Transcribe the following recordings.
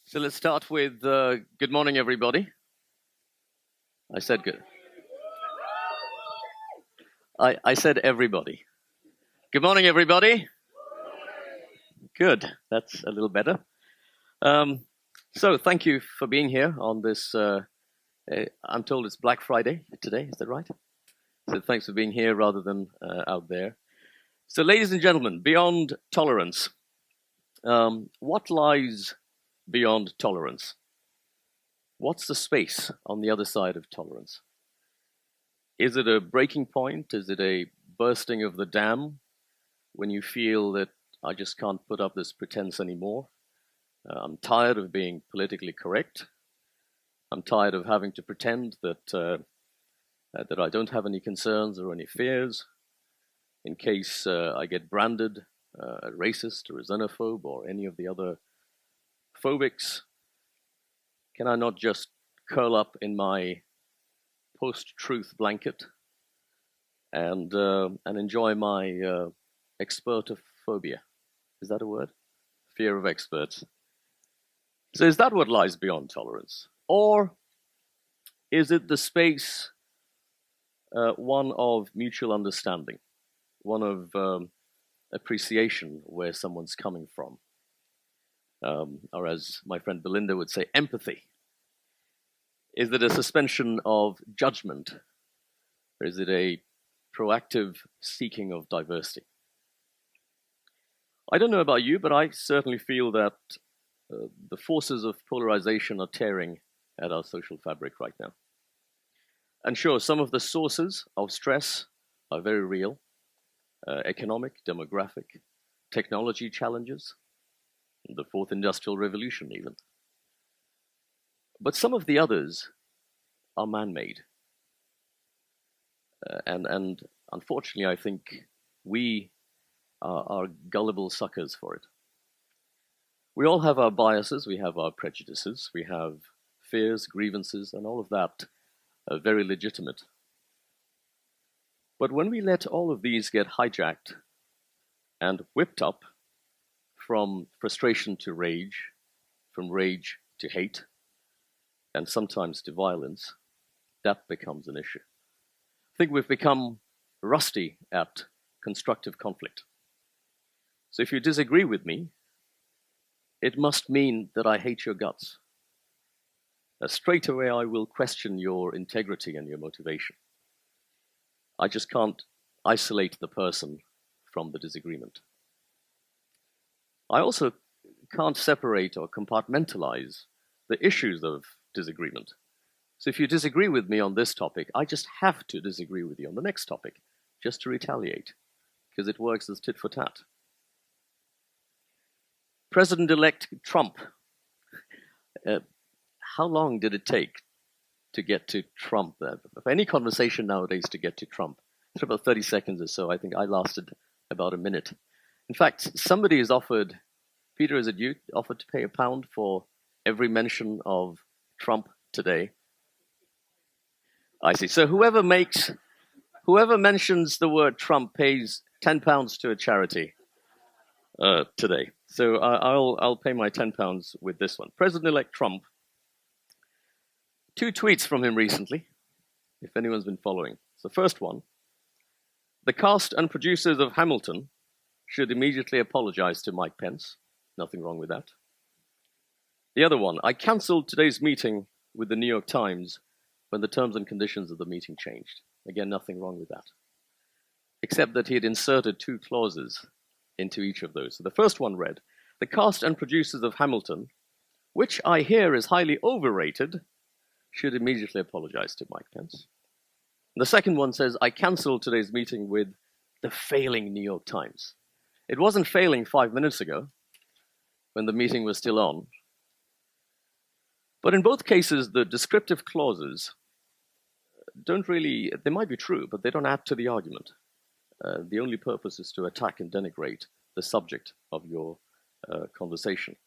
So let's start with good morning, everybody. I said good. I said everybody. Good morning, everybody. Good. That's a little better. So thank you for being here on this. I'm told it's Black Friday today. Is that right? So thanks for being here rather than out there. So, ladies and gentlemen, beyond tolerance, what lies beyond tolerance? What's the space on the other side of tolerance? Is it a breaking point? Is it a bursting of the dam when you feel that I just can't put up this pretense anymore? I'm tired of being politically correct. I'm tired of having to pretend that I don't have any concerns or any fears in case I get branded a racist or a xenophobe or any of the other phobics. Can I not just curl up in my post-truth blanket and enjoy my expertophobia? Is that a word? Fear of experts. So is that what lies beyond tolerance? Or is it the space, one of mutual understanding, one of appreciation where someone's coming from? Or as my friend Belinda would say, empathy. Is it a suspension of judgment? Or is it a proactive seeking of diversity? I don't know about you, but I certainly feel that the forces of polarization are tearing at our social fabric right now. And sure, some of the sources of stress are very real. Economic, demographic, technology challenges, the fourth industrial revolution even. But some of the others are man-made. And unfortunately, I think we are gullible suckers for it. We all have our biases, we have our prejudices, we have fears, grievances, and all of that are very legitimate. But when we let all of these get hijacked and whipped up from frustration to rage, from rage to hate, and sometimes to violence, that becomes an issue. I think we've become rusty at constructive conflict. So if you disagree with me, it must mean that I hate your guts. Straight away, I will question your integrity and your motivation. I just can't isolate the person from the disagreement. I also can't separate or compartmentalize the issues of disagreement. So if you disagree with me on this topic, I just have to disagree with you on the next topic, just to retaliate, because it works as tit for tat. President-elect Trump, how long did it take to get to Trump? For any conversation nowadays to get to Trump, it's about 30 seconds or so. I think I lasted about a minute. In fact, somebody has offered, Peter, is it you, offered to pay £1 for every mention of Trump today? I see. So whoever mentions the word Trump pays £10 to a charity today. So I'll pay my £10 with this one. President-elect Trump. 2 tweets from him recently, if anyone's been following. So first one, the cast and producers of Hamilton should immediately apologize to Mike Pence. Nothing wrong with that. The other one, I cancelled today's meeting with the New York Times when the terms and conditions of the meeting changed. Again, nothing wrong with that. Except that he had inserted 2 clauses into each of those. So the first one read, the cast and producers of Hamilton, which I hear is highly overrated, should immediately apologize to Mike Pence. The second one says, I cancelled today's meeting with the failing New York Times. It wasn't failing 5 minutes ago when the meeting was still on. But in both cases, the descriptive clauses don't really, they might be true, but they don't add to the argument. The only purpose is to attack and denigrate the subject of your conversation.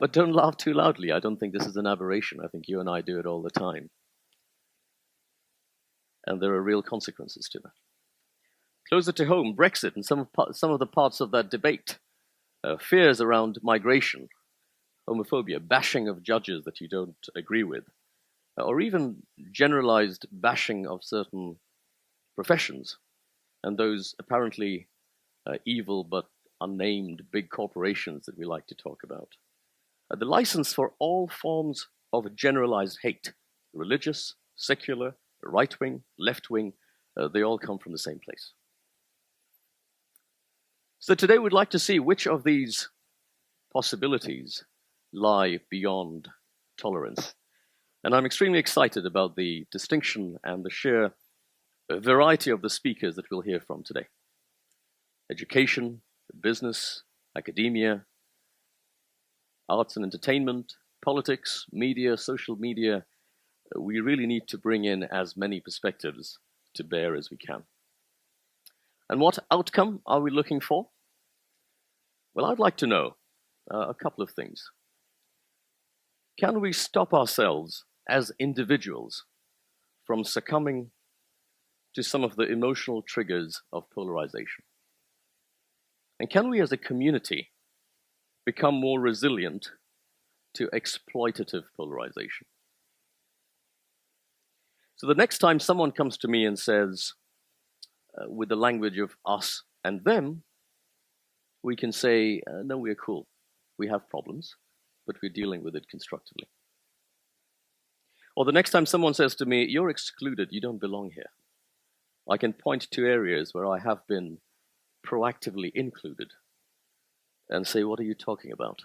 But don't laugh too loudly. I don't think this is an aberration. I think you and I do it all the time. And there are real consequences to that. Closer to home, Brexit and some of the parts of that debate, fears around migration, homophobia, bashing of judges that you don't agree with, or even generalized bashing of certain professions and those apparently evil but unnamed big corporations that we like to talk about. The license for all forms of generalized hate, religious, secular, right-wing, left-wing, they all come from the same place. So today we'd like to see which of these possibilities lie beyond tolerance. And I'm extremely excited about the distinction and the sheer variety of the speakers that we'll hear from today. Education, business, academia, arts and entertainment, politics, media, social media. We really need to bring in as many perspectives to bear as we can. And what outcome are we looking for? Well, I'd like to know a couple of things. Can we stop ourselves as individuals from succumbing to some of the emotional triggers of polarization? And can we as a community become more resilient to exploitative polarization? So the next time someone comes to me and says, with the language of us and them, we can say, no, we're cool. We have problems, but we're dealing with it constructively. Or the next time someone says to me, you're excluded, you don't belong here, I can point to areas where I have been proactively included and say, what are you talking about?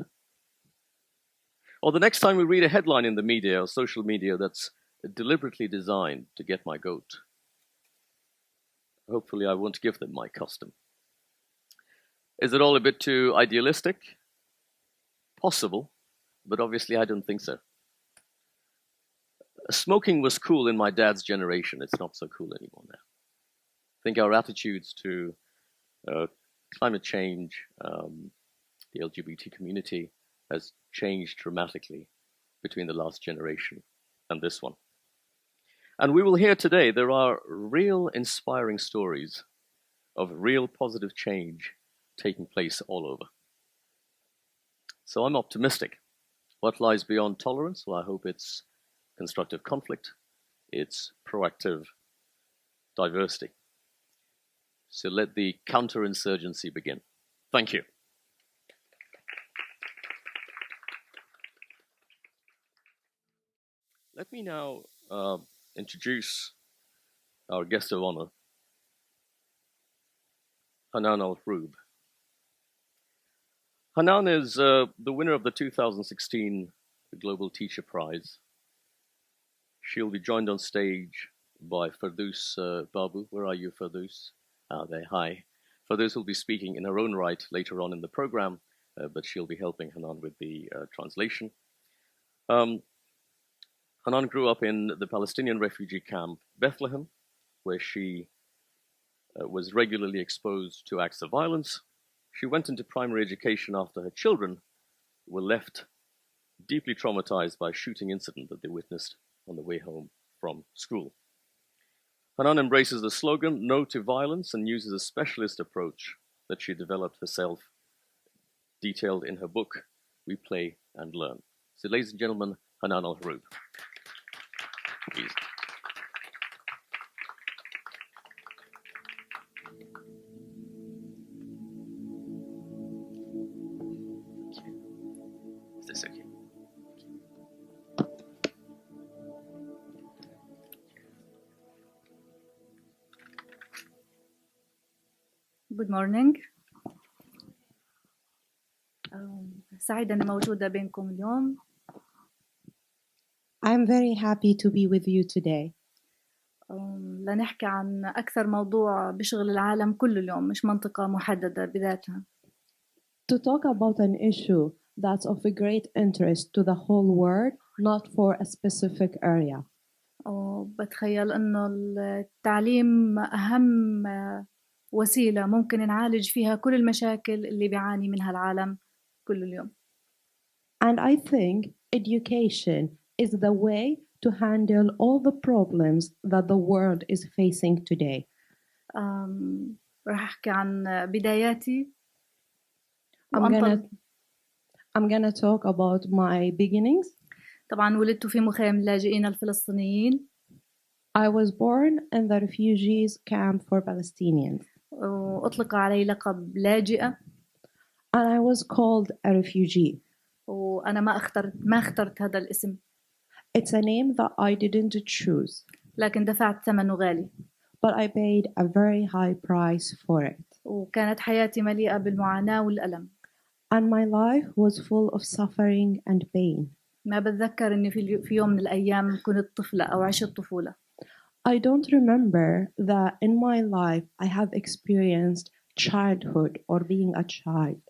Or the next time we read a headline in the media or social media that's deliberately designed to get my goat, hopefully I won't give them my custom. Is it all a bit too idealistic? Possible, but obviously I don't think so. Smoking was cool in my dad's generation. It's not so cool anymore now. I think our attitudes to climate change, the LGBT community has changed dramatically between the last generation and this one. And we will hear today there are real inspiring stories of real positive change taking place all over. So I'm optimistic. What lies beyond tolerance? Well, I hope it's constructive conflict. It's proactive diversity. So let the counterinsurgency begin. Thank you. Let me now introduce our guest of honor, Hanan Al-Hroob. Hanan is the winner of the 2016 Global Teacher Prize. She'll be joined on stage by Ferdous Babu. Where are you, Ferdous? There, hi. Ferdous will be speaking in her own right later on in the program, but she'll be helping Hanan with the translation. Hanan grew up in the Palestinian refugee camp Bethlehem, where she was regularly exposed to acts of violence. She went into primary education after her children were left deeply traumatized by a shooting incident that they witnessed on the way home from school. Hanan embraces the slogan, "No to violence," and uses a specialist approach that she developed herself, detailed in her book, We Play and Learn. So ladies and gentlemen, Hanan Al-Hroob. Please. Is this okay? Good morning. سعيدة أني موجودة بينكم اليوم. I'm very happy to be with you today. لنحكي عن أكثر موضوع بشغل العالم كل اليوم، مش منطقة محددة بذاتها. To talk about an issue that's of a great interest to the whole world, not for a specific area. بتخيل إنه التعليم أهم وسيلة ممكن نعالج فيها كل المشاكل اللي بيعاني منها العالم كل اليوم. And I think education is the way to handle all the problems that the world is facing today. راح أحكي عن بداياتي. I'm gonna talk about my beginnings. طبعا ولدت في مخيم اللاجئين الفلسطينيين. I was born in the refugees camp for Palestinians, وأطلق علي لقب لاجئة. and I was called a refugee. وأنا ما اخترت هذا الاسم. It's a name that I didn't choose, لكن دفعت ثمنه غالي. but I paid a very high price for it. وكانت حياتي مليئة بالمعاناة والألم. And my life was full of suffering and pain. ما بتذكر إني في يوم من الأيام كنت طفلة أو عشت طفولة. I don't remember that in my life I have experienced childhood or being a child.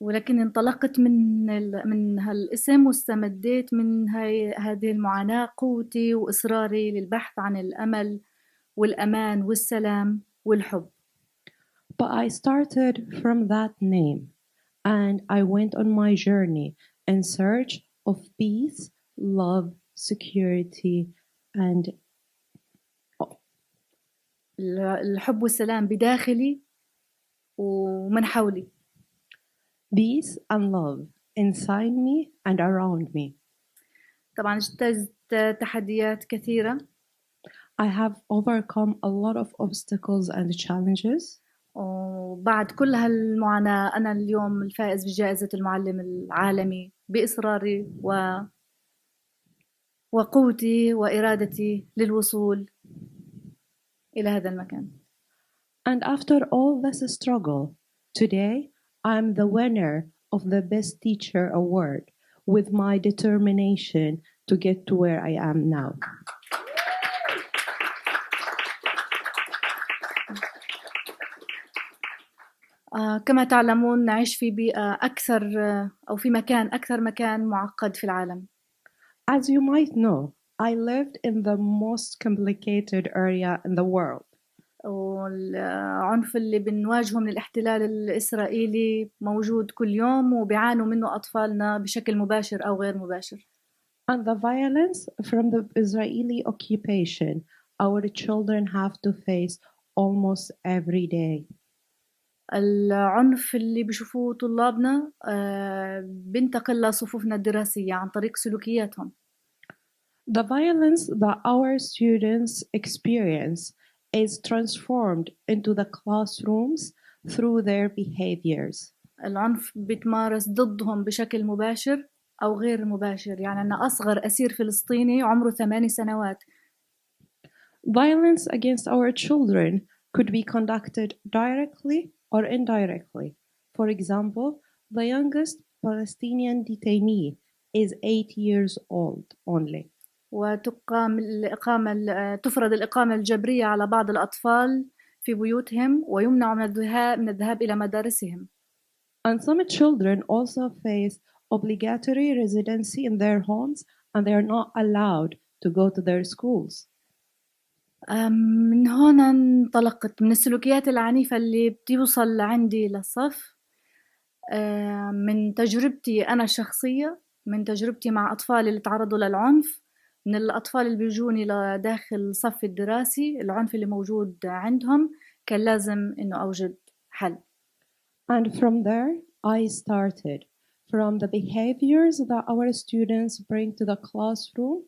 ولكن انطلقت من هالاسم واستمديت من هذه المعاناة قوتي وإصراري للبحث عن الأمل والأمان والسلام والحب. But I started from that name and I went on my journey in search of peace, love, security, and الحب والسلام بداخلي ومن حولي. peace and love inside me and around me. طبعا اجتزت تحديات كثيرة. I have overcome a lot of obstacles and challenges. وبعد كل هالمعاناة أنا اليوم الفائز بجائزة المعلم العالمي بإصراري وقوتي وإرادتي للوصول إلى هذا المكان. And after all this struggle, today I'm the winner of the Best Teacher Award with my determination to get to where I am now. كما تعلمون نعيش في بيئة أو في أكثر مكان معقد في العالم. As you might know, I lived in the most complicated area in the world. والعنف اللي بنواجهه من الاحتلال الإسرائيلي موجود كل يوم وبيعانوا منه أطفالنا بشكل مباشر أو غير مباشر. And the violence from the Israeli occupation our children have to face almost every day. العنف اللي بيشوفوه طلابنا بينتقل لصفوفنا الدراسية عن طريق سلوكياتهم. The violence that our students experience is transformed into the classrooms through their behaviors. العنف بيتمارس ضدهم بشكل مباشر أو غير مباشر. يعني أنا أصغر أسير فلسطيني عمره 8 سنوات. Violence against our children could be conducted directly or indirectly. For example, the youngest Palestinian detainee is 8 years old only. تفرض الإقامة الجبرية على بعض الأطفال في بيوتهم ويمنع من الذهاب إلى مدارسهم. And some children also face obligatory residency in their homes and they are not allowed to go to their schools. من هنا انطلقت من السلوكيات العنيفة اللي بتوصل عندي للصف من تجربتي أنا الشخصية، من تجربتي مع أطفالي اللي تعرضوا للعنف، من الأطفال اللي بيجوني لداخل الصف الدراسي، العنف اللي موجود عندهم كان لازم إنه أوجد حل. And from there I started from the behaviors that our students bring to the classroom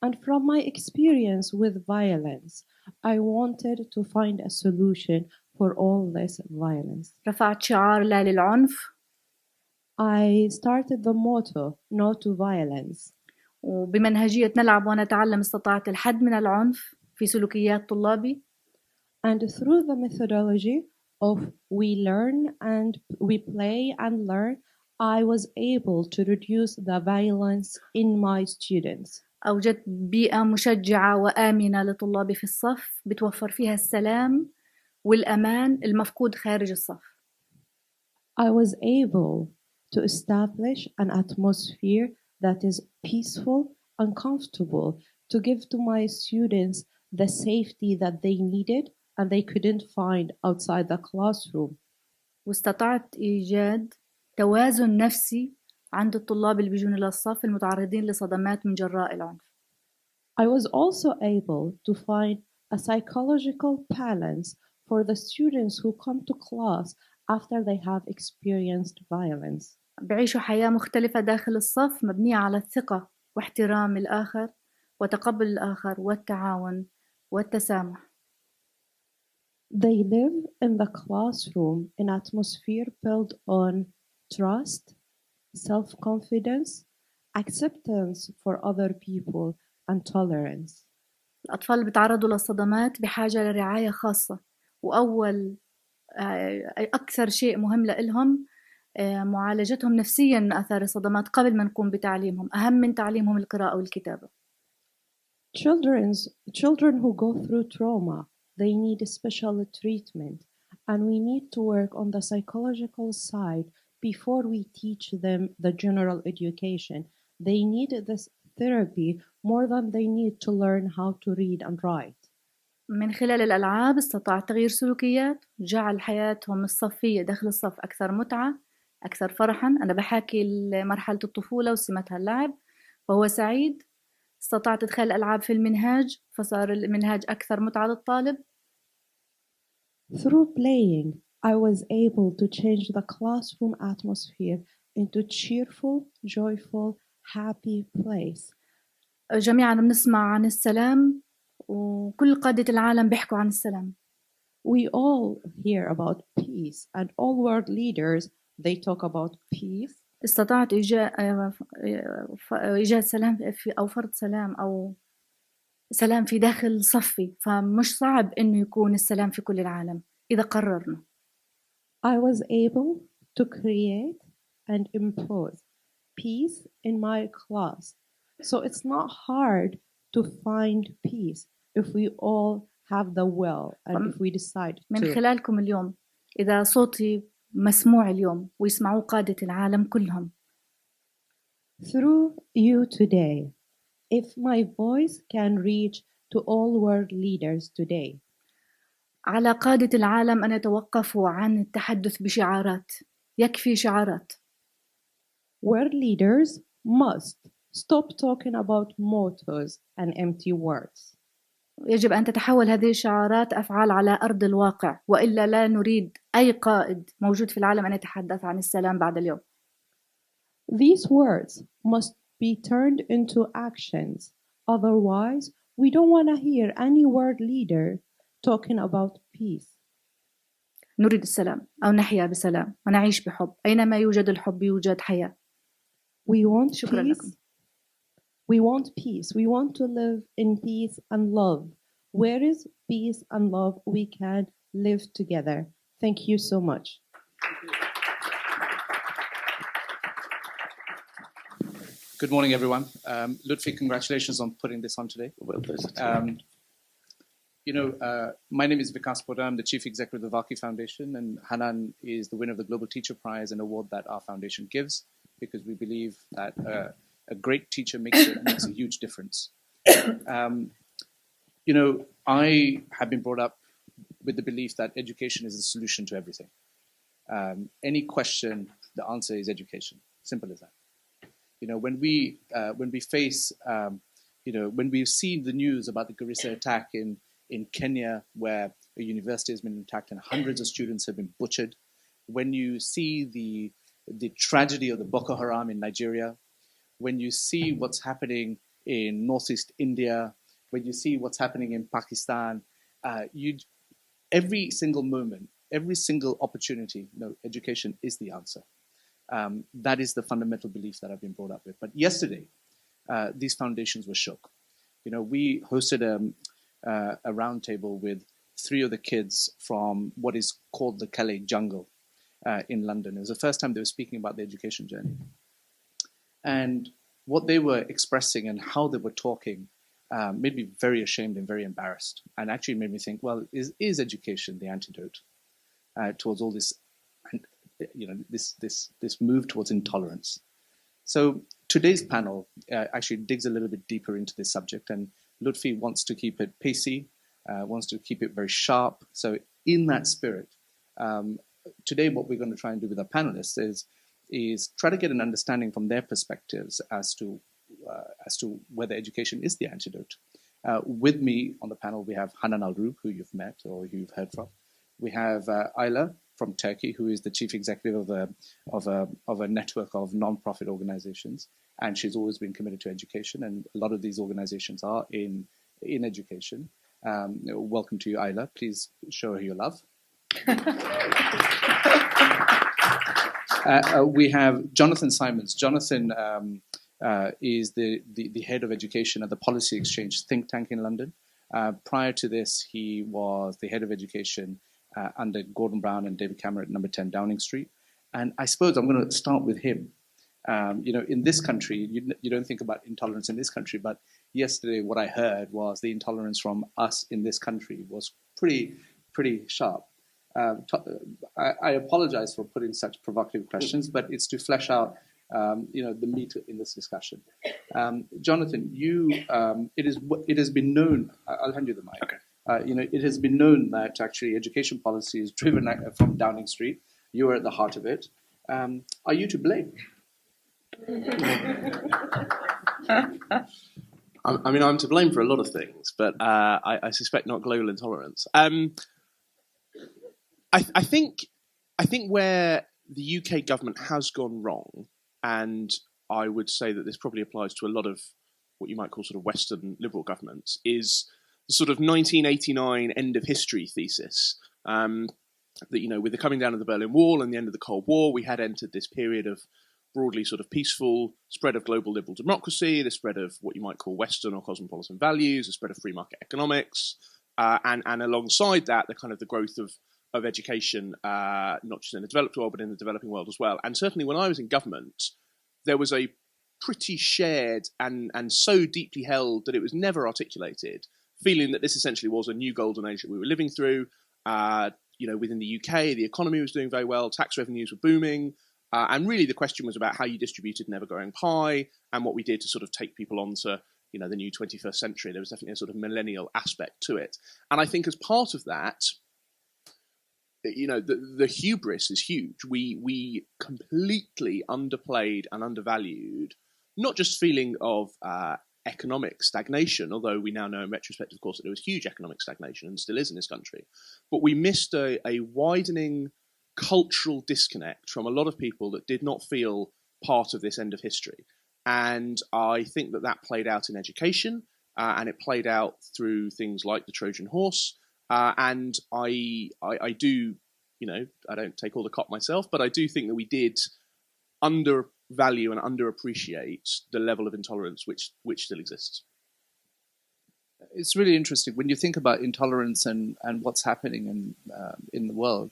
and from my experience with violence. I wanted to find a solution for all this violence. رفعت شعار لا للعنف. I started the motto no to violence. وبمنهجية نلعب ونتعلم استطعت الحد من العنف في سلوكيات طلابي. And through the methodology of we learn and we play and learn, I was able to reduce the violence in my students. أوجدت بيئة مشجعة وآمنة لطلابي في الصف بتوفر فيها السلام والأمان المفقود خارج الصف. I was able to establish an atmosphere that is peaceful and comfortable to give to my students the safety that they needed and they couldn't find outside the classroom. واستطعت إيجاد توازن نفسي عند الطلاب اللي بيجون للصف المتعرضين لصدمات من جراء العنف. I was also able to find a psychological balance for the students who come to class after they have experienced violence. بيعيشوا حياة مختلفة داخل الصف مبنية على الثقة واحترام الآخر وتقبل الآخر والتعاون والتسامح. They live in the classroom in atmosphere built on trust, self-confidence, acceptance for other people, and tolerance. الأطفال اللي بيتعرضوا للصدمات بحاجة لرعاية خاصة، وأول أكثر شيء مهم لإلهم معالجتهم نفسيا من آثار الصدمات قبل ما نقوم بتعليمهم، أهم من تعليمهم القراءة والكتابة. Children who go through trauma, they need special treatment, and we need to work on the psychological side before we teach them the general education. They need this therapy more than they need to learn how to read and write. من خلال الألعاب استطاع تغيير سلوكيات وجعل حياتهم الصفية داخل الصف أكثر متعة، أكثر فرحا. أنا بحكي مرحلة الطفولة وسمتها اللعب، فهو سعيد. استطاع تدخل الألعاب في المنهاج فصار المنهاج أكثر متعة للطالب. Through playing, I was able to change the classroom atmosphere into cheerful, joyful, happy place. جميعا بنسمع عن السلام وكل قادة العالم بيحكوا عن السلام. We all hear about peace, and all world leaders, they talk about peace. استطاعت إيجاد سلام أو فرض سلام أو سلام في داخل صفي، فمش صعب إنه يكون السلام في كل العالم إذا قررنا. I was able to create and impose peace in my class. So it's not hard to find peace if we all have the will and if we decide من to. خلالكم اليوم إذا صوتي مسموع اليوم ويسمعوه قادة العالم كلهم. Through you today, if my voice can reach to all world leaders today. على قادة العالم أن يتوقفوا عن التحدث بشعارات، يكفي شعارات. World leaders must stop talking about mottos and empty words. يجب أن تتحول هذه الشعارات أفعال على أرض الواقع، وإلا لا نريد أي قائد موجود في العالم أن يتحدث عن السلام بعد اليوم. These words must be turned into actions. Otherwise, we don't want to hear any world leader talking about peace. نريد السلام أو نحيا بسلام ونعيش بحب. أينما يوجد الحب يوجد حياة. We want شكرا peace. لكم. We want peace. We want to live in peace and love. Where is peace and love, we can live together. Thank you so much. Good morning, everyone. Lutfi, congratulations on putting this on today. Well, My name is Vikas Pota. I'm the Chief Executive of the Vaki Foundation, and Hanan is the winner of the Global Teacher Prize, an award that our foundation gives because we believe that a great teacher makes a huge difference. I have been brought up with the belief that education is the solution to everything. Any question, the answer is education. Simple as that. When we face, when we've seen the news about the Garissa attack in Kenya, where a university has been attacked and hundreds of students have been butchered, when you see the tragedy of the Boko Haram in Nigeria, when you see what's happening in northeast India, when you see what's happening in Pakistan, every single moment, every single opportunity, education is the answer. That is the fundamental belief that I've been brought up with. But yesterday, these foundations were shook. We hosted a roundtable with 3 of the kids from what is called the Calais jungle in London. It was the first time they were speaking about their education journey. And what they were expressing and how they were talking made me very ashamed and very embarrassed, and actually made me think, well, is education the antidote towards all this, this move towards intolerance? So today's panel actually digs a little bit deeper into this subject, and Lutfi wants to keep it pacey, wants to keep it very sharp. So in that spirit, today what we're going to try and do with our panelists is try to get an understanding from their perspectives as to whether education is the antidote. With me on the panel, we have Hanan Al-Roub, who you've met or who you've heard from. We have Ayla, from Turkey, who is the chief executive of a network of non-profit organizations, and she's always been committed to education. And a lot of these organizations are in education. Welcome to you, Ayla. Please show her your love. We have Jonathan Simons. Jonathan is the head of education at the Policy Exchange think tank in London. Prior to this, he was the head of education under Gordon Brown and David Cameron at number 10 Downing Street. And I suppose I'm going to start with him. In this country, you don't think about intolerance in this country, but yesterday what I heard was the intolerance from us in this country was pretty sharp. I apologize for putting such provocative questions, but it's to flesh out, the meat in this discussion. Jonathan, it has been known. I'll hand you the mic. Okay. It has been known that actually education policy is driven from Downing Street. You are at the heart of it. Are you to blame? I'm to blame for a lot of things, but I suspect not global intolerance. I think where the UK government has gone wrong, and I would say that this probably applies to a lot of what you might call sort of Western liberal governments, is the sort of 1989 end of history thesis. That, with the coming down of the Berlin Wall and the end of the Cold War, we had entered this period of broadly sort of peaceful spread of global liberal democracy, the spread of what you might call Western or cosmopolitan values, the spread of free market economics, and alongside that, the growth of education, not just in the developed world, but in the developing world as well. And certainly when I was in government, there was a pretty shared and so deeply held that it was never articulated feeling that this essentially was a new golden age that we were living through. Within the UK, the economy was doing very well, tax revenues were booming, and really the question was about how you distributed an ever-growing pie and what we did to sort of take people on to, the new 21st century. There was definitely a sort of millennial aspect to it. And I think as part of that, the hubris is huge. We completely underplayed and undervalued, not just feeling of economic stagnation, although we now know in retrospect, of course, that there was huge economic stagnation and still is in this country. But we missed a widening cultural disconnect from a lot of people that did not feel part of this end of history. And I think that played out in education, and it played out through things like the Trojan horse. And I do, I don't take all the cop myself, but I do think that we did undervalue and underappreciate the level of intolerance which still exists. It's really interesting when you think about intolerance and what's happening in the world.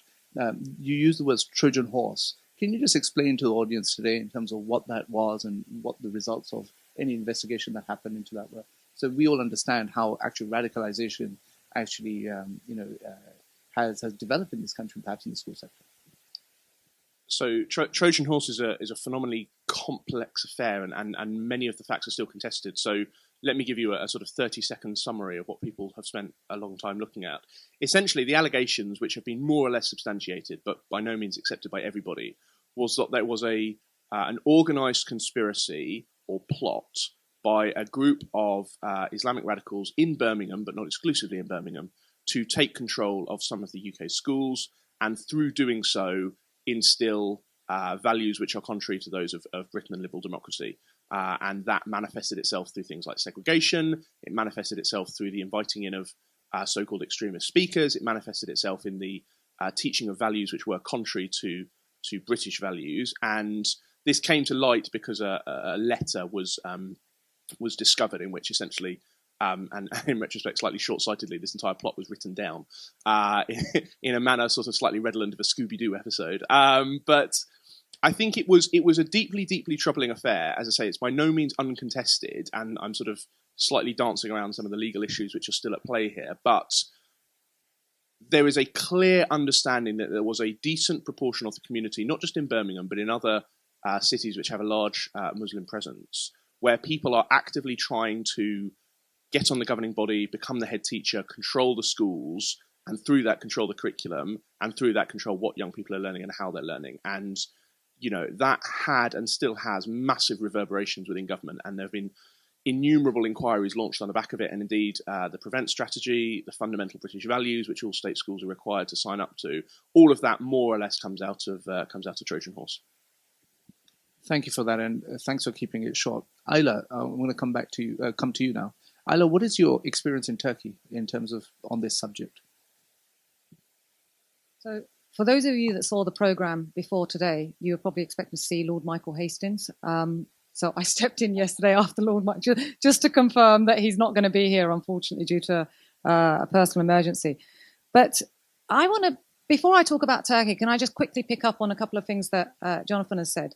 You use the words Trojan horse. Can you just explain to the audience today in terms of what that was and what the results of any investigation that happened into that were, so we all understand how actual radicalization actually has developed in this country, perhaps in the school sector? So Trojan horse is a phenomenally complex affair, and many of the facts are still contested. So let me give you a sort of 30-second summary of what people have spent a long time looking at. Essentially, the allegations, which have been more or less substantiated, but by no means accepted by everybody, was that there was an organised conspiracy or plot by a group of Islamic radicals in Birmingham, but not exclusively in Birmingham, to take control of some of the UK schools, and through doing so, instill values which are contrary to those of Britain and liberal democracy. And that manifested itself through things like segregation. It manifested itself through the inviting in of so-called extremist speakers. It manifested itself in the teaching of values which were contrary to British values. And this came to light because a letter was discovered in which essentially, and in retrospect, slightly short-sightedly, this entire plot was written down in a manner sort of slightly redolent of a Scooby-Doo episode. But I think it was a deeply, deeply troubling affair. As I say, it's by no means uncontested, and I'm sort of slightly dancing around some of the legal issues which are still at play here. But there is a clear understanding that there was a decent proportion of the community, not just in Birmingham, but in other cities which have a large Muslim presence, where people are actively trying to get on the governing body, become the head teacher, control the schools, and through that control the curriculum, and through that control what young people are learning and how they're learning. And, that had and still has massive reverberations within government. And there have been, innumerable inquiries launched on the back of it, and indeed the Prevent strategy, the fundamental British values, which all state schools are required to sign up to. All of that more or less comes out of Trojan Horse. Thank you for that, and thanks for keeping it short. Ayla, I'm going to come to you now. Ayla, what is your experience in Turkey in terms of on this subject? So, for those of you that saw the programme before today, you were probably expecting to see Lord Michael Hastings. So I stepped in yesterday after Lord Michael just to confirm that he's not going to be here, unfortunately, due to a personal emergency. But I want to, before I talk about Turkey, can I just quickly pick up on a couple of things that Jonathan has said?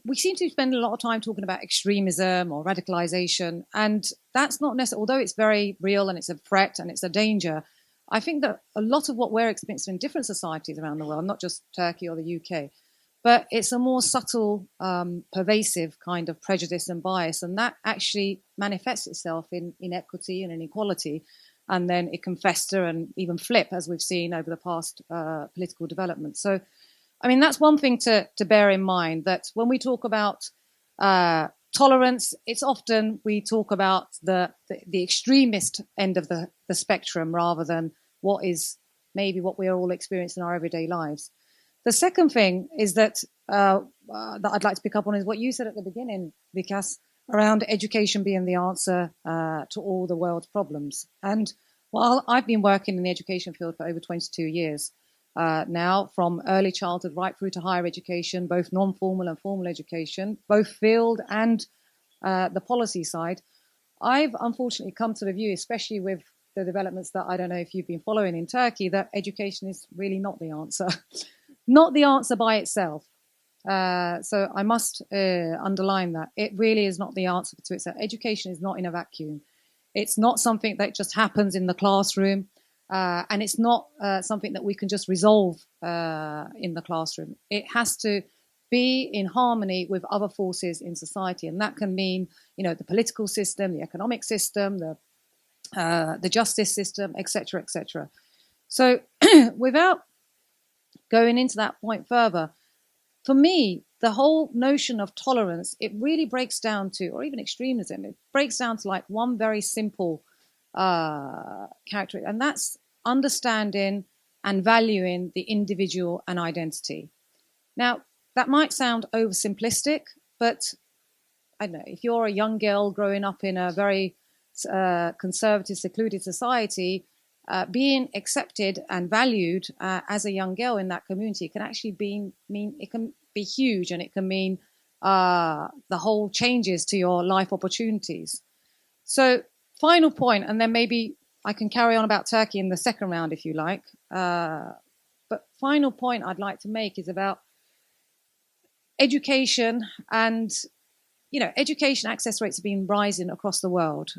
We seem to spend a lot of time talking about extremism or radicalization, and that's not necessarily, although it's very real and it's a threat and it's a danger, I think that a lot of what we're experiencing in different societies around the world, not just Turkey or the UK, but it's a more subtle, pervasive kind of prejudice and bias, and that actually manifests itself in inequity and inequality, and then it can fester and even flip, as we've seen over the past political development. So, I mean, that's one thing to bear in mind, that when we talk about tolerance, it's often we talk about the extremist end of the spectrum rather than what is maybe what we're all experiencing in our everyday lives. The second thing is that I'd like to pick up on is what you said at the beginning, Vikas, around education being the answer to all the world's problems. And while I've been working in the education field for over 22 years now, from early childhood right through to higher education, both non-formal and formal education, both field and the policy side, I've unfortunately come to the view, especially with the developments that I don't know if you've been following in Turkey, that education is really not the answer. Not the answer by itself. So I must underline that. It really is not the answer to itself. Education is not in a vacuum. It's not something that just happens in the classroom, and it's not something that we can just resolve in the classroom. It has to be in harmony with other forces in society, and that can mean, you know, the political system, the economic system, the justice system, etc., etc. So without going into that point further, for me, the whole notion of tolerance, it really breaks down to, or even extremism, it breaks down to like one very simple character, and that's understanding and valuing the individual and identity. Now, that might sound oversimplistic, but I don't know, if you're a young girl growing up in a very conservative, secluded society, being accepted and valued as a young girl in that community can actually mean it can be huge, and it can mean the whole changes to your life opportunities. So, final point, and then maybe I can carry on about Turkey in the second round if you like. But final point I'd like to make is about education, and education access rates have been rising across the world.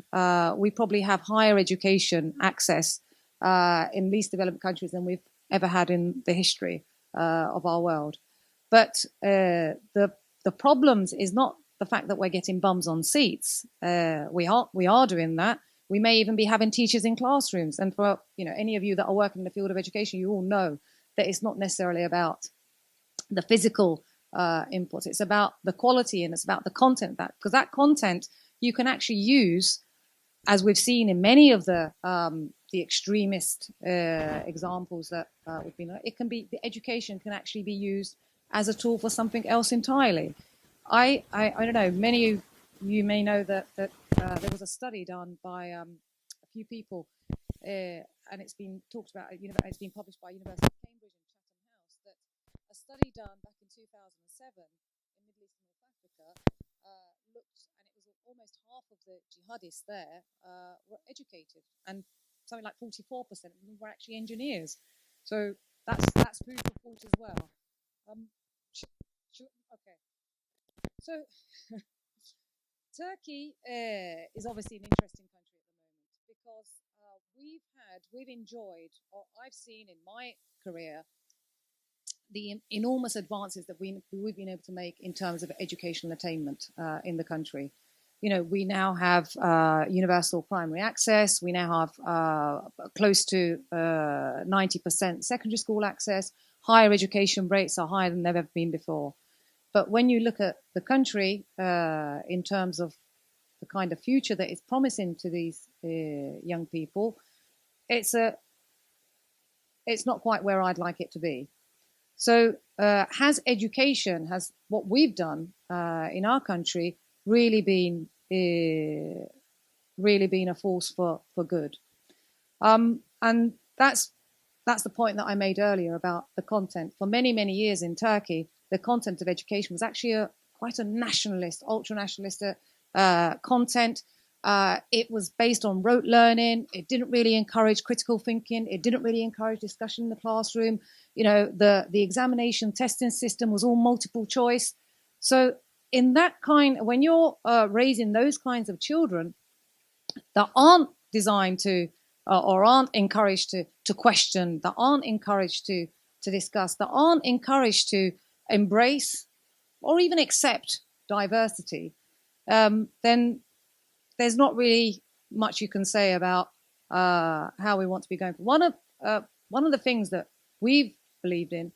We probably have higher education access in least developed countries than we've ever had in the history of our world. But the problems is not the fact that we're getting bums on seats. We are doing that. We may even be having teachers in classrooms. And for any of you that are working in the field of education, you all know that it's not necessarily about the physical inputs. It's about the quality, and it's about the content, because that content you can actually use, as we've seen in many of the extremist examples that we've been. The education can actually be used as a tool for something else entirely. I don't know. Many of you may know that there was a study done by a few people, and it's been talked about. It's been published by University of Cambridge and Chatham House, that a study done back in 2007 in Middle East and North Africa looked, and it was almost half of the jihadists there were educated, and something like 44% of them were actually engineers. So that's food for thought as well. Okay. So Turkey is obviously an interesting country at the moment, because we've enjoyed, or I've seen in my career, the enormous advances that we've been able to make in terms of educational attainment in the country. We now have universal primary access. We now have close to 90% secondary school access. Higher education rates are higher than they've ever been before. But when you look at the country in terms of the kind of future that is promising to these young people, it's not quite where I'd like it to be. So has what we've done in our country really been a force for good? And that's the point that I made earlier about the content. For many, many years in Turkey, the content of education was actually quite a nationalist, ultra-nationalist content. It was based on rote learning. It didn't really encourage critical thinking. It didn't really encourage discussion in the classroom. You know, the examination testing system was all multiple choice. So when you're raising those kinds of children that aren't designed to or aren't encouraged to question, that aren't encouraged to discuss, that aren't encouraged to embrace or even accept diversity, then there's not really much you can say about how we want to be going. One of the things that we've believed in,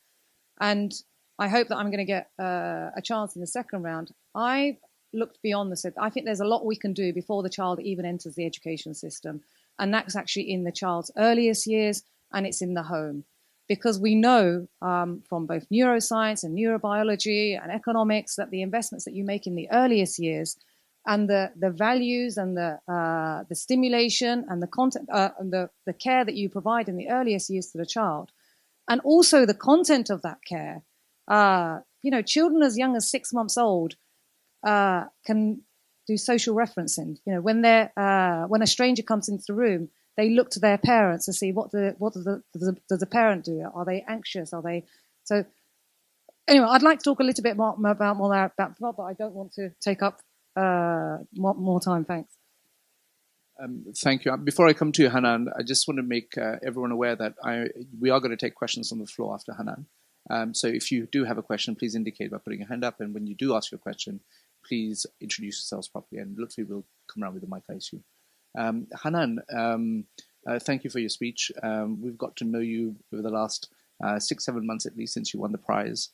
and I hope that I'm going to get a chance in the second round, I've looked beyond I think there's a lot we can do before the child even enters the education system. And that's actually in the child's earliest years, and it's in the home. Because we know from both neuroscience and neurobiology and economics that the investments that you make in the earliest years and the values and the stimulation and the content and the care that you provide in the earliest years to the child, and also the content of that care. Children as young as 6 months old can do social referencing. You know, when a stranger comes into the room, they look to their parents to see does the parent do? Are they anxious? Are they so? Anyway, I'd like to talk a little bit more about that, but I don't want to take up more time. Thanks. Thank you. Before I come to you, Hanan, I just want to make everyone aware that we are going to take questions on the floor after Hanan. So if you do have a question, please indicate by putting your hand up. And when you do ask your question, please introduce yourselves properly. And Lutfi will come around with the mic, I assume. Hanan, thank you for your speech. We've got to know you over the last 6-7 months at least since you won the prize.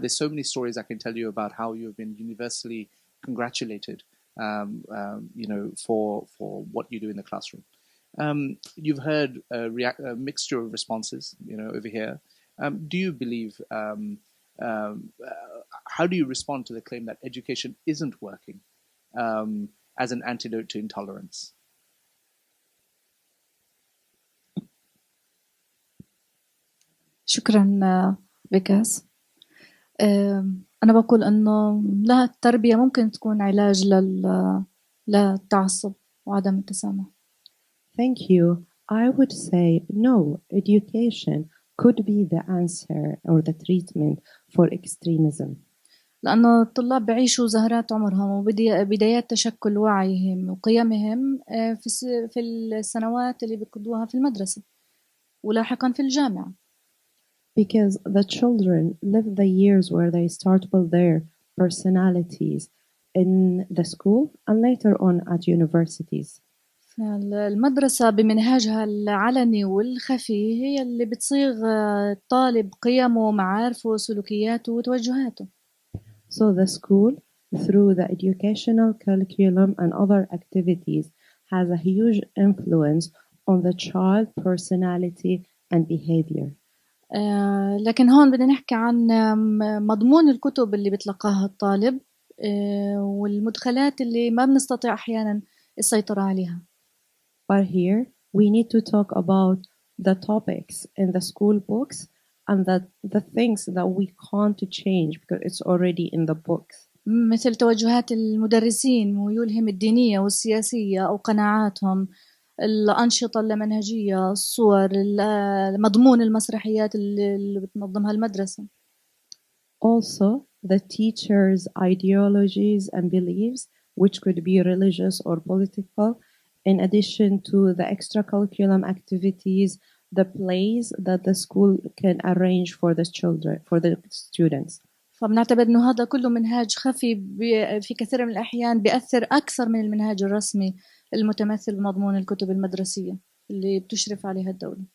There's so many stories I can tell you about how you have been universally congratulated, for what you do in the classroom. You've heard a mixture of responses, over here. Do you believe, how do you respond to the claim that education isn't working as an antidote to intolerance? شكرا بكاس. أنا بقول أنه لا، التربية ممكن تكون علاج للتعصب وعدم التسامح. Thank you. I would say no, education could be the answer or the treatment for extremism. لأنه الطلاب بعيشوا زهرات عمرهم وبدايات تشكل وعيهم وقيمهم في السنوات اللي بيقضوها في المدرسة ولاحقا في الجامعة. Because the children live the years where they start to build their personalities in the school and later on at universities. المدرسة بمنهاجها العلني والخفي هي اللي بتصيغ الطالب قيمه ومعارفه وسلوكياته وتوجهاته. So the school, through the educational curriculum and other activities, has a huge influence on the child personality and behavior. لكن هون بدنا نحكي عن مضمون الكتب اللي بتلقاها الطالب والمدخلات اللي ما بنستطيع أحيانا السيطرة عليها. But here we need to talk about the topics in the school books and the things that we can't change because it's already in the books. مثل توجهات المدرسين، ميولهم الدينية والسياسية أو قناعاتهم، الأنشطة اللامنهجية، الصور، مضمون المسرحيات اللي بتنظمها المدرسة. Also, the teachers' ideologies and beliefs, which could be religious or political, in addition to the extracurriculum activities, the plays that the school can arrange for the children, for the students. فبنعتبر إنه هذا كله منهاج خفي في كثير من الأحيان بيأثر أكثر من المنهاج الرسمي المتمثل بمضمون الكتب المدرسية اللي بتشرف عليها الدولة.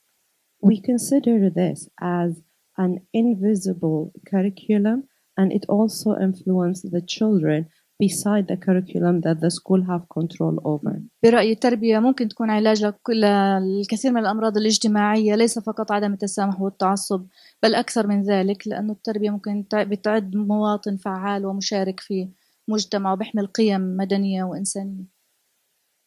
We consider this as an invisible curriculum and it also influences the children beside the curriculum that the school have control over. برأيي التربية ممكن تكون علاج للكثير من الأمراض الاجتماعية، ليس فقط عدم التسامح والتعصب، بل أكثر من ذلك، لأن التربية ممكن بتعد مواطن فعال ومشارك في مجتمع وبيحمل قيم مدنية وإنسانية.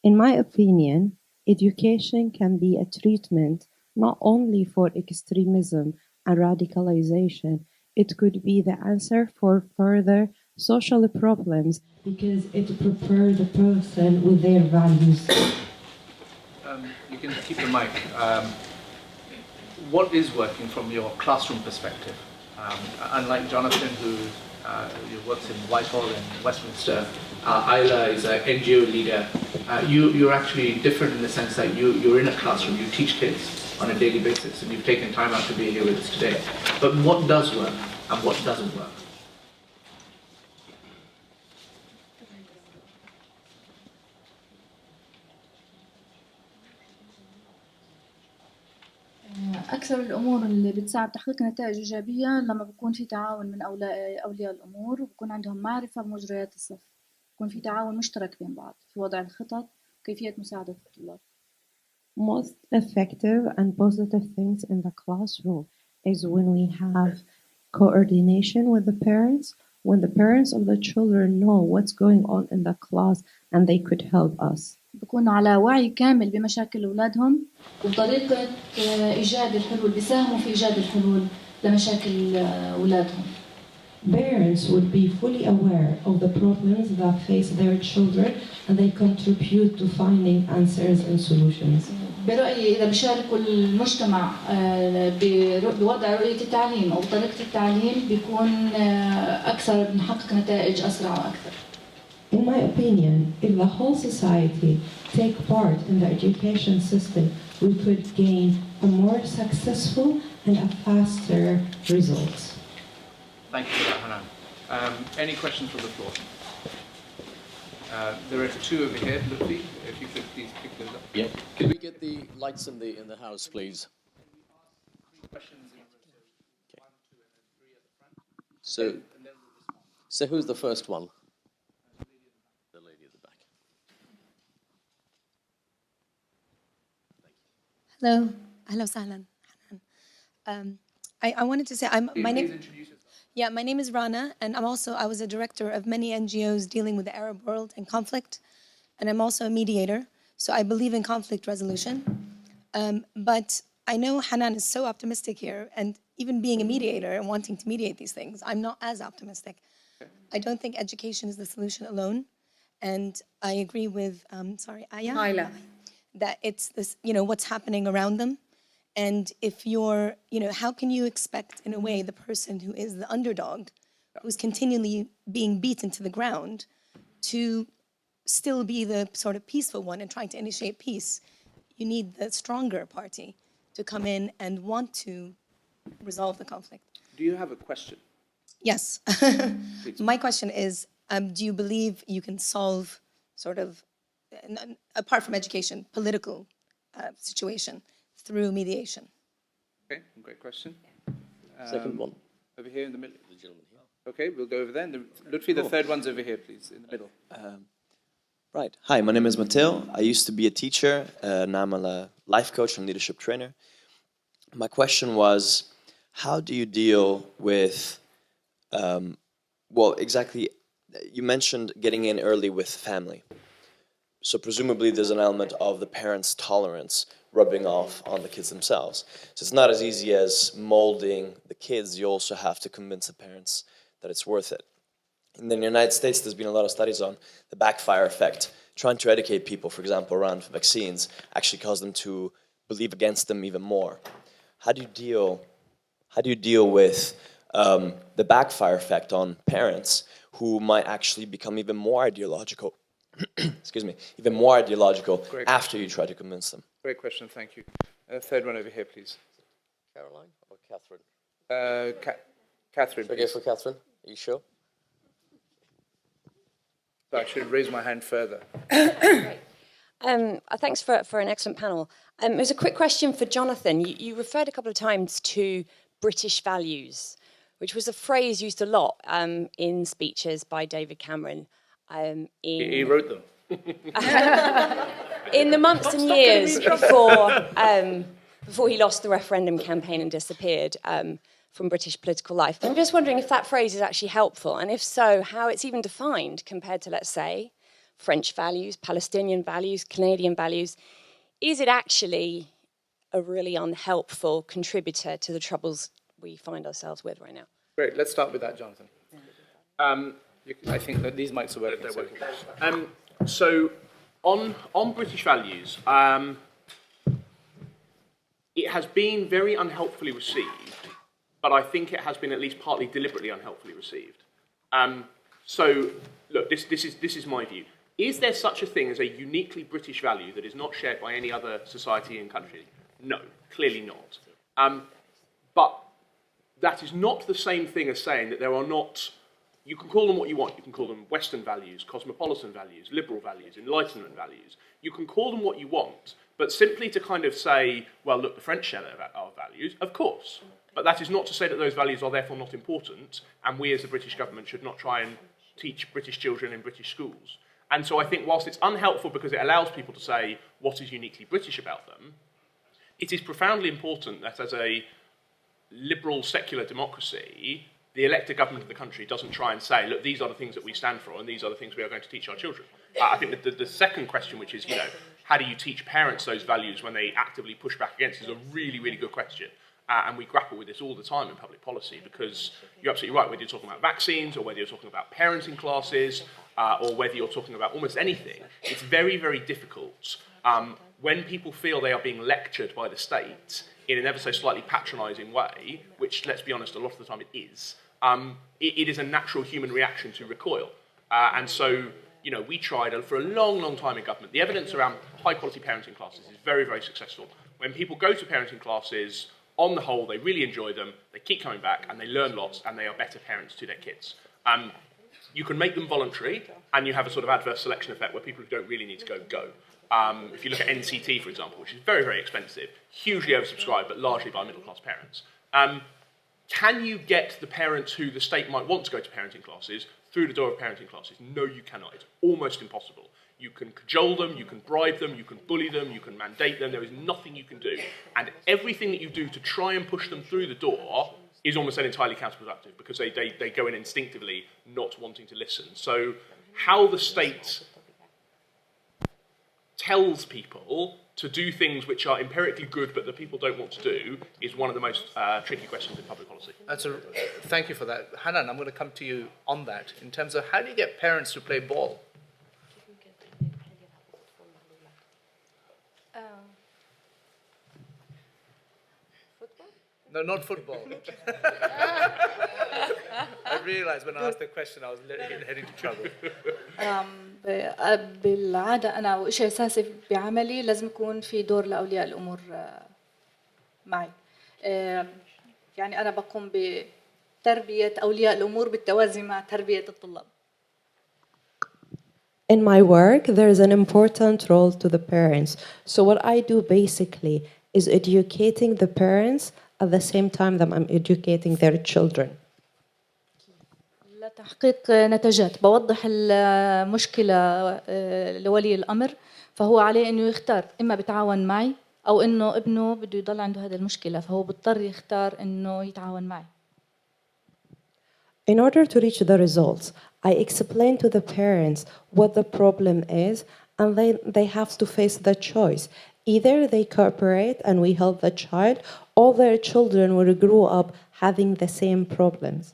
In my opinion, education can be a treatment not only for extremism and radicalization, it could be the answer for further social problems because it prepares the person with their values. You can keep the mic. What is working from your classroom perspective? Unlike Jonathan, who works in Whitehall and Westminster, Ayla is an NGO leader. You're actually different in the sense that you're in a classroom, you teach kids on a daily basis, and you've taken time out to be here with us today. But what does work and what doesn't work? أكثر الأمور اللي بتساعد تحقيق نتائج إيجابية لما بيكون في تعاون من أولياء الأمور وبكون عندهم معرفة بمجريات الصف، بكون في تعاون مشترك بين بعض في وضع الخطط وكيفية مساعدة الطلاب. Most effective and positive things in the classroom is when we have coordination with the parents, when the parents of the children know what's going on in the class and they could help us. بيكونوا على وعي كامل بمشاكل أولادهم وبطريقة إيجاد الحلول، بيساهموا في إيجاد الحلول لمشاكل أولادهم. Parents would be fully aware of the problems that face their children and they contribute to finding answers and solutions. برأيي إذا بيشاركوا المجتمع بوضع رؤية التعليم أو طريقة التعليم بيكون أكثر بنحقق نتائج أسرع وأكثر. In my opinion, if the whole society take part in the education system, we could gain a more successful and a faster results. Thank you for that, Hanan. Any questions from the floor? There are two over here. Lutfi, if you could please pick those up. Yeah. Could we get the lights in the house, please? Questions in rows 1, 2, and then 3 at the front. So who's the first one? The lady at the back. Hello. Hello, Sahlan. I wanted to say my name. Introduce yourself. Yeah, my name is Rana, and I was a director of many NGOs dealing with the Arab world and conflict, and I'm also a mediator. So I believe in conflict resolution. But I know Hanan is so optimistic here, and even being a mediator and wanting to mediate these things, I'm not as optimistic. I don't think education is the solution alone, and I agree with Ayla, that it's this, what's happening around them. And if you're, how can you expect, in a way, the person who is the underdog, who's continually being beaten to the ground, to still be the sort of peaceful one and trying to initiate peace? You need the stronger party to come in and want to resolve the conflict. Do you have a question? Yes. My question is, do you believe you can solve sort of, apart from education, political situation through mediation? Okay, great question. Second one. Over here in the middle. The gentleman here. Okay, we'll go over there. Lutfi, the third one's over here, please, in the middle. Right. Hi, my name is Matteo. I used to be a teacher. Now I'm a life coach and leadership trainer. My question was, how do you deal with, you mentioned getting in early with family. So presumably there's an element of the parents' tolerance rubbing off on the kids themselves. So it's not as easy as molding the kids. You also have to convince the parents that it's worth it. In the United States, there's been a lot of studies on the backfire effect. Trying to educate people, for example, around vaccines, actually cause them to believe against them even more. How do you deal with the backfire effect on parents who might actually become even more ideological? Even more ideological after you try to convince them. Great question, thank you. Third one over here, please. Caroline or Catherine? Catherine, please. Okay, for Catherine. Are you sure? So I should raise my hand further. Thanks for an excellent panel. There's a quick question for Jonathan. You referred a couple of times to British values, which was a phrase used a lot in speeches by David Cameron. He wrote them. In the months and years before he lost the referendum campaign and disappeared from British political life. I'm just wondering if that phrase is actually helpful, and if so, how it's even defined compared to, let's say, French values, Palestinian values, Canadian values. Is it actually a really unhelpful contributor to the troubles we find ourselves with right now? Great, let's start with that, Jonathan. I think that these mics are working. So on British values, it has been very unhelpfully received, but I think it has been at least partly deliberately unhelpfully received. So look, this is my view. Is there such a thing as a uniquely British value that is not shared by any other society and country? No, clearly not. But that is not the same thing as saying that there are not. You can call them what you want. You can call them Western values, cosmopolitan values, liberal values, Enlightenment values. You can call them what you want, but simply to kind of say, well, look, the French share our values, of course. But that is not to say that those values are therefore not important, and we as the British government should not try and teach British children in British schools. And so I think whilst it's unhelpful because it allows people to say what is uniquely British about them, it is profoundly important that as a liberal secular democracy, the elected government of the country doesn't try and say, look, these are the things that we stand for and these are the things we are going to teach our children. I think that the second question, which is, how do you teach parents those values when they actively push back against is a really, really good question. And we grapple with this all the time in public policy because you're absolutely right, whether you're talking about vaccines or whether you're talking about parenting classes or whether you're talking about almost anything, it's very, very difficult when people feel they are being lectured by the state in an ever so slightly patronising way, which, let's be honest, a lot of the time it is, it is a natural human reaction to recoil. And so, we tried for a long, long time in government. The evidence around high-quality parenting classes is very, very successful. When people go to parenting classes, on the whole, they really enjoy them, they keep coming back, and they learn lots, and they are better parents to their kids. You can make them voluntary, and you have a sort of adverse selection effect where people who don't really need to go. If you look at NCT, for example, which is very, very expensive, hugely oversubscribed, but largely by middle-class parents. Can you get the parents who the state might want to go to parenting classes through the door of parenting classes? No, you cannot. It's almost impossible. You can cajole them, you can bribe them, you can bully them, you can mandate them. There is nothing you can do. And everything that you do to try and push them through the door is almost entirely counterproductive because they go in instinctively not wanting to listen. So how the state tells people to do things which are empirically good but that people don't want to do is one of the most tricky questions in public policy. Thank you for that. Hanan, I'm going to come to you on that in terms of how do you get parents to play ball? No, not football. I realized when I asked the question I was heading to trouble. بالعادة أنا وإشي أساسي بعملي لازم يكون في دور لأولياء الأمور معي. يعني أنا بقوم بتربية أولياء الأمور بالتوازي مع تربية الطلاب. In my work, there is an important role to the parents. So what I do basically is educating the parents at the same time that I'm educating their children. لتحقيق نتاجات بوضح المشكلة لولي الأمر فهو عليه إنه يختار إما بتعاون معي أو إنه ابنه بده يضل عنده هذه المشكلة فهو بضطر يختار إنه يتعاون معي. In order to reach the results, I explain to the parents what the problem is and they have to face the choice. Either they cooperate and we help the child or their children will grow up having the same problems.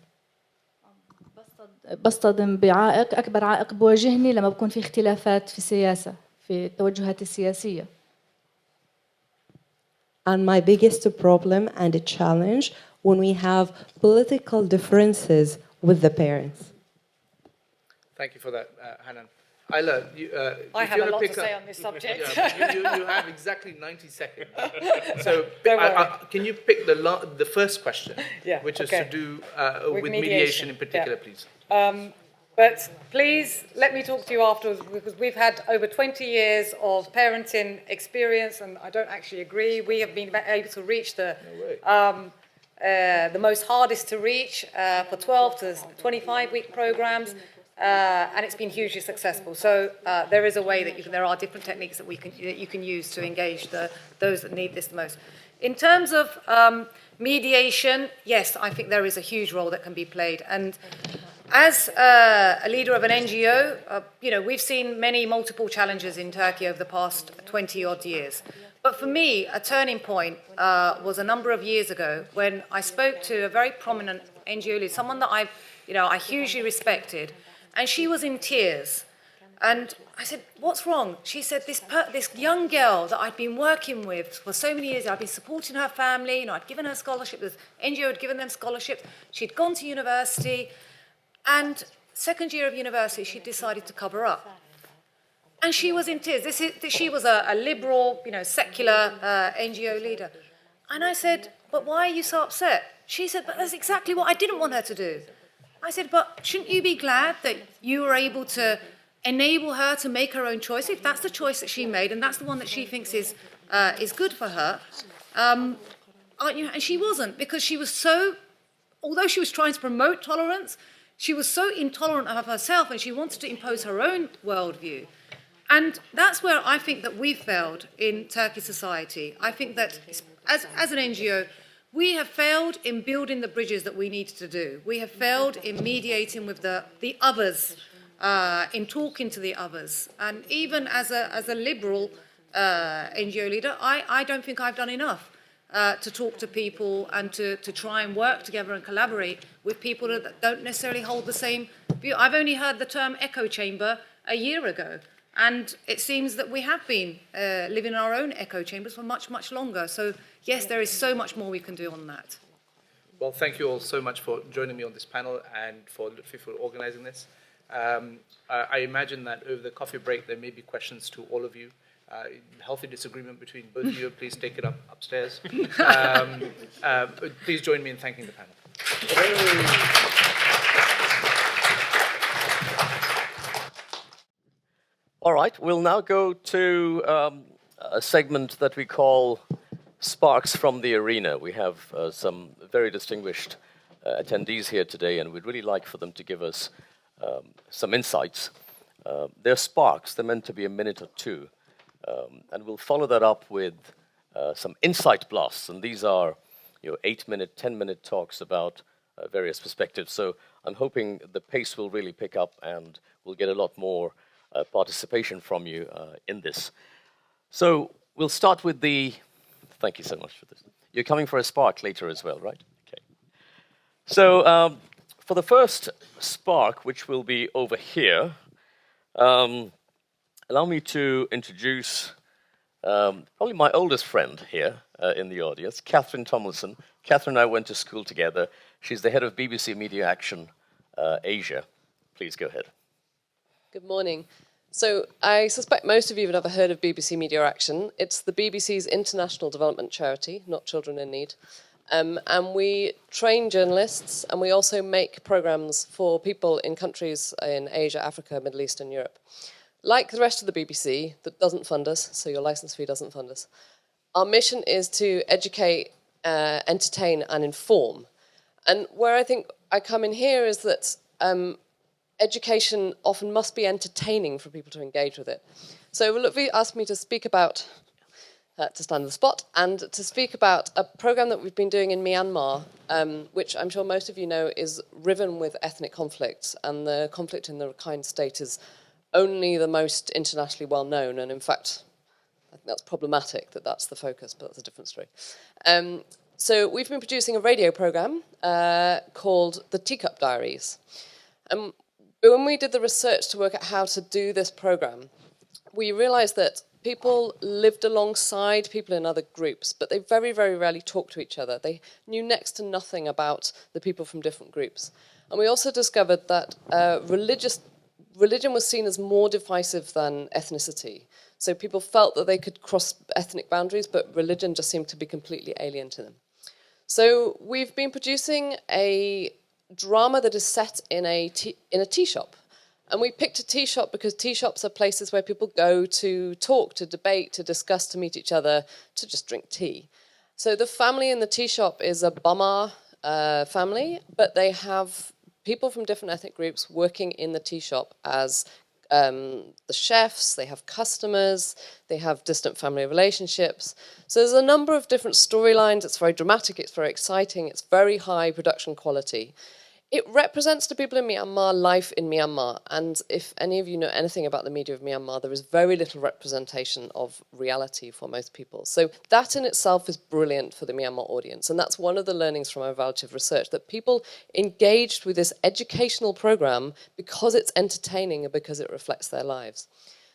بصطدم بعائق أكبر عائق بواجهني لما بكون في اختلافات في السياسة في التوجهات السياسية. And my biggest problem and a challenge when we have political differences with the parents. Thank you for that, Hanan. Ayla, I have a lot to say on this subject. You have exactly 90 seconds. So can you pick the first question, which is to do with mediation in particular, please? But please let me talk to you afterwards because we've had over 20 years of parenting experience and I don't actually agree. We have been able to reach the most hardest to reach for 12 to 25-week programs. and it's been hugely successful. So there is a way that there are different techniques that you can use to engage those that need this the most. In terms of mediation, yes, I think there is a huge role that can be played. And as a leader of an NGO, we've seen multiple challenges in Turkey over the past 20-odd years. But for me, a turning point was a number of years ago when I spoke to a very prominent NGO leader, someone that I hugely respected, and she was in tears. And I said, "What's wrong?" She said, this young girl that I'd been working with for so many years, I'd been supporting her family, I'd given her scholarship, the NGO had given them scholarships, she'd gone to university, and second year of university, she decided to cover up. And she was in tears. She was a liberal, secular NGO leader. And I said, "But why are you so upset?" She said, "But that's exactly what I didn't want her to do." I said, "But shouldn't you be glad that you were able to enable her to make her own choice, if that's the choice that she made, and that's the one that she thinks is good for her?" Aren't you? And she wasn't, because she was although she was trying to promote tolerance, she was so intolerant of herself, and she wanted to impose her own worldview. And that's where I think that we failed in Turkish society. I think that as an NGO, we have failed in building the bridges that we needed to do. We have failed in mediating with the others, in talking to the others. And even as a liberal NGO leader, I don't think I've done enough to talk to people and to try and work together and collaborate with people that don't necessarily hold the same view. I've only heard the term echo chamber a year ago. And it seems that we have been living in our own echo chambers for much, much longer. So, yes, there is so much more we can do on that. Well, thank you all so much for joining me on this panel and for Lutfi for organising this. I imagine that over the coffee break there may be questions to all of you. Healthy disagreement between both of you, please take it upstairs. Please join me in thanking the panel. All right, we'll now go to a segment that we call Sparks from the Arena. We have some very distinguished attendees here today, and we'd really like for them to give us some insights. They're sparks, they're meant to be a minute or two, and we'll follow that up with some insight blasts, and these are 8-minute, 10-minute talks about various perspectives. So I'm hoping the pace will really pick up and we'll get a lot more participation from you in this. So we'll start with thank you so much for this. You're coming for a spark later as well, right? Okay. So for the first spark, which will be over here, allow me to introduce probably my oldest friend here in the audience, Catherine Tomlinson. Catherine and I went to school together. She's the head of BBC Media Action Asia. Please go ahead. Good morning. So I suspect most of you have never heard of BBC Media Action. It's the BBC's international development charity, not Children in Need. And we train journalists, and we also make programmes for people in countries in Asia, Africa, Middle East and Europe. Like the rest of the BBC, that doesn't fund us, so your licence fee doesn't fund us, our mission is to educate, entertain and inform. And where I think I come in here is that education often must be entertaining for people to engage with it. So Lutfi asked me to speak about, to stand on the spot, and to speak about a programme that we've been doing in Myanmar, which I'm sure most of you know is riven with ethnic conflict, and the conflict in the Rakhine State is only the most internationally well known, and in fact, I think that's problematic that that's the focus, but that's a different story. So we've been producing a radio programme called The Teacup Diaries. When we did the research to work out how to do this programme, we realised that people lived alongside people in other groups, but they very, very rarely talked to each other. They knew next to nothing about the people from different groups. And we also discovered that religion was seen as more divisive than ethnicity. So people felt that they could cross ethnic boundaries, but religion just seemed to be completely alien to them. So we've been producing a drama that is set in a tea shop. And we picked a tea shop because tea shops are places where people go to talk, to debate, to discuss, to meet each other, to just drink tea. So the family in the tea shop is a Bama family, but they have people from different ethnic groups working in the tea shop as the chefs, they have customers, they have distant family relationships. So there's a number of different storylines. It's very dramatic, it's very exciting, it's very high production quality. It represents to people in Myanmar life in Myanmar. And if any of you know anything about the media of Myanmar, there is very little representation of reality for most people. So that in itself is brilliant for the Myanmar audience. And that's one of the learnings from our evaluative research, that people engaged with this educational program because it's entertaining and because it reflects their lives.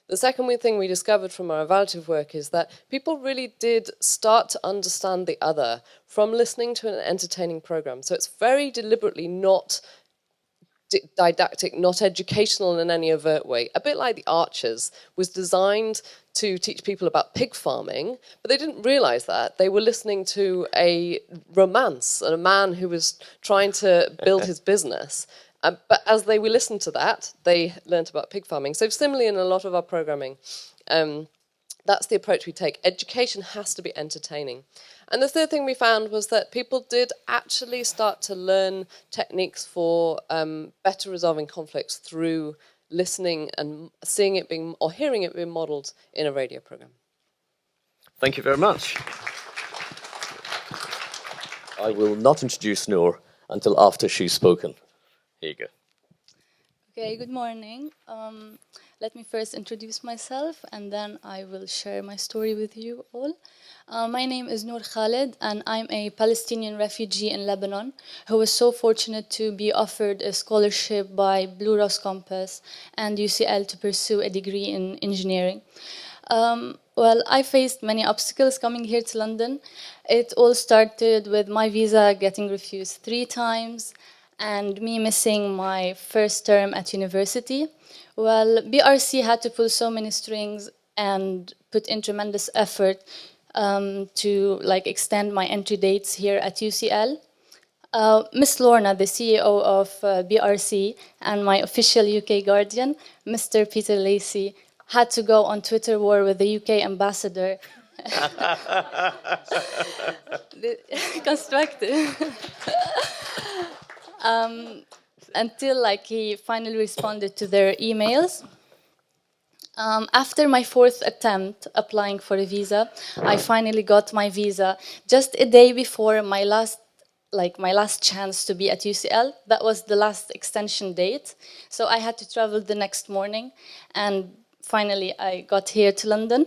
The second thing we discovered from our evaluative work is that people really did start to understand the other from listening to an entertaining program. So it's very deliberately not didactic, not educational in any overt way. A bit like The Archers was designed to teach people about pig farming, but they didn't realize that. They were listening to a romance and a man who was trying to build his business. But as they listened to that, they learnt about pig farming. So similarly in a lot of our programming, that's the approach we take. Education has to be entertaining. And the third thing we found was that people did actually start to learn techniques for better resolving conflicts through listening and seeing it being, or hearing it being modelled in a radio program. Thank you very much. I will not introduce Noor until after she's spoken. Here you go. Okay, good morning. Let me first introduce myself and then I will share my story with you all. My name is Noor Khalid and I'm a Palestinian refugee in Lebanon who was so fortunate to be offered a scholarship by Blue Rose Compass and UCL to pursue a degree in engineering. Well, I faced many obstacles coming here to London. It all started with my visa getting refused 3 times and me missing my first term at university. Well, BRC had to pull so many strings and put in tremendous effort to extend my entry dates here at UCL. Miss Lorna, the CEO of BRC, and my official UK guardian, Mr. Peter Lacey, had to go on Twitter war with the UK ambassador. Constructive. Until he finally responded to their emails. After my 4th attempt applying for a visa, I finally got my visa just a day before my last chance to be at UCL. That was the last extension date. So I had to travel the next morning and finally I got here to London.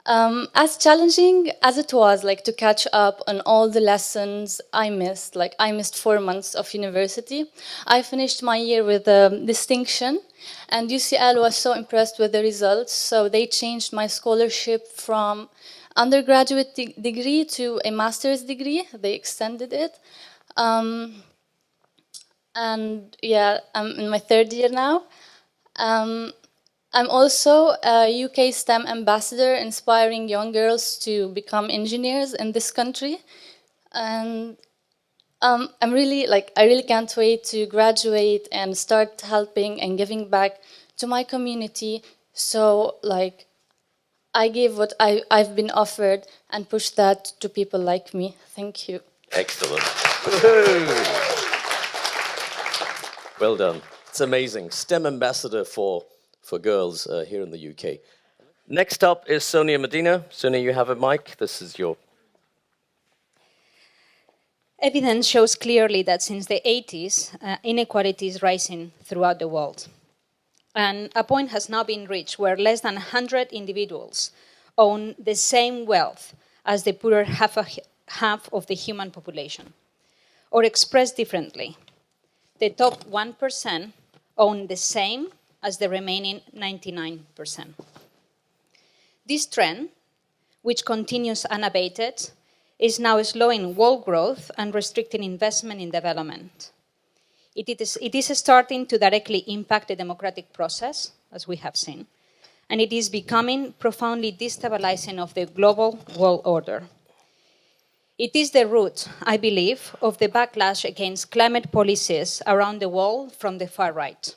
As challenging as it was, to catch up on all the lessons I missed, I missed 4 months of university. I finished my year with a distinction, and UCL was so impressed with the results, so they changed my scholarship from undergraduate degree to a master's degree. They extended it. And yeah, I'm in my 3rd year now. I'm also a UK STEM ambassador, inspiring young girls to become engineers in this country. And I really can't wait to graduate and start helping and giving back to my community. So, I give what I've been offered and push that to people like me. Thank you. Excellent. Well done. It's amazing. STEM ambassador for girls here in the UK. Next up is Sonia Medina. Sonia, you have a mic. This is your... Evidence shows clearly that since the 80s, inequality is rising throughout the world. And a point has now been reached where less than 100 individuals own the same wealth as the poorer half of the human population. Or expressed differently, the top 1% own the same as the remaining 99%. This trend, which continues unabated, is now slowing world growth and restricting investment in development. It is starting to directly impact the democratic process, as we have seen, and it is becoming profoundly destabilizing of the global world order. It is the root, I believe, of the backlash against climate policies around the world from the far right.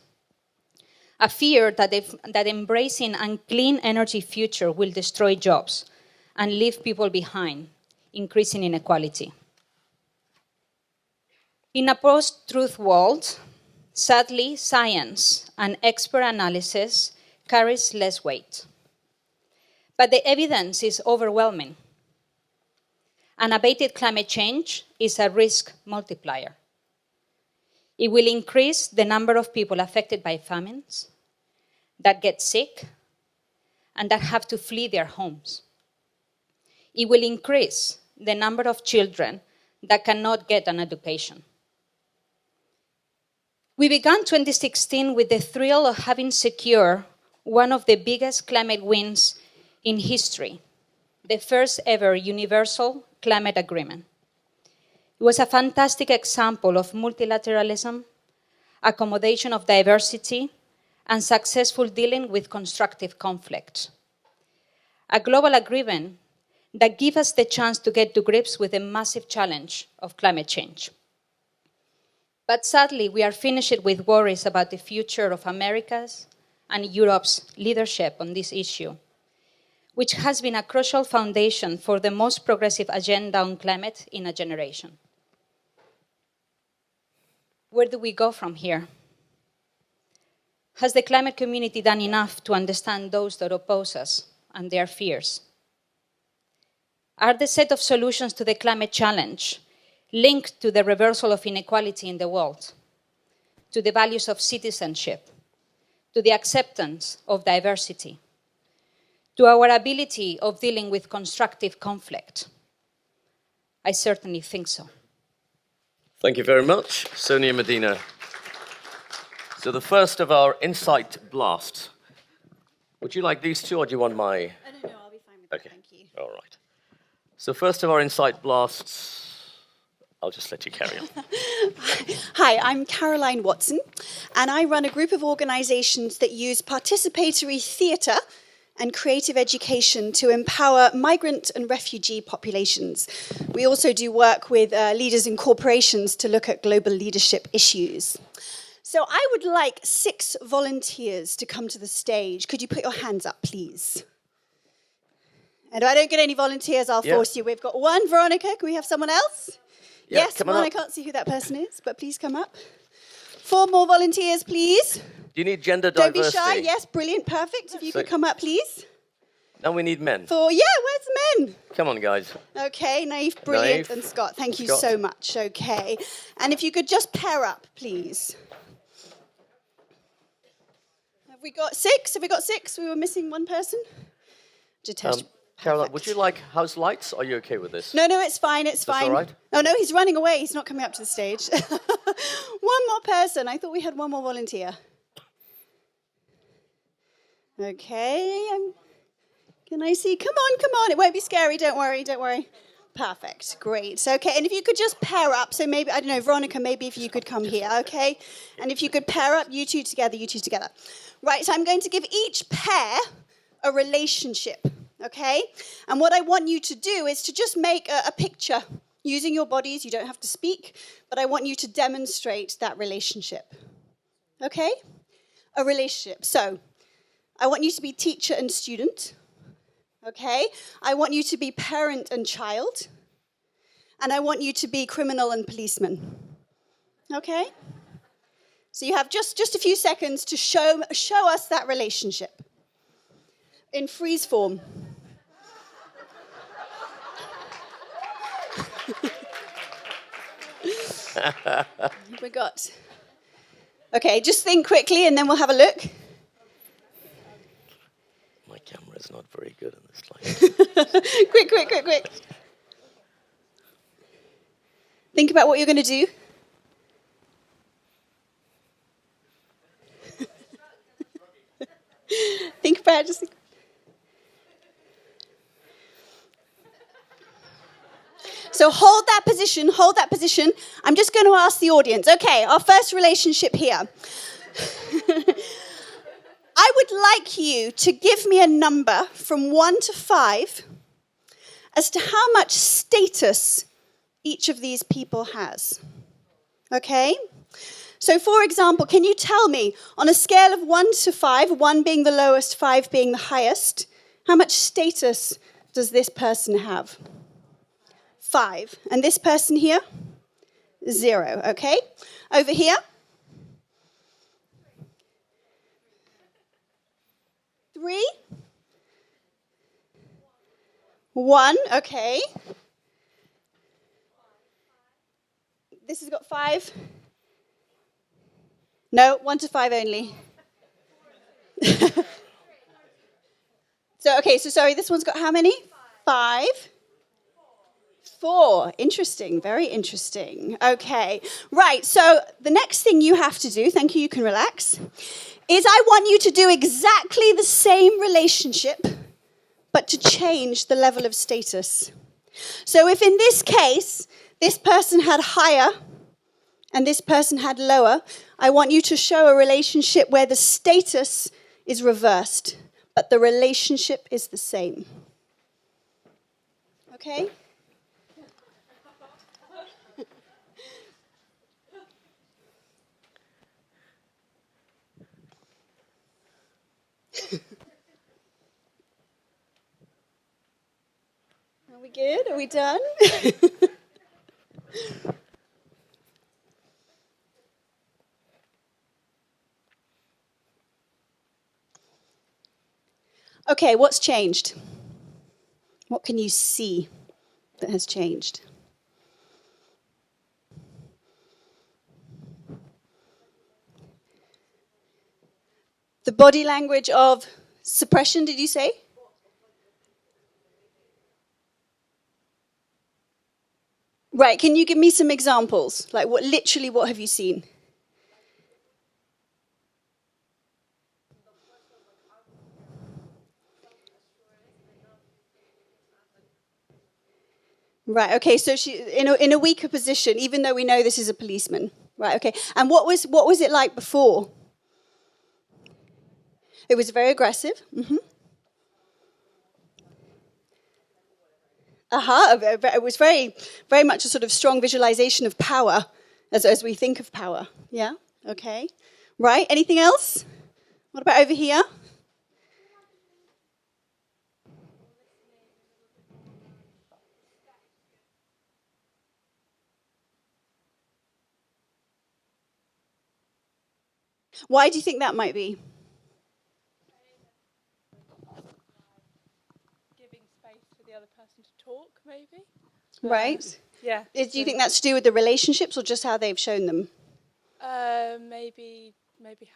A fear that embracing a clean energy future will destroy jobs and leave people behind, increasing inequality. In a post-truth world, Sadly, science and expert analysis carries less weight. But the evidence is overwhelming. Unabated climate change is a risk multiplier. It will increase the number of people affected by famines, that get sick, and that have to flee their homes. It will increase the number of children that cannot get an education. We began 2016 with the thrill of having secured one of the biggest climate wins in history, the first ever universal climate agreement. It was a fantastic example of multilateralism, accommodation of diversity, and successful dealing with constructive conflict. A global agreement that gives us the chance to get to grips with the massive challenge of climate change. But sadly, we are finished with worries about the future of America's and Europe's leadership on this issue, which has been a crucial foundation for the most progressive agenda on climate in a generation. Where do we go from here? Has the climate community done enough to understand those that oppose us and their fears? Are the set of solutions to the climate challenge linked to the reversal of inequality in the world, to the values of citizenship, to the acceptance of diversity, to our ability of dealing with constructive conflict? I certainly think so. Thank you very much, Sonia Medina. So the first of our insight blasts. Would you like these two, or do you want my... No, I'll be fine with that, thank you. All right. So first of our insight blasts, I'll just let you carry on. Hi, I'm Caroline Watson, and I run a group of organisations that use participatory theatre and creative education to empower migrant and refugee populations. We also do work with leaders in corporations to look at global leadership issues. So I would like 6 volunteers to come to the stage. Could you put your hands up, please? And if I don't get any volunteers, I'll force you. We've got 1. Veronica, can we have someone else? Yes, 1. I can't see who that person is, but please come up. 4 more volunteers, please. Do you need gender diversity? Don't be shy. Yes, brilliant, perfect. If you could come up, please. Now we need men. 4. Yeah, where's the men? Come on, guys. Okay, Naif, brilliant, Naif. and Scott. Thank you so much. Okay. And if you could just pair up, please. Have we got 6? Have we got 6? We were missing 1 person. Jitesh. Caroline, would you like house lights? Are you okay with this? No, it's fine, it's fine. All right? Oh, no, he's running away. He's not coming up to the stage. 1 more person. I thought we had 1 more volunteer. Okay. Can I see? Come on. It won't be scary. Don't worry. Perfect. Great. Okay, and if you could just pair up. So maybe, I don't know, Veronica, maybe if you could come here, okay? And if you could pair up, you two together. Right, so I'm going to give each pair a relationship. Okay? And what I want you to do is to just make a picture using your bodies. You don't have to speak, but I want you to demonstrate that relationship. Okay? A relationship. So, I want you to be teacher and student. Okay? I want you to be parent and child. And I want you to be criminal and policeman. Okay? So you have just a few seconds to show us that relationship. In freeze form. We got. Okay, just think quickly and then we'll have a look. My camera is not very good in this light. Quick. Think about what you're going to do. Think about it. So hold that position. I'm just going to ask the audience. Okay, our first relationship here. I would like you to give me a number from 1 to 5 as to how much status each of these people has. Okay? So, for example, can you tell me, on a scale of 1 to 5, 1 being the lowest, 5 being the highest, how much status does this person have? 5. And this person here? 0, okay? Over here? 3, 1, okay. This has got 5. No, 1 to 5 only. So sorry, this one's got how many? 5. 4. Interesting, very interesting. Okay, right, so the next thing you have to do, thank you, you can relax, is I want you to do exactly the same relationship, but to change the level of status. So if in this case, this person had higher and this person had lower, I want you to show a relationship where the status is reversed, but the relationship is the same. Okay? Are we good? Are we done? Okay, what's changed? What can you see that has changed? The body language of suppression, did you say? Right, can you give me some examples? Like what have you seen? Right, okay, so she in a weaker position, even though we know this is a policeman. Right, okay. And what was it like before? It was very aggressive. Mm-hmm. It was very, very much a sort of strong visualization of power as we think of power. Yeah, okay. Right, anything else? What about over here? Why do you think that might be? Giving space for the other person to talk, maybe. Right. Yeah. Do you think that's to do with the relationships or just how they've shown them? Maybe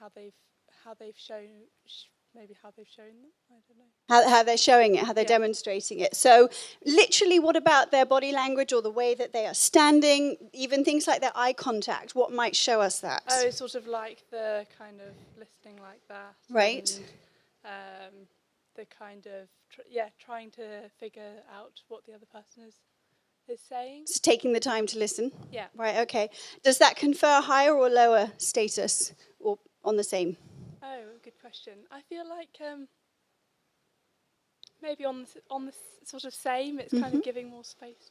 how they've shown them. I don't know. How they're showing it, how they're demonstrating it. So literally, what about their body language or the way that they are standing, even things like their eye contact, what might show us that? Oh, sort of like the kind of listening like that. Right. And the kind of, trying to figure out what the other person is saying. So taking the time to listen? Yeah. Right, okay. Does that confer higher or lower status or on the same? Oh, good question. I feel like maybe on the sort of same, it's kind of giving more space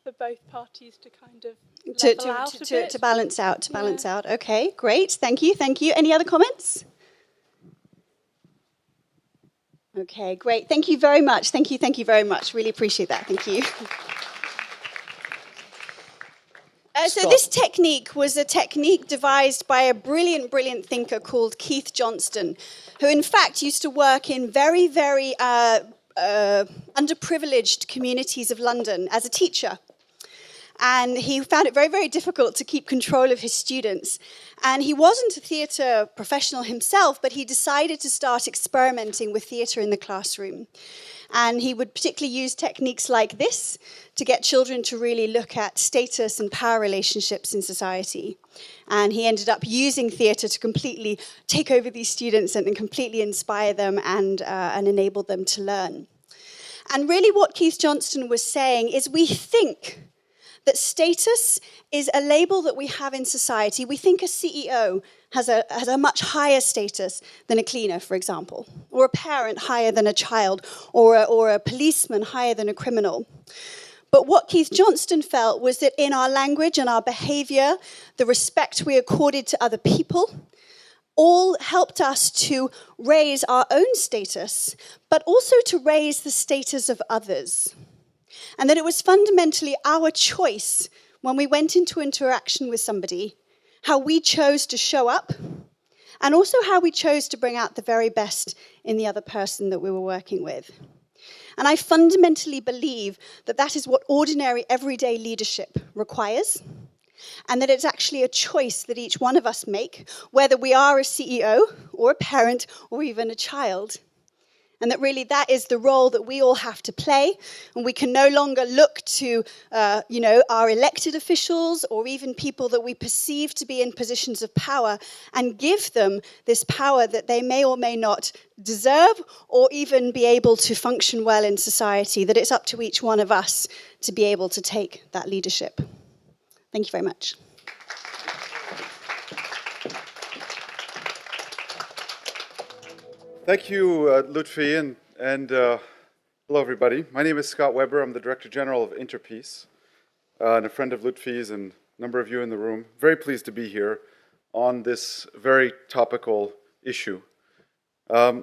for both parties to kind of level out a bit. To balance out, out. Okay, great. Thank you. Any other comments? Okay, great. Thank you very much. Thank you very much. Really appreciate that. Thank you. So this technique was a technique devised by a brilliant thinker called Keith Johnston, who in fact used to work in very, very underprivileged communities of London as a teacher. And he found it very, very difficult to keep control of his students. And he wasn't a theatre professional himself, but he decided to start experimenting with theatre in the classroom. And he would particularly use techniques like this to get children to really look at status and power relationships in society. And he ended up using theatre to completely take over these students and completely inspire them and enable them to learn. And really what Keith Johnston was saying is we think that status is a label that we have in society. We think a CEO has a much higher status than a cleaner, for example, or a parent higher than a child, or a policeman higher than a criminal. But what Keith Johnston felt was that in our language and our behavior, the respect we accorded to other people, all helped us to raise our own status, but also to raise the status of others. And that it was fundamentally our choice when we went into interaction with somebody, how we chose to show up and also how we chose to bring out the very best in the other person that we were working with. And I fundamentally believe that that is what ordinary, everyday leadership requires, and that it's actually a choice that each one of us make, whether we are a CEO or a parent or even a child. And that really that is the role that we all have to play. And we can no longer look to, our elected officials or even people that we perceive to be in positions of power and give them this power that they may or may not deserve or even be able to function well in society, that it's up to each one of us to be able to take that leadership. Thank you very much. Thank you, Lutfi, and hello, everybody. My name is Scott Weber. I'm the Director General of Interpeace, and a friend of Lutfi's and a number of you in the room. Very pleased to be here on this very topical issue. I'm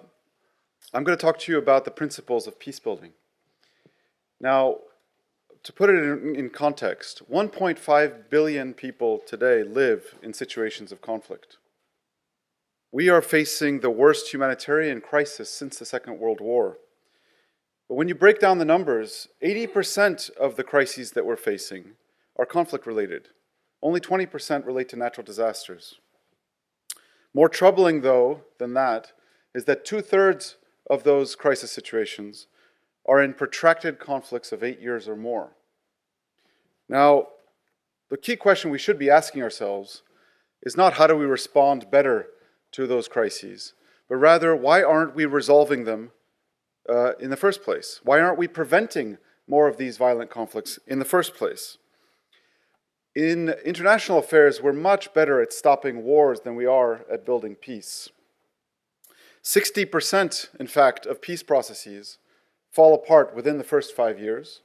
going to talk to you about the principles of peace building. Now, to put it in context, 1.5 billion people today live in situations of conflict. We are facing the worst humanitarian crisis since the Second World War. But when you break down the numbers, 80% of the crises that we're facing are conflict-related. Only 20% relate to natural disasters. More troubling, though, than that, is that 2/3 of those crisis situations are in protracted conflicts of 8 years or more. Now, the key question we should be asking ourselves is not how do we respond better to those crises, but rather, why aren't we resolving them in the first place? Why aren't we preventing more of these violent conflicts in the first place? In international affairs, we're much better at stopping wars than we are at building peace. 60%, in fact, of peace processes fall apart within the first 5 years,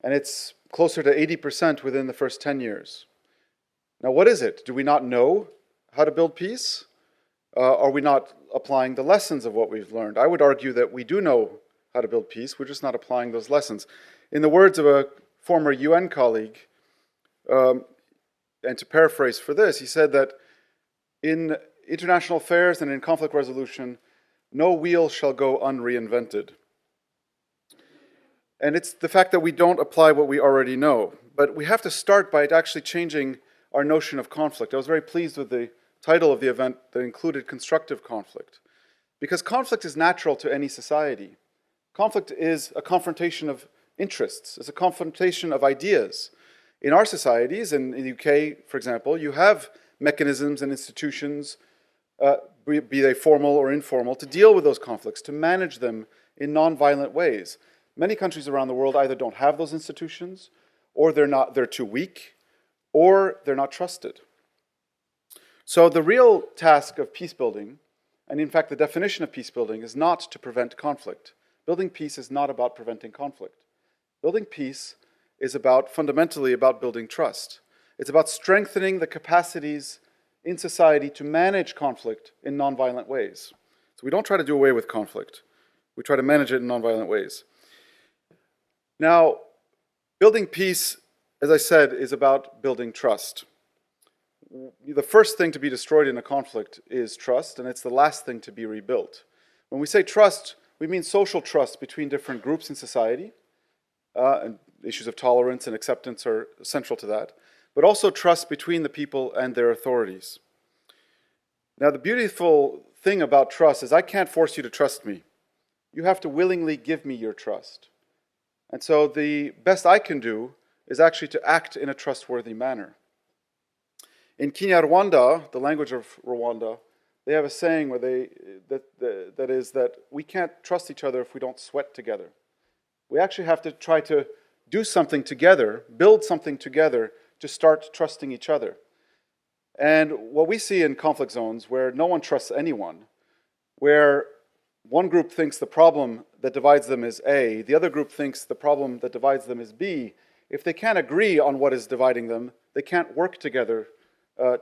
and it's closer to 80% within the first 10 years. Now, what is it? Do we not know how to build peace? Are we not applying the lessons of what we've learned? I would argue that we do know how to build peace, we're just not applying those lessons. In the words of a former UN colleague, and to paraphrase for this, he said that in international affairs and in conflict resolution, no wheel shall go unreinvented. And it's the fact that we don't apply what we already know. But we have to start by actually changing our notion of conflict. I was very pleased with the title of the event that included Constructive Conflict, because conflict is natural to any society. Conflict is a confrontation of interests, it's a confrontation of ideas. In our societies, in the UK, for example, you have mechanisms and institutions, be they formal or informal, to deal with those conflicts, to manage them in non-violent ways. Many countries around the world either don't have those institutions, or they're too weak, or they're not trusted. So the real task of peace building, and in fact the definition of peace building, is not to prevent conflict. Building peace is not about preventing conflict. Building peace is fundamentally about building trust. It's about strengthening the capacities in society to manage conflict in nonviolent ways. So we don't try to do away with conflict. We try to manage it in nonviolent ways. Now, building peace, as I said, is about building trust. The first thing to be destroyed in a conflict is trust, and it's the last thing to be rebuilt. When we say trust, we mean social trust between different groups in society, and issues of tolerance and acceptance are central to that, but also trust between the people and their authorities. Now, the beautiful thing about trust is I can't force you to trust me. You have to willingly give me your trust. And so the best I can do is actually to act in a trustworthy manner. In Kinyarwanda, the language of Rwanda, they have a saying that is that we can't trust each other if we don't sweat together. We actually have to try to do something together, build something together to start trusting each other. And what we see in conflict zones where no one trusts anyone, where one group thinks the problem that divides them is A, the other group thinks the problem that divides them is B, if they can't agree on what is dividing them, they can't work together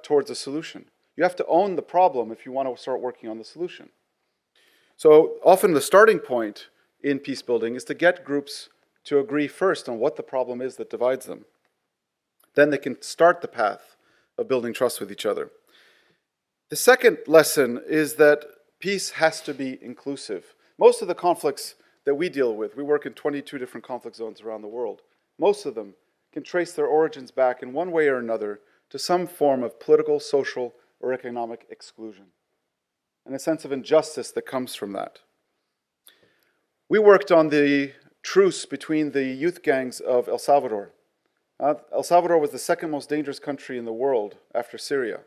towards a solution. You have to own the problem if you want to start working on the solution. So often the starting point in peace building is to get groups to agree first on what the problem is that divides them. Then they can start the path of building trust with each other. The second lesson is that peace has to be inclusive. Most of the conflicts that we deal with, we work in 22 different conflict zones around the world. Most of them can trace their origins back in one way or another to some form of political, social, or economic exclusion, and a sense of injustice that comes from that. We worked on the truce between the youth gangs of El Salvador. El Salvador was the second most dangerous country in the world after Syria.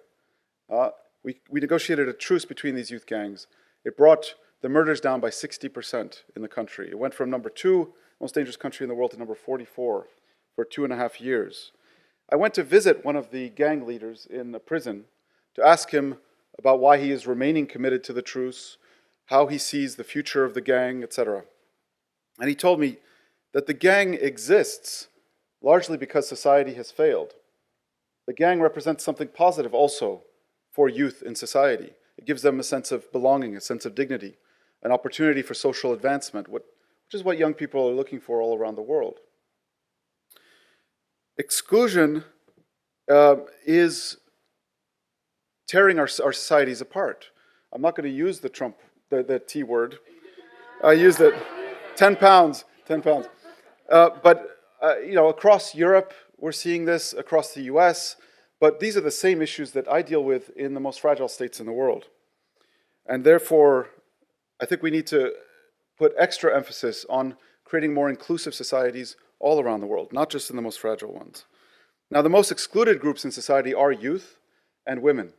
We negotiated a truce between these youth gangs. It brought the murders down by 60% in the country. It went from number 2 most dangerous country in the world to number 44 for 2.5 years. I went to visit one of the gang leaders in a prison to ask him about why he is remaining committed to the truce, how he sees the future of the gang, etc. And he told me that the gang exists largely because society has failed. The gang represents something positive also for youth in society. It gives them a sense of belonging, a sense of dignity, an opportunity for social advancement, which is what young people are looking for all around the world. Exclusion is tearing our societies apart. I'm not going to use the the T word. I used it. 10 pounds. But across Europe, we're seeing this, across the US, but these are the same issues that I deal with in the most fragile states in the world. And therefore, I think we need to put extra emphasis on creating more inclusive societies all around the world, not just in the most fragile ones. Now, the most excluded groups in society are youth and women.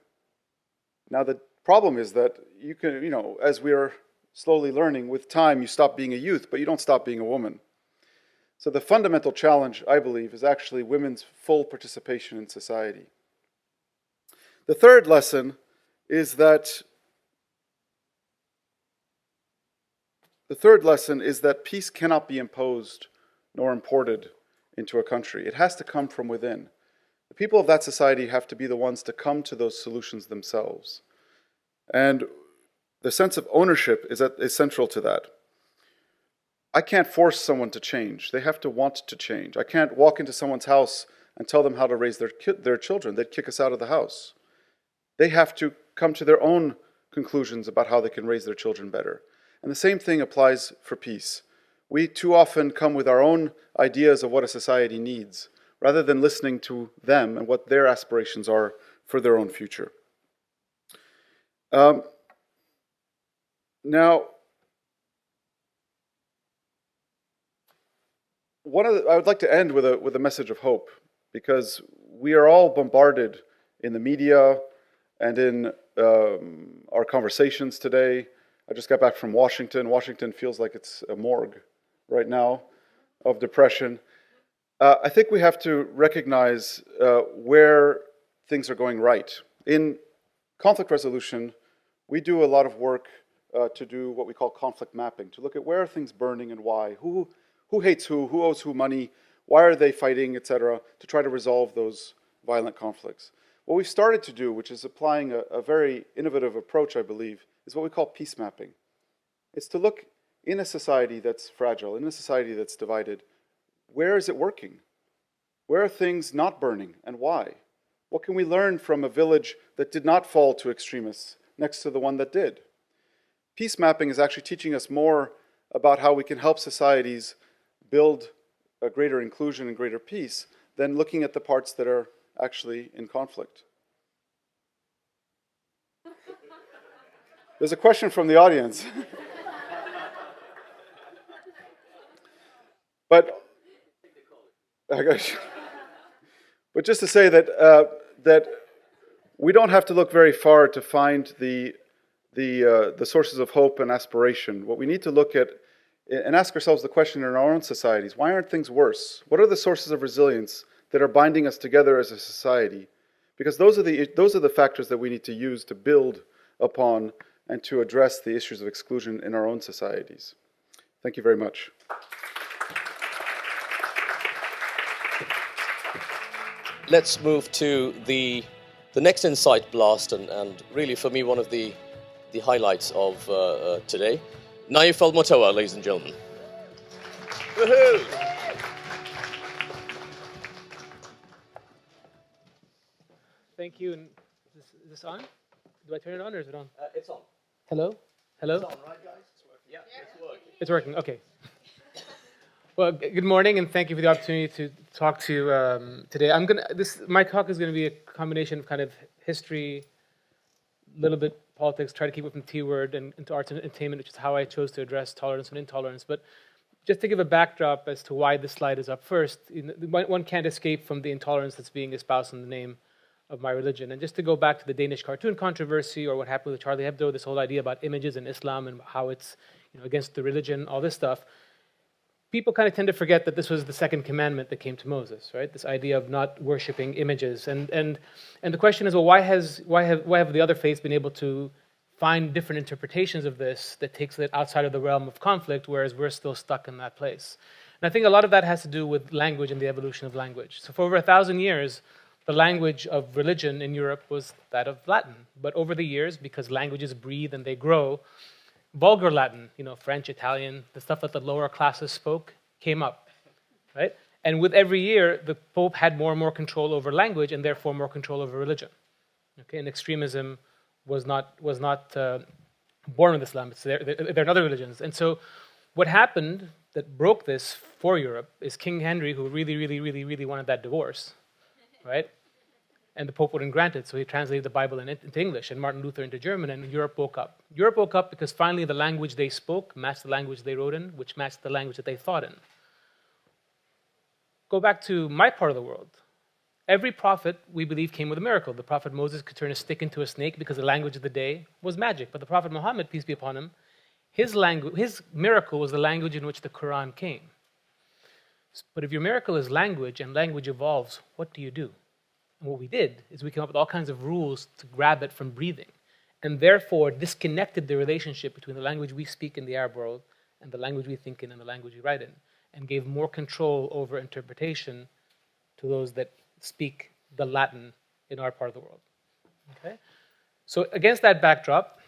Now, the problem is that you can, as we are slowly learning, with time you stop being a youth, but you don't stop being a woman. So the fundamental challenge, I believe, is actually women's full participation in society. The third lesson is that peace cannot be imposed nor imported into a country. It has to come from within. The people of that society have to be the ones to come to those solutions themselves. And the sense of ownership is central to that. I can't force someone to change. They have to want to change. I can't walk into someone's house and tell them how to raise their children. They'd kick us out of the house. They have to come to their own conclusions about how they can raise their children better. And the same thing applies for peace. We too often come with our own ideas of what a society needs, rather than listening to them and what their aspirations are for their own future. Now, I would like to end with a message of hope, because we are all bombarded in the media and in our conversations today. I just got back from Washington. Washington feels like it's a morgue right now of depression. I think we have to recognize where things are going right. In conflict resolution, we do a lot of work to do what we call conflict mapping, to look at where are things burning and why, who hates who owes who money, why are they fighting, etc., to try to resolve those violent conflicts. What we've started to do, which is applying a very innovative approach, I believe, is what we call peace mapping. It's to look in a society that's fragile, in a society that's divided, where is it working? Where are things not burning and why? What can we learn from a village that did not fall to extremists next to the one that did? Peace mapping is actually teaching us more about how we can help societies build a greater inclusion and greater peace than looking at the parts that are actually in conflict. There's a question from the audience. But just to say that we don't have to look very far to find the sources of hope and aspiration. What we need to look at and ask ourselves the question in our own societies: why aren't things worse? What are the sources of resilience that are binding us together as a society? Because those are the factors that we need to use to build upon and to address the issues of exclusion in our own societies. Thank you very much. Let's move to the next Insight Blast, and really for me one of the highlights of today. Naif Al-Motawa, ladies and gentlemen. Woohoo! Thank you. And is this on? Do I turn it on or is it on? It's on. Hello? Hello? It's on, right, guys? It's working. Yeah, it's working. It's working, okay. Well, good morning, and thank you for the opportunity to talk to you today. My talk is going to be a combination of kind of history, a little bit politics, try to keep it from T-word and into arts and entertainment, which is how I chose to address tolerance and intolerance. But just to give a backdrop as to why this slide is up first, one can't escape from the intolerance that's being espoused in the name of my religion. And just to go back to the Danish cartoon controversy or what happened with Charlie Hebdo, this whole idea about images in Islam and how it's against the religion, all this stuff, people kind of tend to forget that this was the second commandment that came to Moses, right? This idea of not worshiping images. And the question is, well, why have the other faiths been able to find different interpretations of this that takes it outside of the realm of conflict, whereas we're still stuck in that place? And I think a lot of that has to do with language and the evolution of language. So for over 1,000 years, the language of religion in Europe was that of Latin. But over the years, because languages breathe and they grow, vulgar Latin, French, Italian, the stuff that the lower classes spoke, came up, right? And with every year, the Pope had more and more control over language and therefore more control over religion. Okay, and extremism was not born with Islam. It's there in other religions. And so what happened that broke this for Europe is King Henry, who really, really, really, really wanted that divorce, right? And the Pope wouldn't grant it, so he translated the Bible into English and Martin Luther into German, and Europe woke up. Europe woke up because finally the language they spoke matched the language they wrote in, which matched the language that they thought in. Go back to my part of the world. Every prophet, we believe, came with a miracle. The prophet Moses could turn a stick into a snake because the language of the day was magic. But the prophet Muhammad, peace be upon him, his miracle was the language in which the Quran came. But if your miracle is language and language evolves, what do you do? And what we did is we came up with all kinds of rules to grab it from breathing, and therefore disconnected the relationship between the language we speak in the Arab world and the language we think in and the language we write in, and gave more control over interpretation to those that speak the Latin in our part of the world. Okay? So against that backdrop,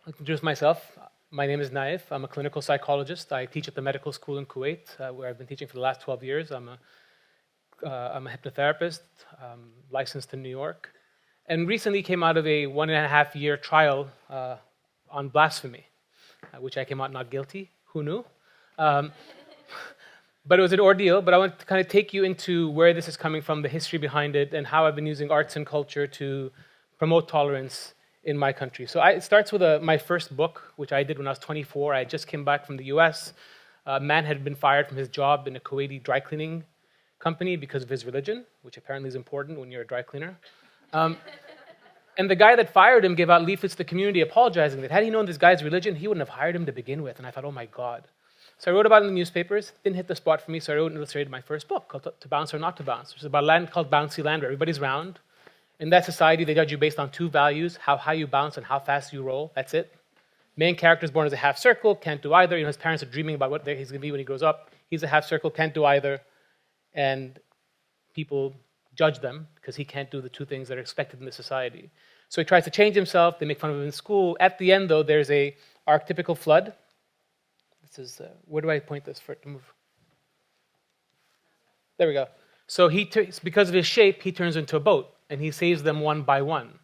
I'll introduce myself. My name is Naif. I'm a clinical psychologist. I teach at the medical school in Kuwait, where I've been teaching for the last 12 years. I'm a hypnotherapist, licensed in New York, and recently came out of a 1.5-year trial on blasphemy, which I came out not guilty. Who knew? But it was an ordeal. But I want to kind of take you into where this is coming from, the history behind it, and how I've been using arts and culture to promote tolerance in my country. So it starts with my first book, which I did when I was 24. I just came back from the US. A man had been fired from his job in a Kuwaiti dry cleaning company because of his religion, which apparently is important when you're a dry cleaner. And the guy that fired him gave out leaflets to the community apologizing that had he known this guy's religion, he wouldn't have hired him to begin with. And I thought, oh my God. So I wrote about it in the newspapers. Didn't hit the spot for me, so I wrote and illustrated my first book called To Bounce or Not to Bounce, which is about a land called Bouncy Land, where everybody's round. In that society, they judge you based on two values, how high you bounce and how fast you roll. That's it. Main character is born as a half circle, can't do either. His parents are dreaming about what he's going to be when he grows up. He's a half circle, can't do either. And people judge them because he can't do the two things that are expected in the society. So he tries to change himself. They make fun of him in school. At the end, though, there's a archetypical flood. This is, where do I point this for it to move? There we go. So because of his shape, he turns into a boat, and he saves them one by one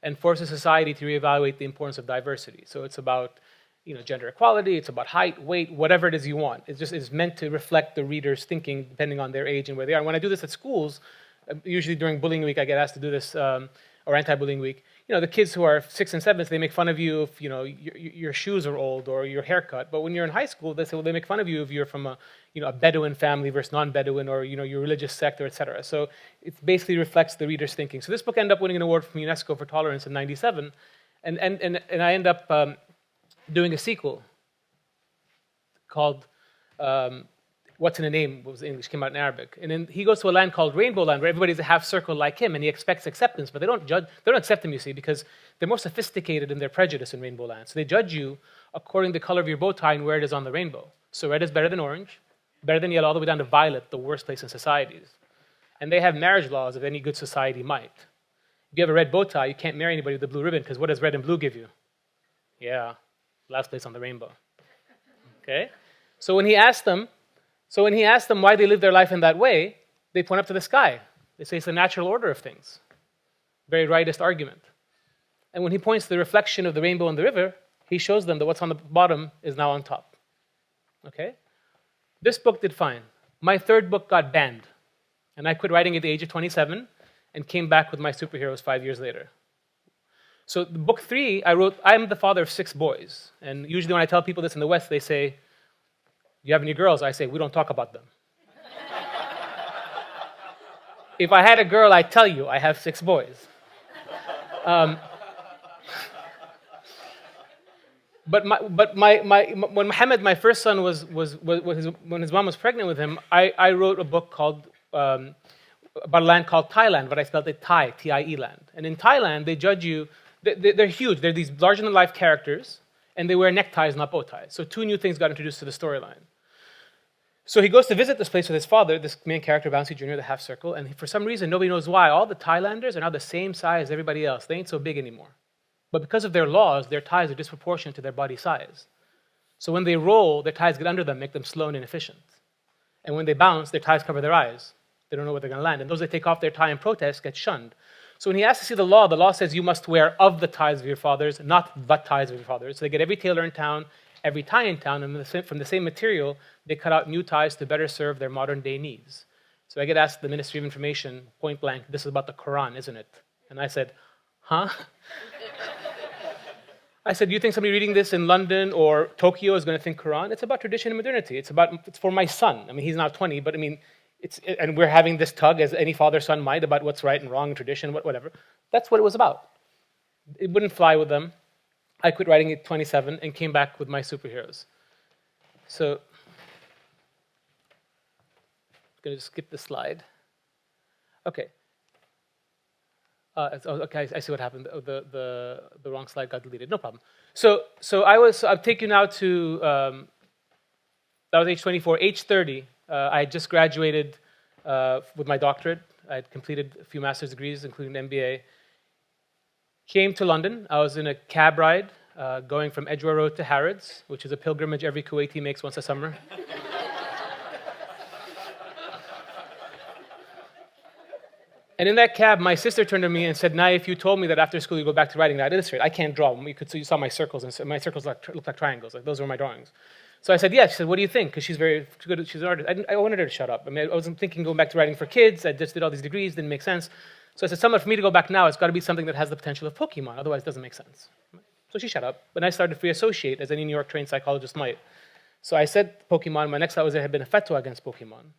and forces society to reevaluate the importance of diversity. So it's about gender equality, it's about height, weight, whatever it is you want. It's meant to reflect the reader's thinking depending on their age and where they are. And when I do this at schools, usually during bullying week, I get asked to do this, or anti-bullying week. The kids who are 6 and 7, they make fun of you if your shoes are old or your haircut. But when you're in high school, they make fun of you if you're from a Bedouin family versus non-Bedouin, or your religious sect, or etc. So it basically reflects the reader's thinking. So this book ended up winning an award from UNESCO for tolerance in '97, and I end up doing a sequel called What's in a Name, was English, came out in Arabic. And then he goes to a land called Rainbow Land, where everybody's a half circle like him, and he expects acceptance, but they don't accept him, you see, because they're more sophisticated in their prejudice in Rainbow Land. So they judge you according to the color of your bow tie and where it is on the rainbow. So red is better than orange, better than yellow, all the way down to violet, the worst place in societies. And they have marriage laws of any good society might. If you have a red bow tie, you can't marry anybody with a blue ribbon, because what does red and blue give you? Yeah, last place on the rainbow. Okay? So when he asked them why they live their life in that way, they point up to the sky. They say it's the natural order of things. Very rightist argument. And when he points to the reflection of the rainbow in the river, he shows them that what's on the bottom is now on top. Okay? This book did fine. My third book got banned. And I quit writing at the age of 27 and came back with my superheroes 5 years later. So the book 3, I wrote, I'm the father of 6 boys. And usually when I tell people this in the West, they say, you have any girls? I say, we don't talk about them. If I had a girl, I'd tell you I have 6 boys. But when Muhammad, my first son, when his mom was pregnant with him, I wrote a book called about a land called Thailand, but I spelled it Thai, T-I-E land. And in Thailand, they judge you. They're huge. They're these larger-than-life characters, and they wear neckties, not bow ties. So 2 new things got introduced to the storyline. So he goes to visit this place with his father, this main character, Bouncy Jr., the half circle, and for some reason, nobody knows why, all the Thailanders are now the same size as everybody else. They ain't so big anymore. But because of their laws, their ties are disproportionate to their body size. So when they roll, their ties get under them, make them slow and inefficient. And when they bounce, their ties cover their eyes. They don't know where they're going to land. And those that take off their tie in protest get shunned. So when he asks to see the law says you must wear of the ties of your fathers, not the ties of your fathers. So they get every tailor in town, every tie in town, and from the same material, they cut out new ties to better serve their modern day needs. So I get asked the Ministry of Information, point blank, this is about the Quran, isn't it? And I said, huh? I said, you think somebody reading this in London or Tokyo is going to think Quran? It's about tradition and modernity. It's for my son. I mean, he's now 20, but I mean, and we're having this tug, as any father-son might, about what's right and wrong, tradition, whatever. That's what it was about. It wouldn't fly with them. I quit writing at 27 and came back with my superheroes. So, I'm going to skip the slide. Okay. Okay, I see what happened. The wrong slide got deleted. No problem. So I'll take you now to, that was age 24. Age 30, I had just graduated with my doctorate. I had completed a few master's degrees, including an MBA. Came to London. I was in a cab ride going from Edgware Road to Harrods, which is a pilgrimage every Kuwaiti makes once a summer. And in that cab, my sister turned to me and said, Naif, you told me that after school you go back to writing. I'd illustrate. I can't draw. You saw my circles, and my circles look like triangles. Like those were my drawings. So I said, yeah. She said, what do you think? Because she's very good. She's an artist. I wanted her to shut up. I mean, I wasn't thinking going back to writing for kids. I just did all these degrees. Didn't make sense. So I said, for me to go back now, it's got to be something that has the potential of Pokemon. Otherwise, it doesn't make sense. So she shut up. But I started to free associate, as any New York trained psychologist might. So I said Pokemon. My next thought was there had been a fatwa against Pokemon.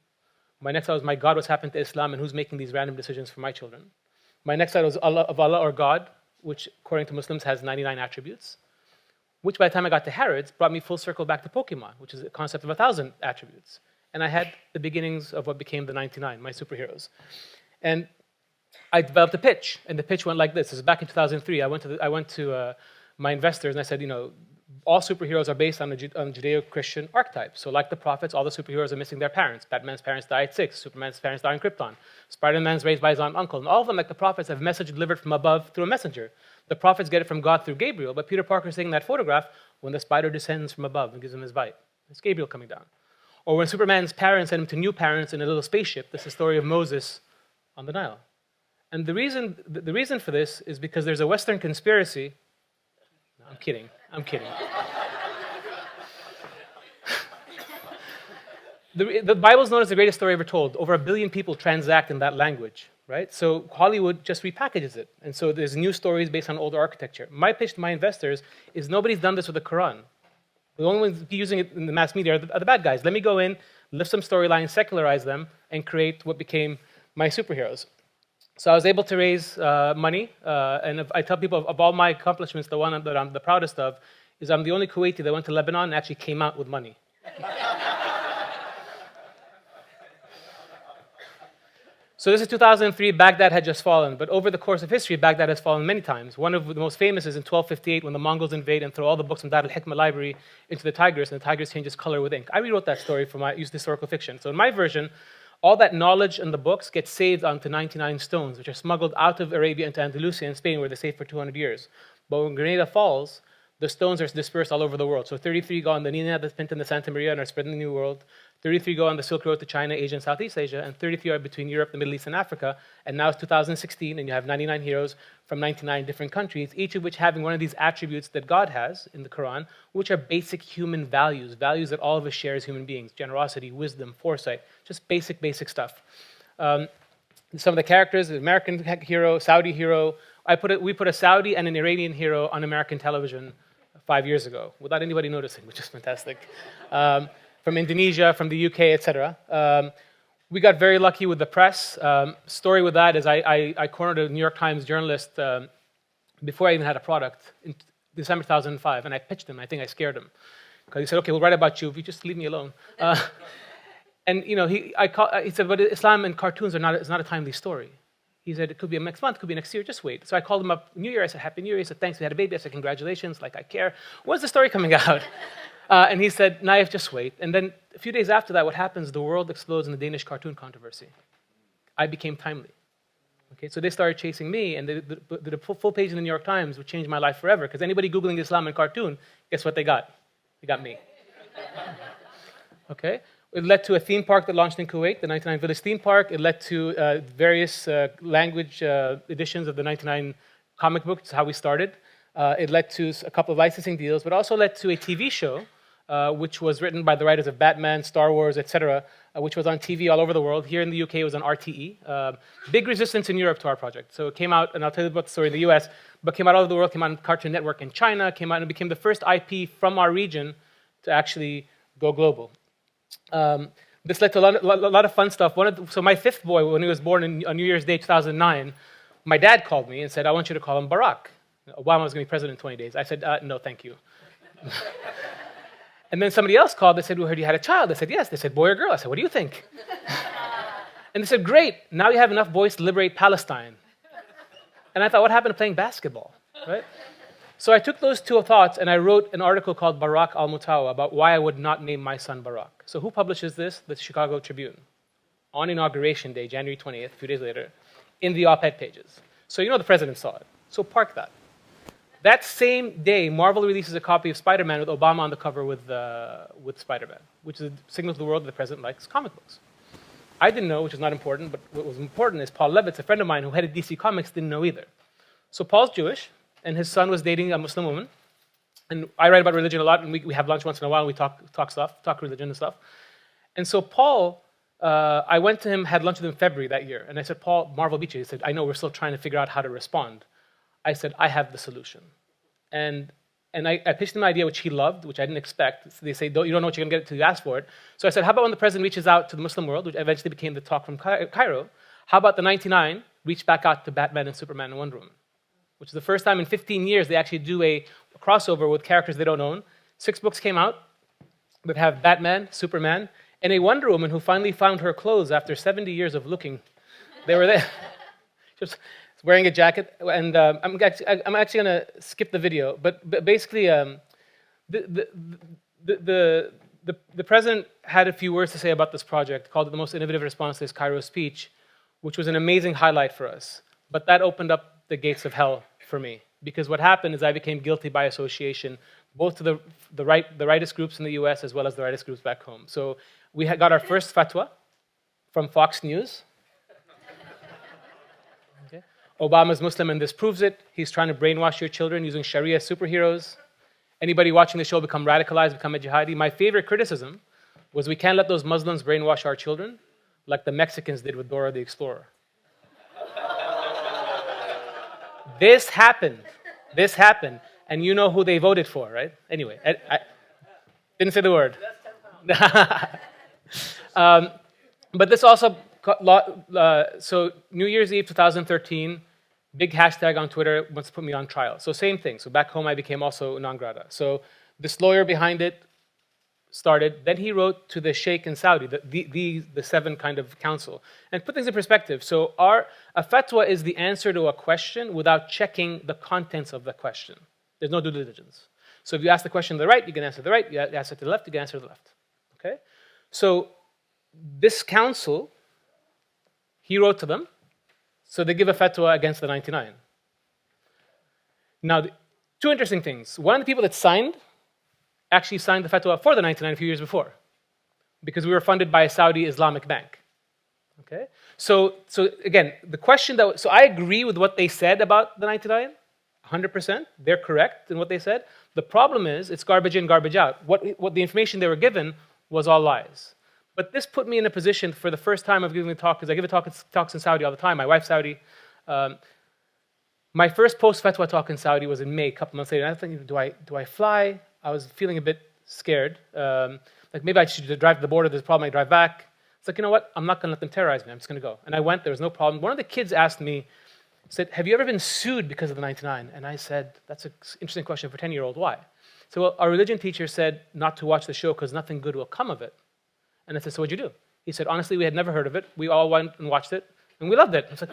My next thought was, my God, what's happened to Islam and who's making these random decisions for my children? My next thought was Allah or God, which according to Muslims has 99 attributes, which by the time I got to Harrods brought me full circle back to Pokemon, which is a concept of 1,000 attributes. And I had the beginnings of what became the 99, my superheroes. And I developed a pitch, and the pitch went like this. This is back in 2003. I went to my investors and I said, all superheroes are based on Judeo-Christian archetypes. So like the prophets, all the superheroes are missing their parents. Batman's parents die at 6. Superman's parents die in Krypton. Spider-Man's raised by his aunt and uncle. And all of them, like the prophets, have message delivered from above through a messenger. The prophets get it from God through Gabriel, but Peter Parker is saying in that photograph, when the spider descends from above and gives him his bite, it's Gabriel coming down. Or when Superman's parents send him to new parents in a little spaceship, this is the story of Moses on the Nile. And the reason for this is because there's a Western conspiracy. No, I'm kidding. The Bible is known as the greatest story ever told. Over 1 billion people transact in that language, right? So Hollywood just repackages it. And so there's new stories based on older architecture. My pitch to my investors is nobody's done this with the Quran. The only ones using it in the mass media are the bad guys. Let me go in, lift some storylines, secularize them, and create what became my superheroes. So I was able to raise money, and I tell people of all my accomplishments, the one that I'm the proudest of is I'm the only Kuwaiti that went to Lebanon and actually came out with money. So this is 2003, Baghdad had just fallen, but over the course of history, Baghdad has fallen many times. One of the most famous is in 1258 when the Mongols invade and throw all the books from Dar al-Hikmah library into the Tigris, and the Tigris changes color with ink. I rewrote that story for used historical fiction. So in my version, all that knowledge in the books gets saved onto 99 stones, which are smuggled out of Arabia into Andalusia and Spain, where they're safe for 200 years. But when Grenada falls, the stones are dispersed all over the world. So 33 go on the Nina, the Pinta, and the Santa Maria and are spread in the New World. 33 go on the Silk Road to China, Asia, and Southeast Asia, and 33 are between Europe, the Middle East, and Africa. And now it's 2016, and you have 99 heroes from 99 different countries, each of which having one of these attributes that God has in the Quran, which are basic human values, values that all of us share as human beings: generosity, wisdom, foresight, just basic stuff. Some of the characters: the American hero, Saudi hero. We put a Saudi and an Iranian hero on American television 5 years ago without anybody noticing, which is fantastic. From Indonesia, from the UK, etc. We got very lucky with the press. Story with that is I cornered a New York Times journalist before I even had a product in December 2005, and I pitched him. I think I scared him because he said, "Okay, we'll write about you if you just leave me alone." And he said, "But Islam and cartoons it's not a timely story." He said, "It could be next month, it could be next year, just wait." So I called him up New Year. I said, "Happy New Year." He said, "Thanks, we had a baby." I said, "Congratulations, like I care. When's the story coming out?" And he said, "Naif, just wait." And then a few days after that, what happens? The world explodes in the Danish cartoon controversy. I became timely. Okay, so they started chasing me, and they did a full page in the New York Times, which changed my life forever, because anybody Googling Islam and cartoon, guess what they got? They got me. Okay? It led to a theme park that launched in Kuwait, the 99 Village theme park. It led to various language editions of the 99 comic books. That's how we started. It led to a couple of licensing deals, but also led to a TV show, which was written by the writers of Batman, Star Wars, etc., which was on TV all over the world. Here in the UK, it was on RTE. Big resistance in Europe to our project. So it came out, and I'll tell you about the story in the US, but came out all over the world, came out on Cartoon Network in China, came out and became the first IP from our region to actually go global. This led to a lot of fun stuff. So my fifth boy, when he was born on New Year's Day 2009, my dad called me and said, "I want you to call him Barack. Obama was going to be president in 20 days. I said, "No, thank you." And then somebody else called. They said, "We heard you had a child." I said, "Yes." They said, "Boy or girl?" I said, "What do you think?" And they said, "Great. Now you have enough boys to liberate Palestine." And I thought, what happened to playing basketball, right? So I took those two thoughts and I wrote an article called Barak al-Mutawa about why I would not name my son Barak. So who publishes this? The Chicago Tribune. On Inauguration Day, January 20th, a few days later, in the op-ed pages. So you know the president saw it. So park that. That same day, Marvel releases a copy of Spider-Man with Obama on the cover with Spider-Man, which is a signal to the world that the president likes comic books. I didn't know, which is not important, but what was important is Paul Levitz, a friend of mine who headed DC Comics, didn't know either. So Paul's Jewish, and his son was dating a Muslim woman. And I write about religion a lot, and we have lunch once in a while, and we talk religion and stuff. And so Paul, I went to him, had lunch with him in February that year, and I said, "Paul, Marvel beat you." He said, "I know, we're still trying to figure out how to respond." I said, "I have the solution." And I pitched him an idea which he loved, which I didn't expect. So they say, you don't know what you're going to get until you ask for it. So I said, how about when the president reaches out to the Muslim world, which eventually became the talk from Cairo, how about the 99 reach back out to Batman and Superman and Wonder Woman? Which is the first time in 15 years they actually do a crossover with characters they don't own. 6 books came out that have Batman, Superman, and a Wonder Woman who finally found her clothes after 70 years of looking. They were there. Just wearing a jacket, and I'm actually going to skip the video, but basically the president had a few words to say about this project, called it the most innovative response to his Cairo speech, which was an amazing highlight for us. But that opened up the gates of hell for me, because what happened is I became guilty by association, both to the rightist groups in the US as well as the rightist groups back home. So we got our first fatwa from Fox News. Okay. Obama's Muslim and this proves it. He's trying to brainwash your children using Sharia superheroes. Anybody watching the show become radicalized, become a jihadi. My favorite criticism was we can't let those Muslims brainwash our children like the Mexicans did with Dora the Explorer. This happened, and you know who they voted for, right? Anyway, I didn't say the word. But this also, so New Year's Eve 2013, big hashtag on Twitter wants to put me on trial. So same thing. So back home I became also non grata. So this lawyer behind it started. Then he wrote to the Sheikh in Saudi, the 7 kind of council, and put things in perspective. So a fatwa is the answer to a question without checking the contents of the question. There's no due diligence. So if you ask the question to the right, you can answer the right. You ask it to the left, you can answer the left. Okay? So this council, he wrote to them, so they give a fatwa against the 99. Now, Two interesting things. One of the people that actually signed the fatwa for the 99 a few years before, because we were funded by a Saudi Islamic bank. Okay? So again, the question so I agree with what they said about the 99, 100%. They're correct in what they said. The problem is it's garbage in, garbage out. What the information they were given was all lies. But this put me in a position for the first time of giving a talk, because I give talks in Saudi all the time. My wife's Saudi. My first post-fatwa talk in Saudi was in May, a couple months later. And I was thinking, do I fly? I was feeling a bit scared. Like maybe I should drive to the border. There's a problem. I drive back. It's like, you know what? I'm not going to let them terrorize me. I'm just going to go. And I went. There was no problem. One of the kids asked me, said, have you ever been sued because of the 99? And I said, that's an interesting question for a 10-year-old. Why? So well, our religion teacher said not to watch the show because nothing good will come of it. And I said, so what'd you do? He said, honestly, we had never heard of it. We all went and watched it, and we loved it. I was like,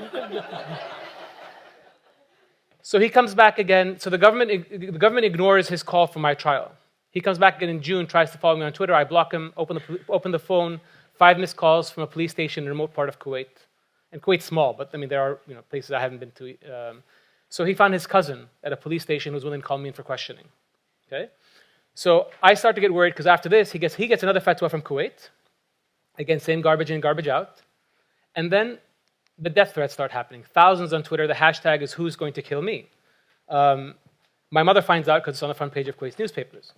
so he comes back again. So the government ignores his call for my trial. He comes back again in June, tries to follow me on Twitter. I block him, open the phone, 5 missed calls from a police station in a remote part of Kuwait. And Kuwait's small, but I mean, there are places I haven't been to. So he found his cousin at a police station who was willing to call me in for questioning. Okay? So I start to get worried because after this, he gets another fatwa from Kuwait. Again, same garbage in, garbage out. And then the death threats start happening. Thousands on Twitter. The hashtag is who's going to kill me. My mother finds out because it's on the front page of Kuwait's newspapers.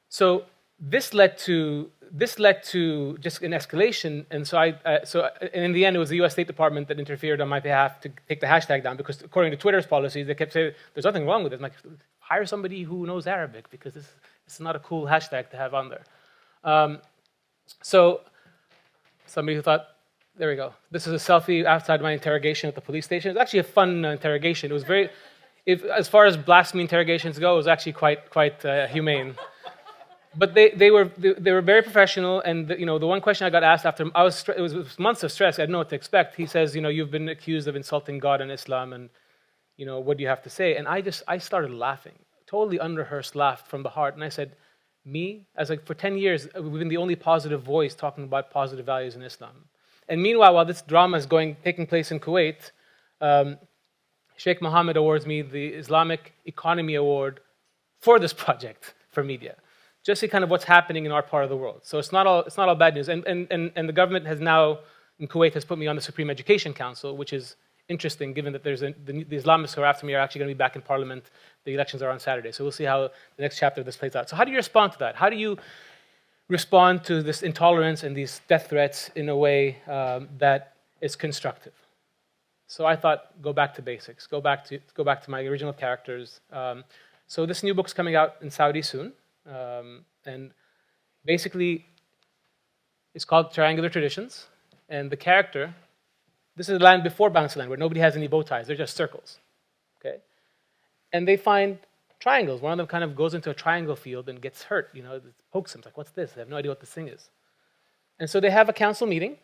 So this led to just an escalation. And so and in the end, it was the U.S. State Department that interfered on my behalf to take the hashtag down because according to Twitter's policies, they kept saying there's nothing wrong with it. I'm like, hire somebody who knows Arabic because this is not a cool hashtag to have on there. So somebody who thought, there we go. This is a selfie outside my interrogation at the police station. It was actually a fun interrogation. It was very, as far as blasphemy interrogations go, it was actually quite humane. But they were very professional, and the one question I got asked after it was months of stress. I didn't know what to expect. He says, you've been accused of insulting God and Islam, and what do you have to say? And I started laughing, totally unrehearsed laugh from the heart, and I said, me, for 10 years, we've been the only positive voice talking about positive values in Islam. And meanwhile, while this drama is taking place in Kuwait, Sheikh Mohammed awards me the Islamic Economy Award for this project for media. Just see kind of what's happening in our part of the world. So it's not all bad news. And the government has now, in Kuwait, has put me on the Supreme Education Council, which is interesting given that the Islamists who are after me are actually going to be back in parliament. The elections are on Saturday. So we'll see how the next chapter of this plays out. So how do you respond to that? How do you respond to this intolerance and these death threats in a way that is constructive? So I thought, go back to basics. Go back to my original characters. So this new book's coming out in Saudi soon. And basically, it's called Triangular Traditions. And the character, this is the land before Bouncy Land, where nobody has any bow ties. They're just circles. Okay? And they find triangles. One of them kind of goes into a triangle field and gets hurt. It pokes him. It's like, what's this? They have no idea what this thing is. And so they have a council meeting.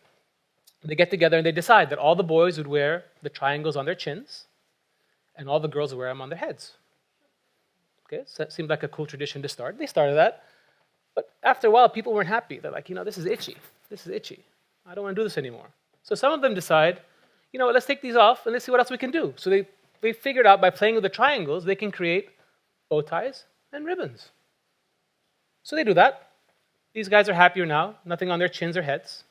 They get together and they decide that all the boys would wear the triangles on their chins and all the girls would wear them on their heads. Okay, so that seemed like a cool tradition to start. They started that. But after a while, people weren't happy. They're like, this is itchy. This is itchy. I don't want to do this anymore. So some of them decide, let's take these off and let's see what else we can do. So they figured out by playing with the triangles, they can create bow ties and ribbons. So they do that. These guys are happier now. Nothing on their chins or heads.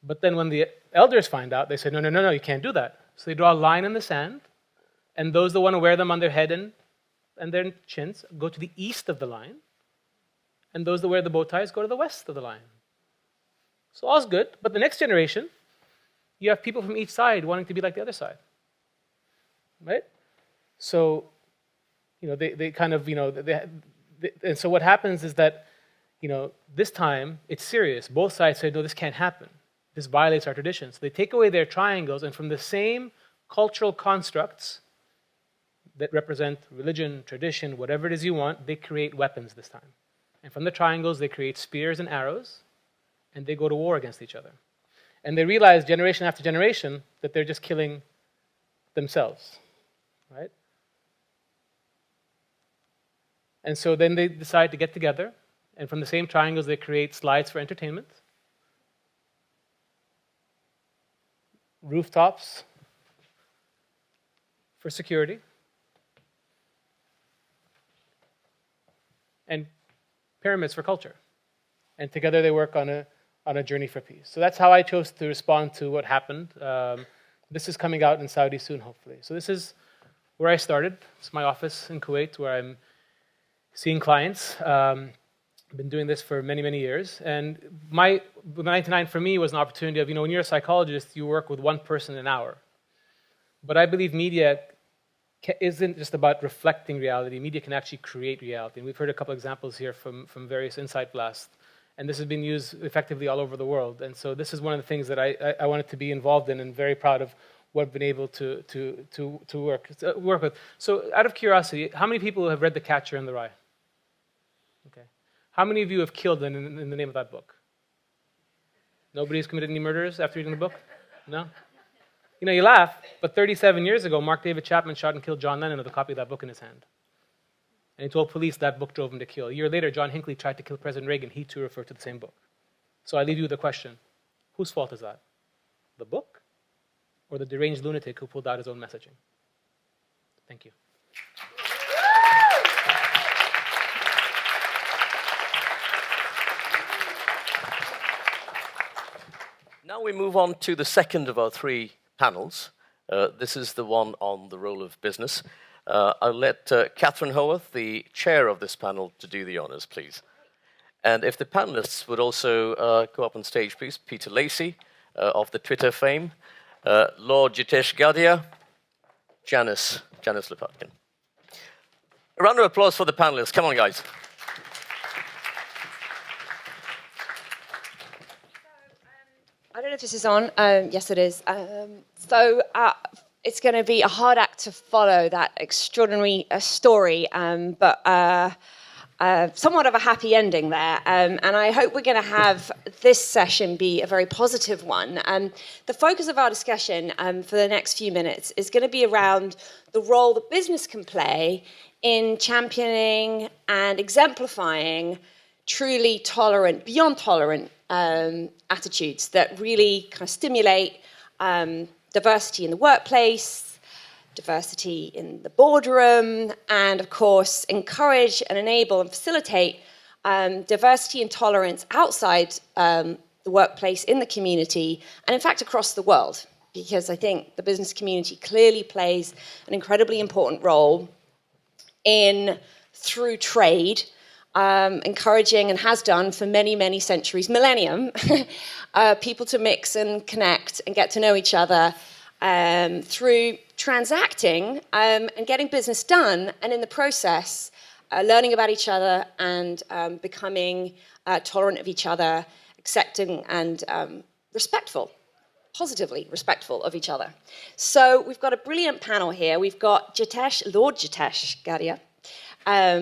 But then when the elders find out, they say, no, you can't do that. So they draw a line in the sand, and those that want to wear them on their head and their chins go to the east of the line, and those that wear the bow ties go to the west of the line. So all's good, but the next generation, you have people from each side wanting to be like the other side, right? So, they kind of, and so what happens is that, this time it's serious. Both sides say, no, this can't happen. This violates our traditions. So they take away their triangles, and from the same cultural constructs that represent religion, tradition, whatever it is you want, they create weapons this time. And from the triangles, they create spears and arrows, and they go to war against each other. And they realize generation after generation that they're just killing themselves, right? And so then they decide to get together, and from the same triangles, they create slides for entertainment, rooftops for security, and pyramids for culture. And together they work on a journey for peace. So that's how I chose to respond to what happened. This is coming out in Saudi soon, hopefully. So this is where I started. It's my office in Kuwait where I'm seeing clients. I've been doing this for many, many years. And 99 for me was an opportunity of, when you're a psychologist, you work with one person an hour. But I believe media isn't just about reflecting reality. Media can actually create reality. And we've heard a couple examples here from various Insight Blasts. And this has been used effectively all over the world. And so this is one of the things that I wanted to be involved in and very proud of what I've been able to work with. So out of curiosity, how many people have read The Catcher in the Rye? Okay. How many of you have killed in the name of that book? Nobody's committed any murders after reading the book? No? You laugh, but 37 years ago, Mark David Chapman shot and killed John Lennon with a copy of that book in his hand. And he told police that book drove him to kill. A year later, John Hinckley tried to kill President Reagan. He too referred to the same book. So I leave you with a question. Whose fault is that? The book? Or the deranged lunatic who pulled out his own messaging? Thank you. Now we move on to the second of our three panels. This is the one on the role of business. I'll let Catherine Howarth, the chair of this panel, to do the honors, please. And if the panelists would also go up on stage, please. Peter Lacey, of the Twitter fame, Lord Jitesh Gadia, Janice Lopatkin. A round of applause for the panelists. Come on, guys. I don't know if this is on. Yes, it is. It's going to be a hard act to follow that extraordinary story, but somewhat of a happy ending there. And I hope we're going to have this session be a very positive one. The focus of our discussion for the next few minutes is going to be around the role that business can play in championing and exemplifying truly tolerant, beyond tolerant attitudes that really kind of stimulate diversity in the workplace, diversity in the boardroom, and of course encourage and enable and facilitate diversity and tolerance outside the workplace, in the community, and in fact across the world. Because I think the business community clearly plays an incredibly important role through trade, encouraging, and has done for many, many centuries, millennium, people to mix and connect and get to know each other through transacting and getting business done, and in the process, learning about each other and becoming tolerant of each other, accepting and respectful, positively respectful of each other. So we've got a brilliant panel here. We've got Lord Jitesh Gadia,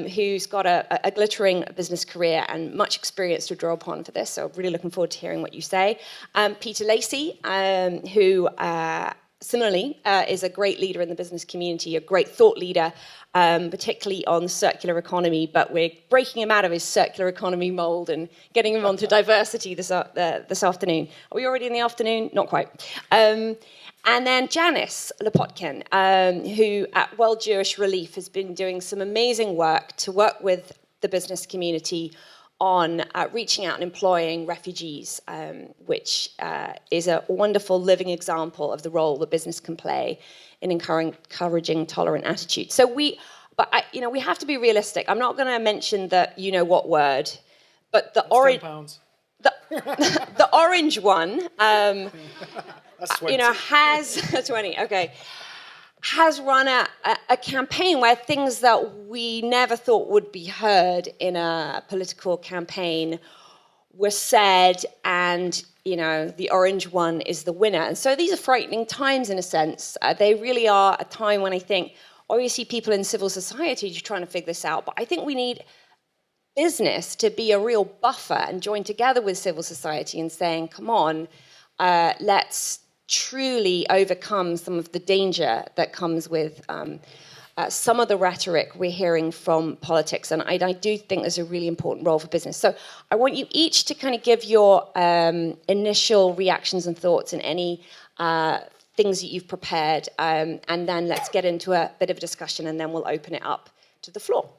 who's got a glittering business career and much experience to draw upon for this. So really looking forward to hearing what you say. Peter Lacey, who similarly is a great leader in the business community, a great thought leader, particularly on circular economy, but we're breaking him out of his circular economy mold and getting him onto diversity this afternoon. Are we already in the afternoon? Not quite. And then Janice Lopatkin, who at World Jewish Relief has been doing some amazing work to work with the business community on reaching out and employing refugees, which is a wonderful living example of the role that business can play in encouraging tolerant attitudes. So we have to be realistic. I'm not going to mention the you-know-what word, but the orange... the orange one... That's 20. Has 20. Okay, has run a campaign where things that we never thought would be heard in a political campaign were said, and the orange one is the winner. And so these are frightening times in a sense. They really are a time when I think, obviously, people in civil society are trying to figure this out, but I think we need business to be a real buffer and join together with civil society and saying, come on, let's truly overcome some of the danger that comes with some of the rhetoric we're hearing from politics. And I do think there's a really important role for business. So I want you each to kind of give your initial reactions and thoughts and any things that you've prepared. And then let's get into a bit of a discussion, and then we'll open it up to the floor.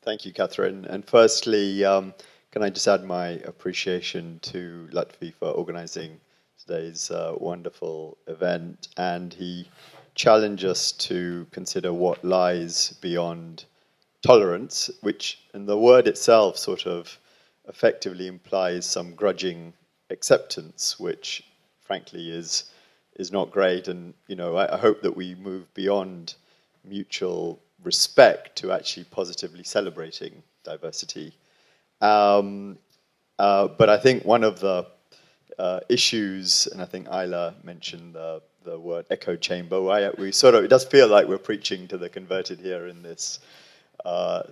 Thank you, Catherine. And firstly, can I just add my appreciation to Lutfi for organising today's wonderful event. And he challenged us to consider what lies beyond tolerance, which, in the word itself, sort of effectively implies some grudging acceptance, which, frankly, is not great. And I hope that we move beyond mutual respect to actually positively celebrating diversity. But I think one of the issues, and I think Isla mentioned the word echo chamber, we sort of, it does feel like we're preaching to the converted here in this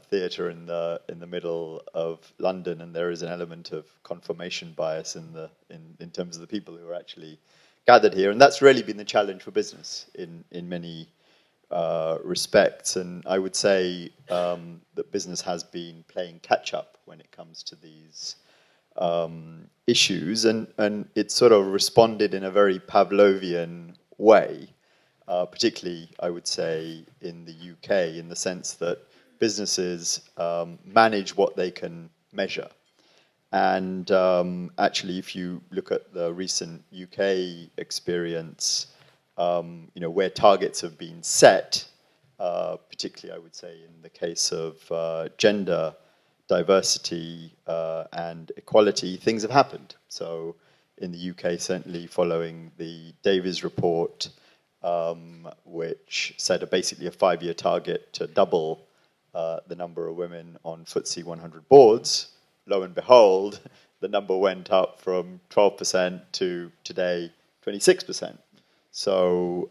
theatre in the middle of London, and there is an element of confirmation bias in terms of the people who are actually gathered here, and that's really been the challenge for business in many respects. And I would say that business has been playing catch up when it comes to these issues, and it sort of responded in a very Pavlovian way, particularly I would say in the UK, in the sense that businesses manage what they can measure. And actually, if you look at the recent UK experience, where targets have been set, particularly I would say in the case of gender diversity and equality, things have happened. So in the UK, certainly following the Davies report, which set basically a 5-year target to double the number of women on FTSE 100 boards, lo and behold, the number went up from 12% to today 26%. So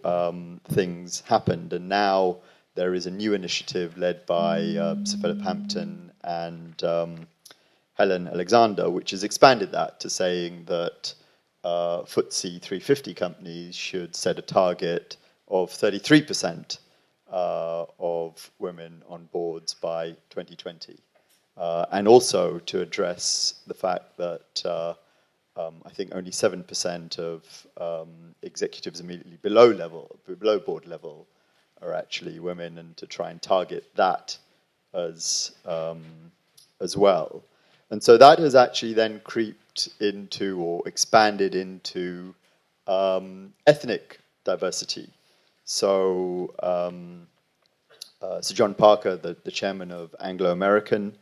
things happened, and now there is a new initiative led by Sir Philip Hampton and Helen Alexander, which has expanded that to saying that FTSE 350 companies should set a target of 33% of women on boards by 2020. And also to address the fact that I think only 7% of executives immediately below board level are actually women, and to try and target that as well. And so that has actually then creeped into or expanded into ethnic diversity. So Sir John Parker, the chairman of Anglo-American,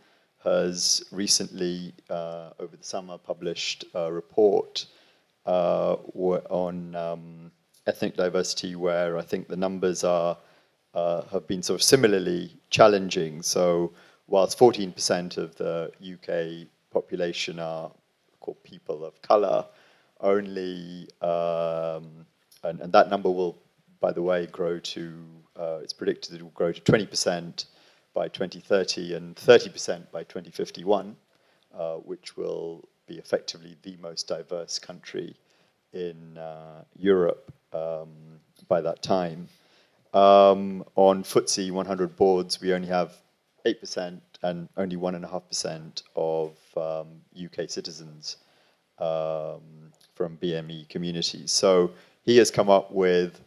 has recently, over the summer, published a report on ethnic diversity, where I think the numbers have been sort of similarly challenging. So whilst 14% of the UK population are called people of colour, only, and that number will, by the way, grow to, it's predicted it will grow to 20% by 2030 and 30% by 2051, which will be effectively the most diverse country in Europe by that time. On FTSE 100 boards, we only have 8% and only 1.5% of UK citizens from BME communities. So he has come up with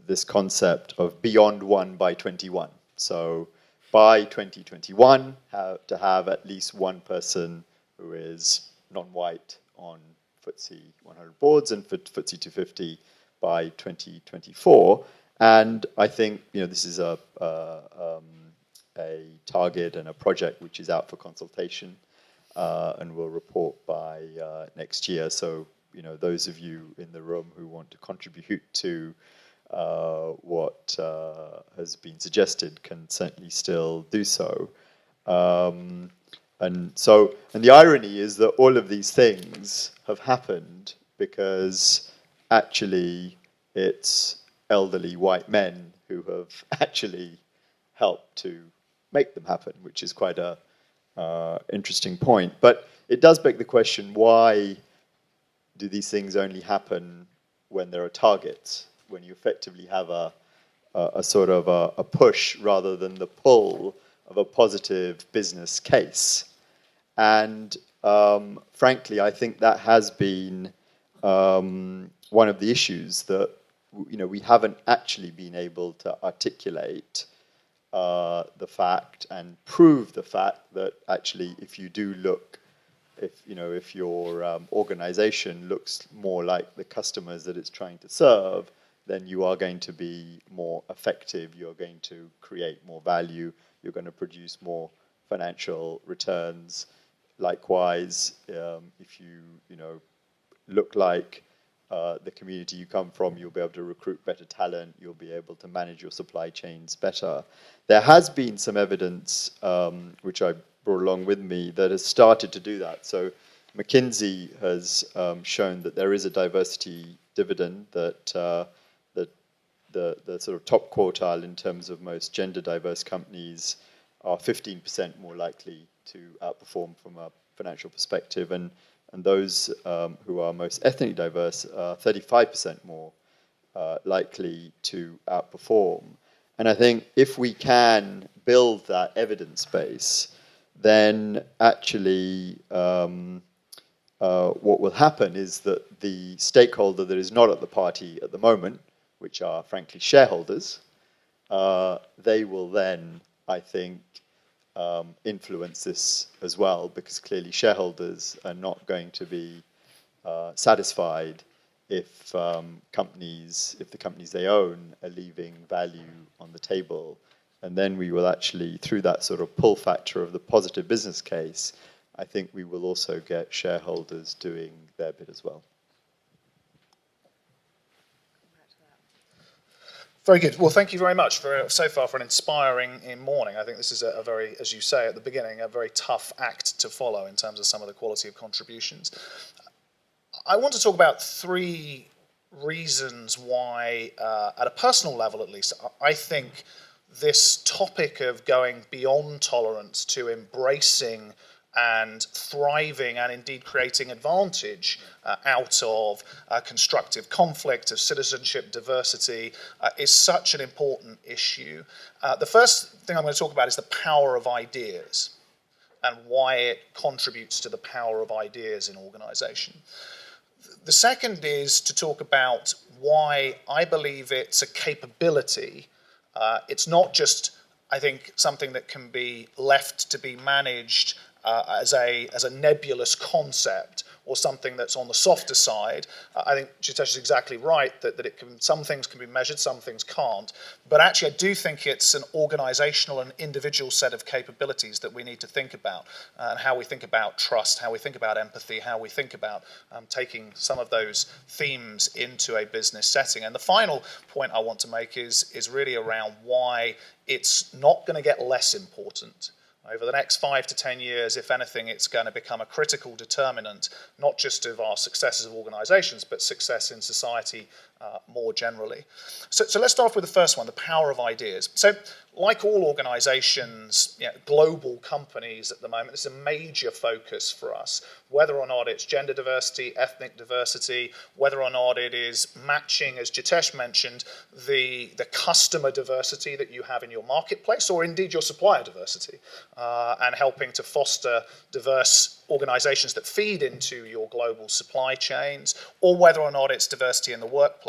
this concept of beyond 1 by 21. So by 2021, to have at least one person who is non-white on FTSE 100 boards, and for FTSE 250 by 2024. And I think this is a target and a project which is out for consultation, and will report by next year. So those of you in the room who want to contribute to what has been suggested can certainly still do so. And the irony is that all of these things have happened because actually it's elderly white men who have actually helped to make them happen, which is quite a interesting point. But it does beg the question, why do these things only happen when there are targets, when you effectively have a sort of a push rather than the pull of a positive business case? And frankly, I think that has been one of the issues that we haven't actually been able to articulate the fact and prove the fact that actually, if you do look, if your organization looks more like the customers that it's trying to serve, then you are going to be more effective. You're going to create more value. You're going to produce more financial returns. Likewise, if you look like the community you come from, you'll be able to recruit better talent. You'll be able to manage your supply chains better. There has been some evidence, which I brought along with me, that has started to do that. So McKinsey has shown that there is a diversity dividend, that the sort of top quartile in terms of most gender diverse companies are 15% more likely to outperform from a financial perspective, and those who are most ethnically diverse are 35% more likely to outperform. And I think if we can build that evidence base, then actually what will happen is that the stakeholder that is not at the party at the moment, which are frankly shareholders, they will then, I think, influence this as well, because clearly shareholders are not going to be satisfied if the companies they own are leaving value on the table. And then we will actually, through that sort of pull factor of the positive business case, I think we will also get shareholders doing their bit as well. Very good. Well, thank you very much so far for an inspiring morning. I think this is a very, as you say at the beginning, a very tough act to follow in terms of some of the quality of contributions. I want to talk about 3 reasons why, at a personal level at least, I think this topic of going beyond tolerance to embracing and thriving and indeed creating advantage out of constructive conflict, of citizenship, diversity, is such an important issue. The first thing I'm going to talk about is the power of ideas and why it contributes to the power of ideas in organisation. The second is to talk about why I believe it's a capability. It's not just, I think, something that can be left to be managed as a nebulous concept or something that's on the softer side. I think Jitesh is exactly right that some things can be measured, some things can't. But actually, I do think it's an organisational and individual set of capabilities that we need to think about, and how we think about trust, how we think about empathy, how we think about taking some of those themes into a business setting. And the final point I want to make is really around why it's not going to get less important. Over the next 5 to 10 years, if anything, it's going to become a critical determinant, not just of our successes of organisations, but success in society more generally. So let's start with the first one, the power of ideas. So like all organisations, global companies at the moment, this is a major focus for us, whether or not it's gender diversity, ethnic diversity, whether or not it is matching, as Jitesh mentioned, the customer diversity that you have in your marketplace, or indeed your supplier diversity, and helping to foster diverse organisations that feed into your global supply chains, or whether or not it's diversity in the workplace.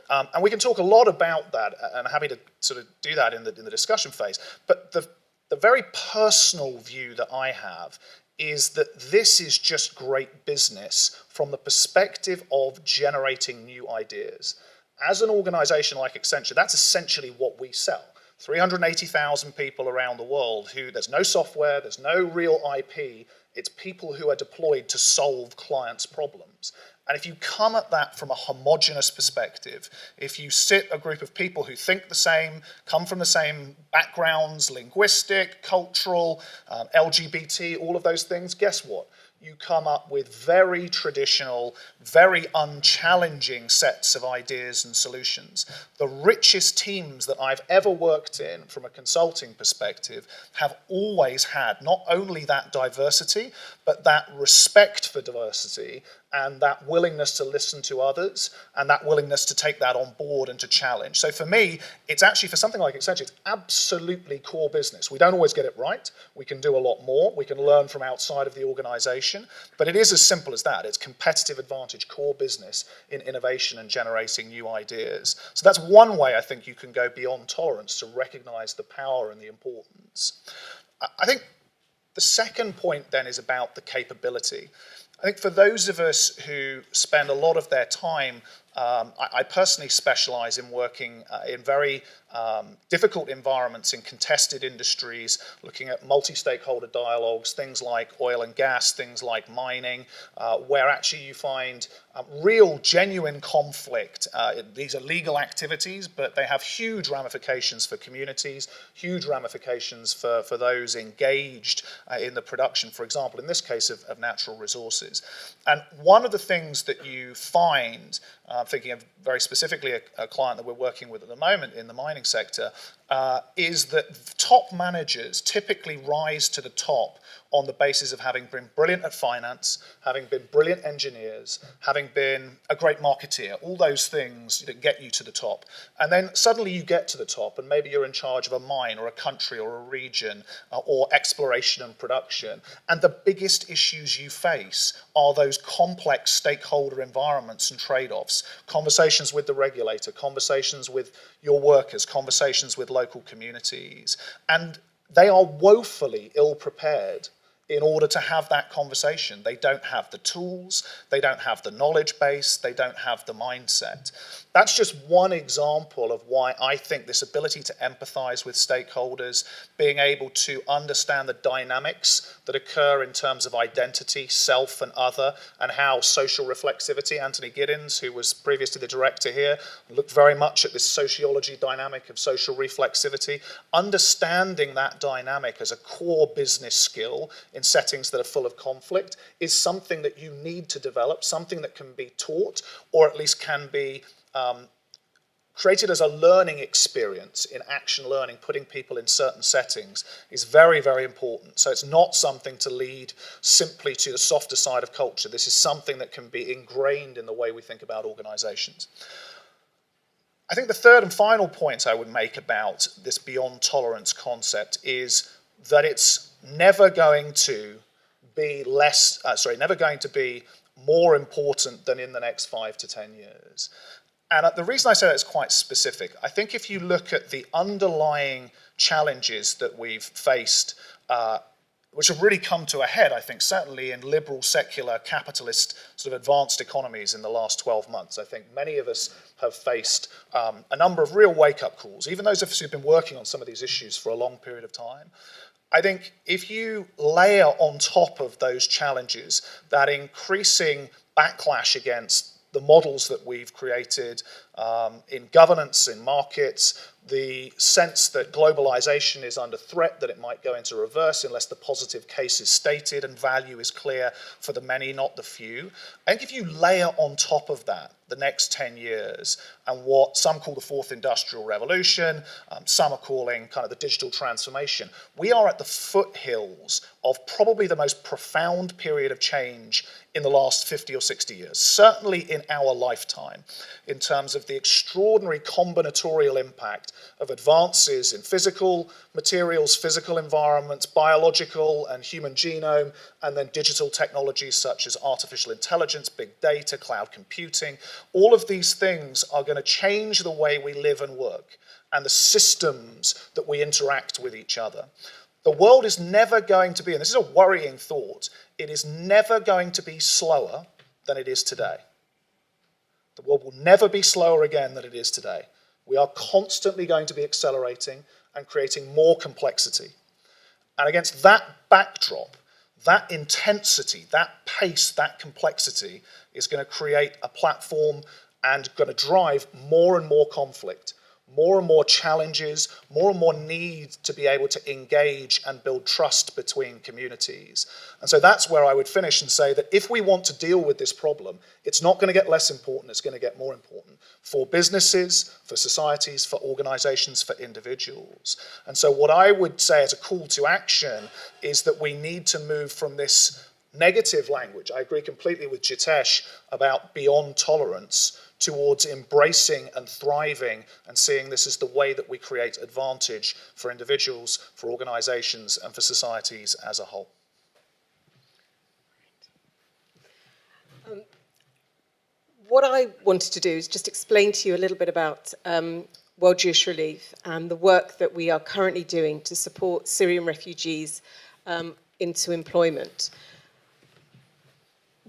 And we can talk a lot about that, and I'm happy to sort of do that in the discussion phase. But the very personal view that I have is that this is just great business from the perspective of generating new ideas. As an organisation like Accenture, that's essentially what we sell. 380,000 people around the world who, there's no software, there's no real IP, it's people who are deployed to solve clients' problems. And if you come at that from a homogenous perspective, if you sit a group of people who think the same, come from the same backgrounds, linguistic, cultural, LGBT, all of those things, guess what? You come up with very traditional, very unchallenging sets of ideas and solutions. The richest teams that I've ever worked in from a consulting perspective have always had not only that diversity, but that respect for diversity and that willingness to listen to others and that willingness to take that on board and to challenge. So for me, it's actually, for something like Accenture, it's absolutely core business. We don't always get it right. We can do a lot more. We can learn from outside of the organisation. innovation, but it is as simple as that. It's competitive advantage, core business in innovation and generating new ideas. So that's one way I think you can go beyond tolerance to recognize the power and the importance. I think the second point then is about the capability. I think for those of us who spend a lot of their time, I personally specialize in working in very difficult environments in contested industries, looking at multi-stakeholder dialogues, things like oil and gas, things like mining, where actually you find real, genuine conflict. These are legal activities, but they have huge ramifications for communities, huge ramifications for those engaged in the production, for example, in this case of natural resources. And one of the things that you find, thinking of very specifically a client that we're working with at the moment in the mining sector, is that top managers typically rise to the top on the basis of having been brilliant at finance, having been brilliant engineers, having been a great marketeer, all those things that get you to the top. And then suddenly you get to the top and maybe you're in charge of a mine or a country or a region or exploration and production. And the biggest issues you face are those complex stakeholder environments and trade-offs, conversations with the regulator, conversations with your workers, conversations with local communities. And they are woefully ill-prepared in order to have that conversation. They don't have the tools, they don't have the knowledge base, they don't have the mindset. That's just one example of why I think this ability to empathize with stakeholders, being able to understand the dynamics that occur in terms of identity, self and other, and how social reflexivity, Anthony Giddens, who was previously the director here, looked very much at this sociology dynamic of social reflexivity. Understanding that dynamic as a core business skill in settings that are full of conflict is something that you need to develop, something that can be taught, or at least can be created as a learning experience in action learning, putting people in certain settings is very, very important. So it's not something to lead simply to the softer side of culture. This is something that can be ingrained in the way we think about organizations. I think the third and final point I would make about this beyond tolerance concept is that it's never going to be never going to be more important than in the next 5 to 10 years. And the reason I say that is quite specific. I think if you look at the underlying challenges that we've faced, which have really come to a head, I think, certainly in liberal, secular, capitalist, sort of advanced economies in the last 12 months. I think many of us have faced a number of real wake-up calls, even those of us who've been working on some of these issues for a long period of time. I think if you layer on top of those challenges that increasing backlash against the models that we've created in governance, in markets, the sense that globalization is under threat, that it might go into reverse unless the positive case is stated and value is clear for the many, not the few. I think if you layer on top of that the next 10 years and what some call the fourth industrial revolution, some are calling kind of the digital transformation, we are at the foothills of probably the most profound period of change in the last 50 or 60 years, certainly in our lifetime, in terms of the extraordinary combinatorial impact of advances in physical materials, physical environments, biological and human genome, and then digital technologies such as artificial intelligence, big data, cloud computing. All of these things are going to change the way we live and work and the systems that we interact with each other. The world is never going to be, and this is a worrying thought, it is never going to be slower than it is today. The world will never be slower again than it is today. We are constantly going to be accelerating and creating more complexity. And against that backdrop, that intensity, that pace, that complexity is going to create a platform and going to drive more and more conflict, more and more challenges, more and more need to be able to engage and build trust between communities. And so that's where I would finish and say that if we want to deal with this problem, it's not going to get less important, it's going to get more important for businesses, for societies, for organizations, for individuals. And so what I would say as a call to action is that we need to move from this negative language, I agree completely with Jitesh about beyond tolerance, towards embracing and thriving and seeing this as the way that we create advantage for individuals, for organizations, and for societies as a whole. What I wanted to do is just explain to you a little bit about World Jewish Relief and the work that we are currently doing to support Syrian refugees into employment.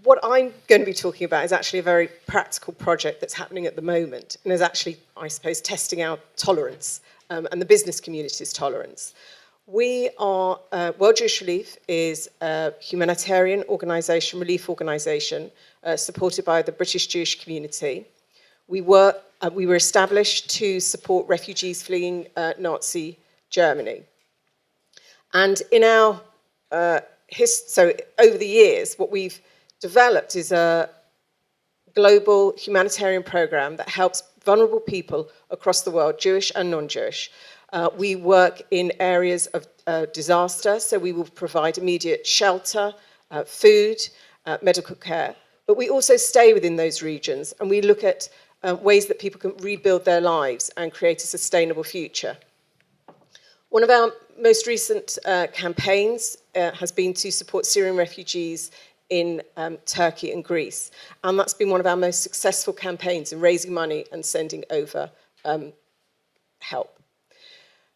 What I'm going to be talking about is actually a very practical project that's happening at the moment and is actually, I suppose, testing our tolerance and the business community's tolerance. We are, World Jewish Relief is a humanitarian organisation, relief organisation, supported by the British Jewish community. We were established to support refugees fleeing Nazi Germany. And in our, so over the years, what we've developed is a global humanitarian program that helps vulnerable people across the world, Jewish and non-Jewish. We work in areas of disaster, so we will provide immediate shelter, food, medical care. But we also stay within those regions and we look at ways that people can rebuild their lives and create a sustainable future. One of our most recent campaigns has been to support Syrian refugees in Turkey and Greece. And that's been one of our most successful campaigns in raising money and sending over help.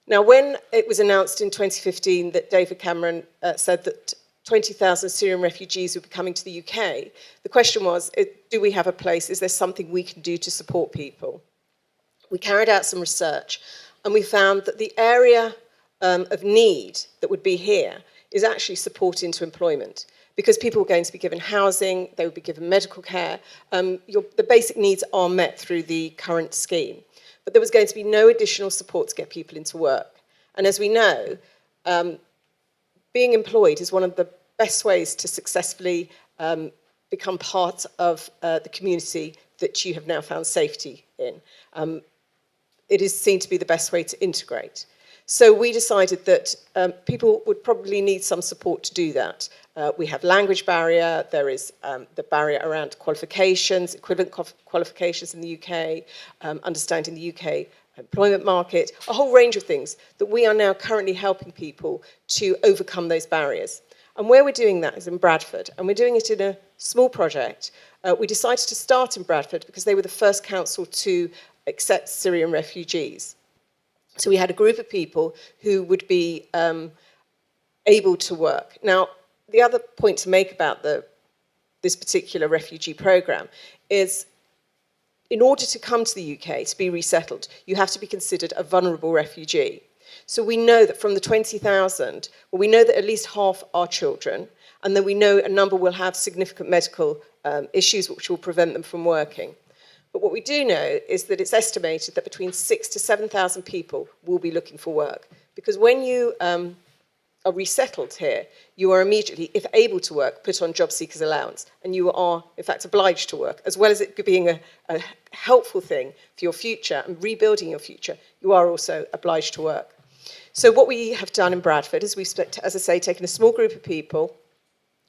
Now, when it was announced in 2015 that David Cameron said that 20,000 Syrian refugees would be coming to the UK, the question was, do we have a place? Is there something we can do to support people? We carried out some research and we found that the area of need that would be here is actually support into employment, because people were going to be given housing, they would be given medical care. The basic needs are met through the current scheme. But there was going to be no additional support to get people into work. And as we know, being employed is one of the best ways to successfully become part of the community that you have now found safety in. It is seen to be the best way to integrate. So we decided that people would probably need some support to do that. We have language barrier, there is the barrier around qualifications, equivalent qualifications in the UK, understanding the UK employment market, a whole range of things that we are now currently helping people to overcome those barriers. And where we're doing that is in Bradford, and we're doing it in a small project. We decided to start in Bradford because they were the first council to accept Syrian refugees. So we had a group of people who would be able to work. Now, the other point to make about this particular refugee program is, in order to come to the UK to be resettled, you have to be considered a vulnerable refugee. So we know that from the 20,000, well, we know that at least half are children, and then we know a number will have significant medical issues which will prevent them from working. But what we do know is that it's estimated that between 6,000 to 7,000 people will be looking for work. Because when you are resettled here, you are immediately, if able to work, put on job seekers allowance. And you are, in fact, obliged to work. As well as it being a helpful thing for your future and rebuilding your future, you are also obliged to work. So what we have done in Bradford is we've, as I say, taken a small group of people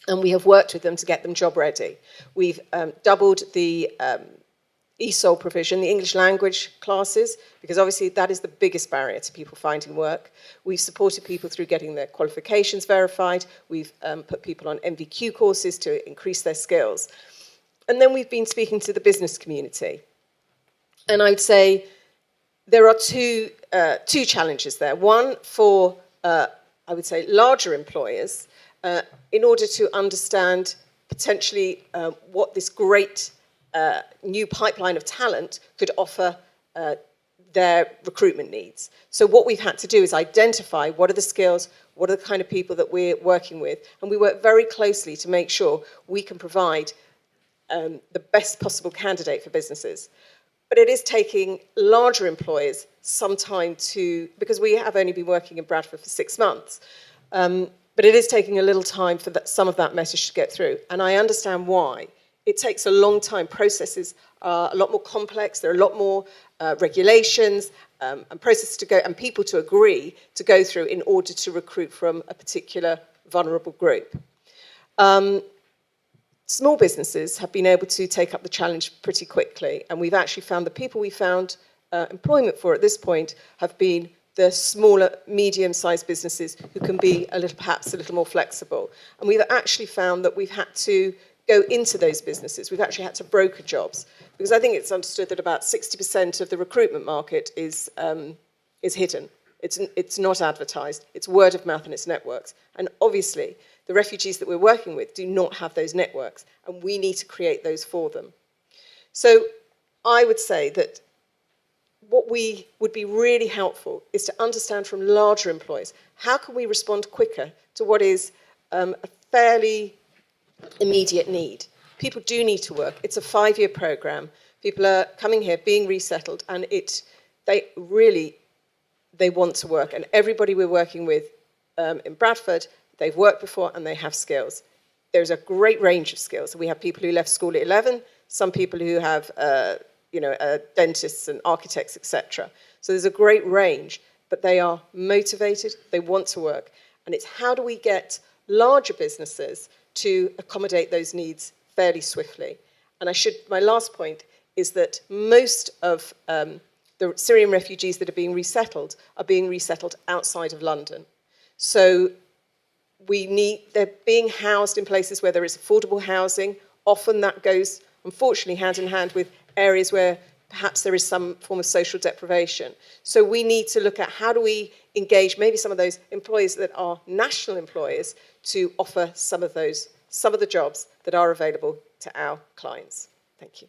and we have worked with them to get them job ready. We've doubled the ESOL provision, the English language classes, because obviously that is the biggest barrier to people finding work. We've supported people through getting their qualifications verified. We've put people on MVQ courses to increase their skills. And then we've been speaking to the business community. And I'd say there are two challenges there. One for, I would say, larger employers, in order to understand potentially what this great new pipeline of talent could offer their recruitment needs. So what we've had to do is identify what are the skills, what are the kind of people that we're working with, and we work very closely to make sure we can provide the best possible candidate for businesses. But it is taking larger employers some time to, because we have only been working in Bradford for 6 months, but it is taking a little time for some of that message to get through. And I understand why. It takes a long time. Processes are a lot more complex. There are a lot more regulations and processes to go, and people to agree to go through in order to recruit from a particular vulnerable group. Small businesses have been able to take up the challenge pretty quickly, and we've actually found the people we found employment for at this point have been the smaller, medium-sized businesses who can be perhaps a little more flexible. And we've actually found that we've had to go into those businesses. We've actually had to broker jobs because I think it's understood that about 60% of the recruitment market is hidden. It's not advertised. It's word of mouth and it's networks. And obviously, the refugees that we're working with do not have those networks, and we need to create those for them. So I would say that what we would be really helpful is to understand from larger employers, how can we respond quicker to what is a fairly immediate need? People do need to work. It's a 5-year program. People are coming here, being resettled, and they want to work. And everybody we're working with in Bradford, they've worked before and they have skills. There's a great range of skills. We have people who left school at 11, some people who have dentists and architects, etc. So there's a great range, but they are motivated, they want to work. And it's how do we get larger businesses to accommodate those needs fairly swiftly. And my last point is that most of the Syrian refugees that are being resettled outside of London. So they're being housed in places where there is affordable housing. Often that goes, unfortunately, hand in hand with areas where perhaps there is some form of social deprivation. So we need to look at how do we engage maybe some of those employers that are national employers to offer some of the jobs that are available to our clients. Thank you.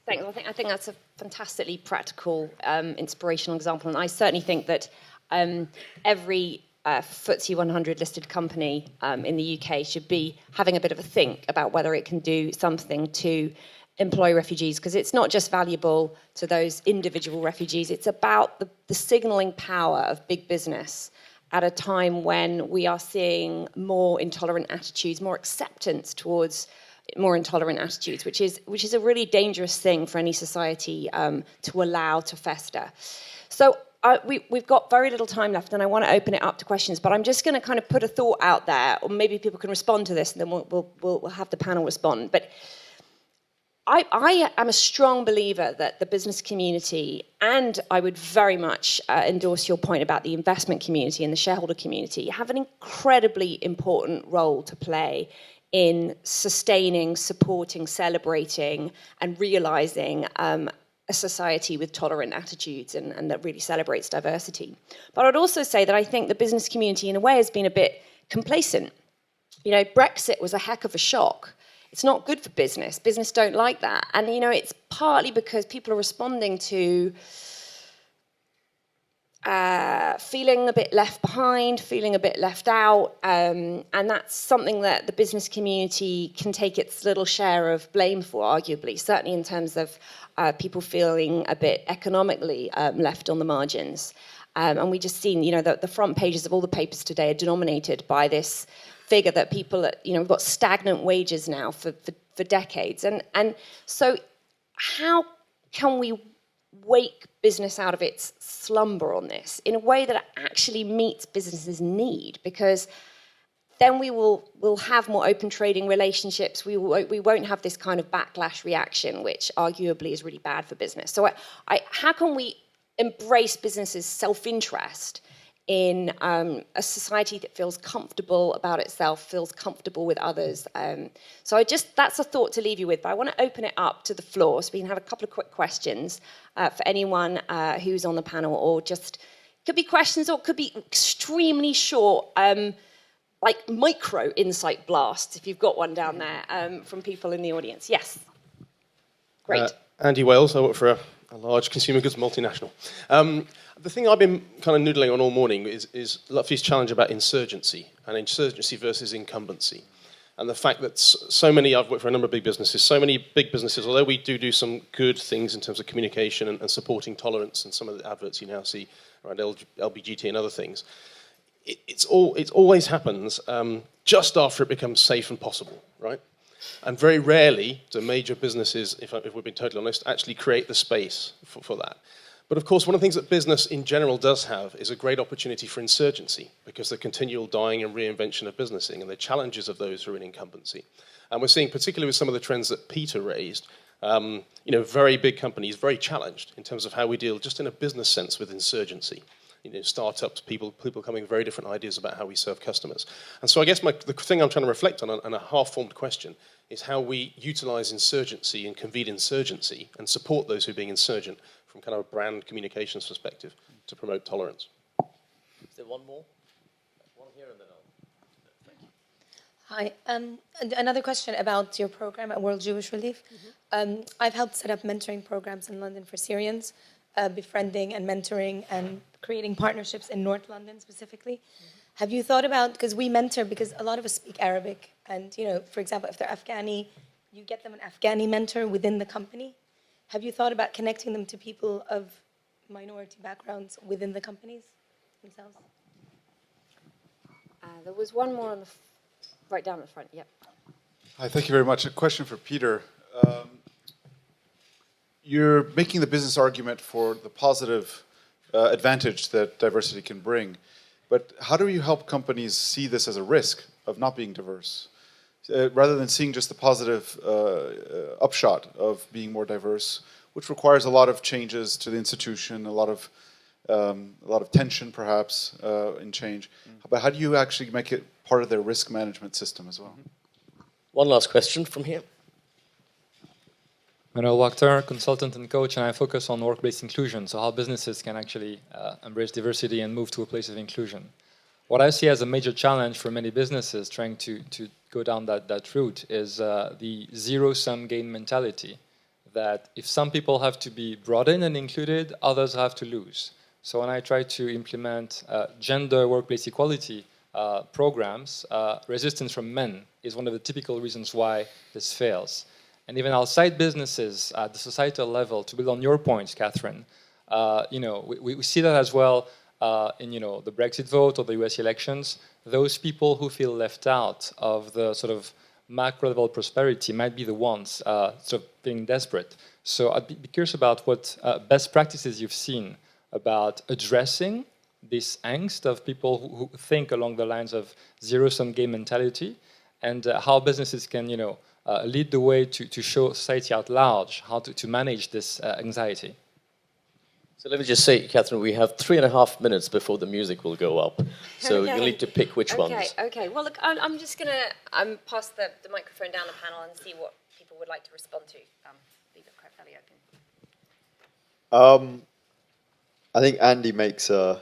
I think that's a fantastically practical, inspirational example, and I certainly think that every FTSE 100 listed company in the UK should be having a bit of a think about whether it can do something to employ refugees, because it's not just valuable to those individual refugees, it's about the signalling power of big business at a time when we are seeing more intolerant attitudes, more acceptance towards more intolerant attitudes, which is a really dangerous thing for any society to allow to fester. So we've got very little time left, and I want to open it up to questions, but I'm just going to kind of put a thought out there, or maybe people can respond to this, and then we'll have the panel respond. But I am a strong believer that the business community, and I would very much endorse your point about the investment community and the shareholder community, have an incredibly important role to play in sustaining, supporting, celebrating, and realizing a society with tolerant attitudes and that really celebrates diversity. But I'd also say that I think the business community, in a way, has been a bit complacent. Brexit was a heck of a shock. It's not good for business. Business don't like that. And, it's partly because people are responding to feeling a bit left behind, feeling a bit left out, and that's something that the business community can take its little share of blame for, arguably, certainly in terms of people feeling a bit economically left on the margins. And we just seen, the front pages of all the papers today are dominated by this figure that people, we've got stagnant wages now for decades. And so how can we wake business out of its slumber on this in a way that actually meets businesses' need? Because then we'll have more open trading relationships. We won't have this kind of backlash reaction, which arguably is really bad for business. So how can we embrace businesses' self-interest in a society that feels comfortable about itself, feels comfortable with others? So that's a thought to leave you with. But I want to open it up to the floor so we can have a couple of quick questions for anyone who's on the panel, or just could be questions or could be extremely short, like micro insight blasts, if you've got one down there from people in the audience. Yes. Great. Andy Wales, I work for a large consumer goods multinational. The thing I've been kind of noodling on all morning is Lutfi's challenge about insurgency, and insurgency versus incumbency. And the fact that I've worked for a number of big businesses, so many big businesses, although we do some good things in terms of communication and supporting tolerance and some of the adverts you now see around LBGT and other things, it always happens just after it becomes safe and possible, right? And very rarely do major businesses, if we've been totally honest, actually create the space for that. But of course, one of the things that business in general does have is a great opportunity for insurgency, because the continual dying and reinvention of businessing and the challenges of those who are in incumbency. And we're seeing, particularly with some of the trends that Peter raised, very big companies very challenged in terms of how we deal, just in a business sense, with insurgency. startups, people coming with very different ideas about how we serve customers. And so I guess the thing I'm trying to reflect on, and a half-formed question, is how we utilize insurgency and convene insurgency and support those who are being insurgent from kind of a brand communications perspective to promote tolerance. Is there one more? One here and then Hi. Another question about your program at World Jewish Relief. I've helped set up mentoring programs in London for Syrians, befriending and mentoring and creating partnerships in North London specifically. Have you thought about, because we mentor, because a lot of us speak Arabic, and for example, if they're Afghani, you get them an Afghani mentor within the company. Have you thought about connecting them to people of minority backgrounds within the companies themselves? There was one more on the right down the front. Yep. Hi, thank you very much. A question for Peter. You're making the business argument for the positive advantage that diversity can bring, but how do you help companies see this as a risk of not being diverse? Rather than seeing just the positive upshot of being more diverse, which requires a lot of changes to the institution, a lot of tension perhaps in change. But how do you actually make it part of their risk management system as well? One last question from here. Manuel Wachter, consultant and coach, and I focus on workplace inclusion, so how businesses can actually embrace diversity and move to a place of inclusion. What I see as a major challenge for many businesses trying to go down that route is the zero-sum game mentality, that if some people have to be brought in and included, others have to lose. So when I try to implement gender workplace equality programs, resistance from men is one of the typical reasons why this fails. And even outside businesses at the societal level, to build on your points, Catherine, we see that as well in the Brexit vote or the US elections. Those people who feel left out of the sort of macro level prosperity might be the ones sort of being desperate. So I'd be curious about what best practices you've seen about addressing this angst of people who think along the lines of zero-sum game mentality, and how businesses can, lead the way to show society at large how to manage this anxiety. So let me just say, Catherine, we have 3.5 minutes before the music will go up. So Okay. you'll need to pick which ones. Okay. Well, look, I'm just going to pass the microphone down the panel and see what people would like to respond to. Leave it quite fairly open. I think Andy makes an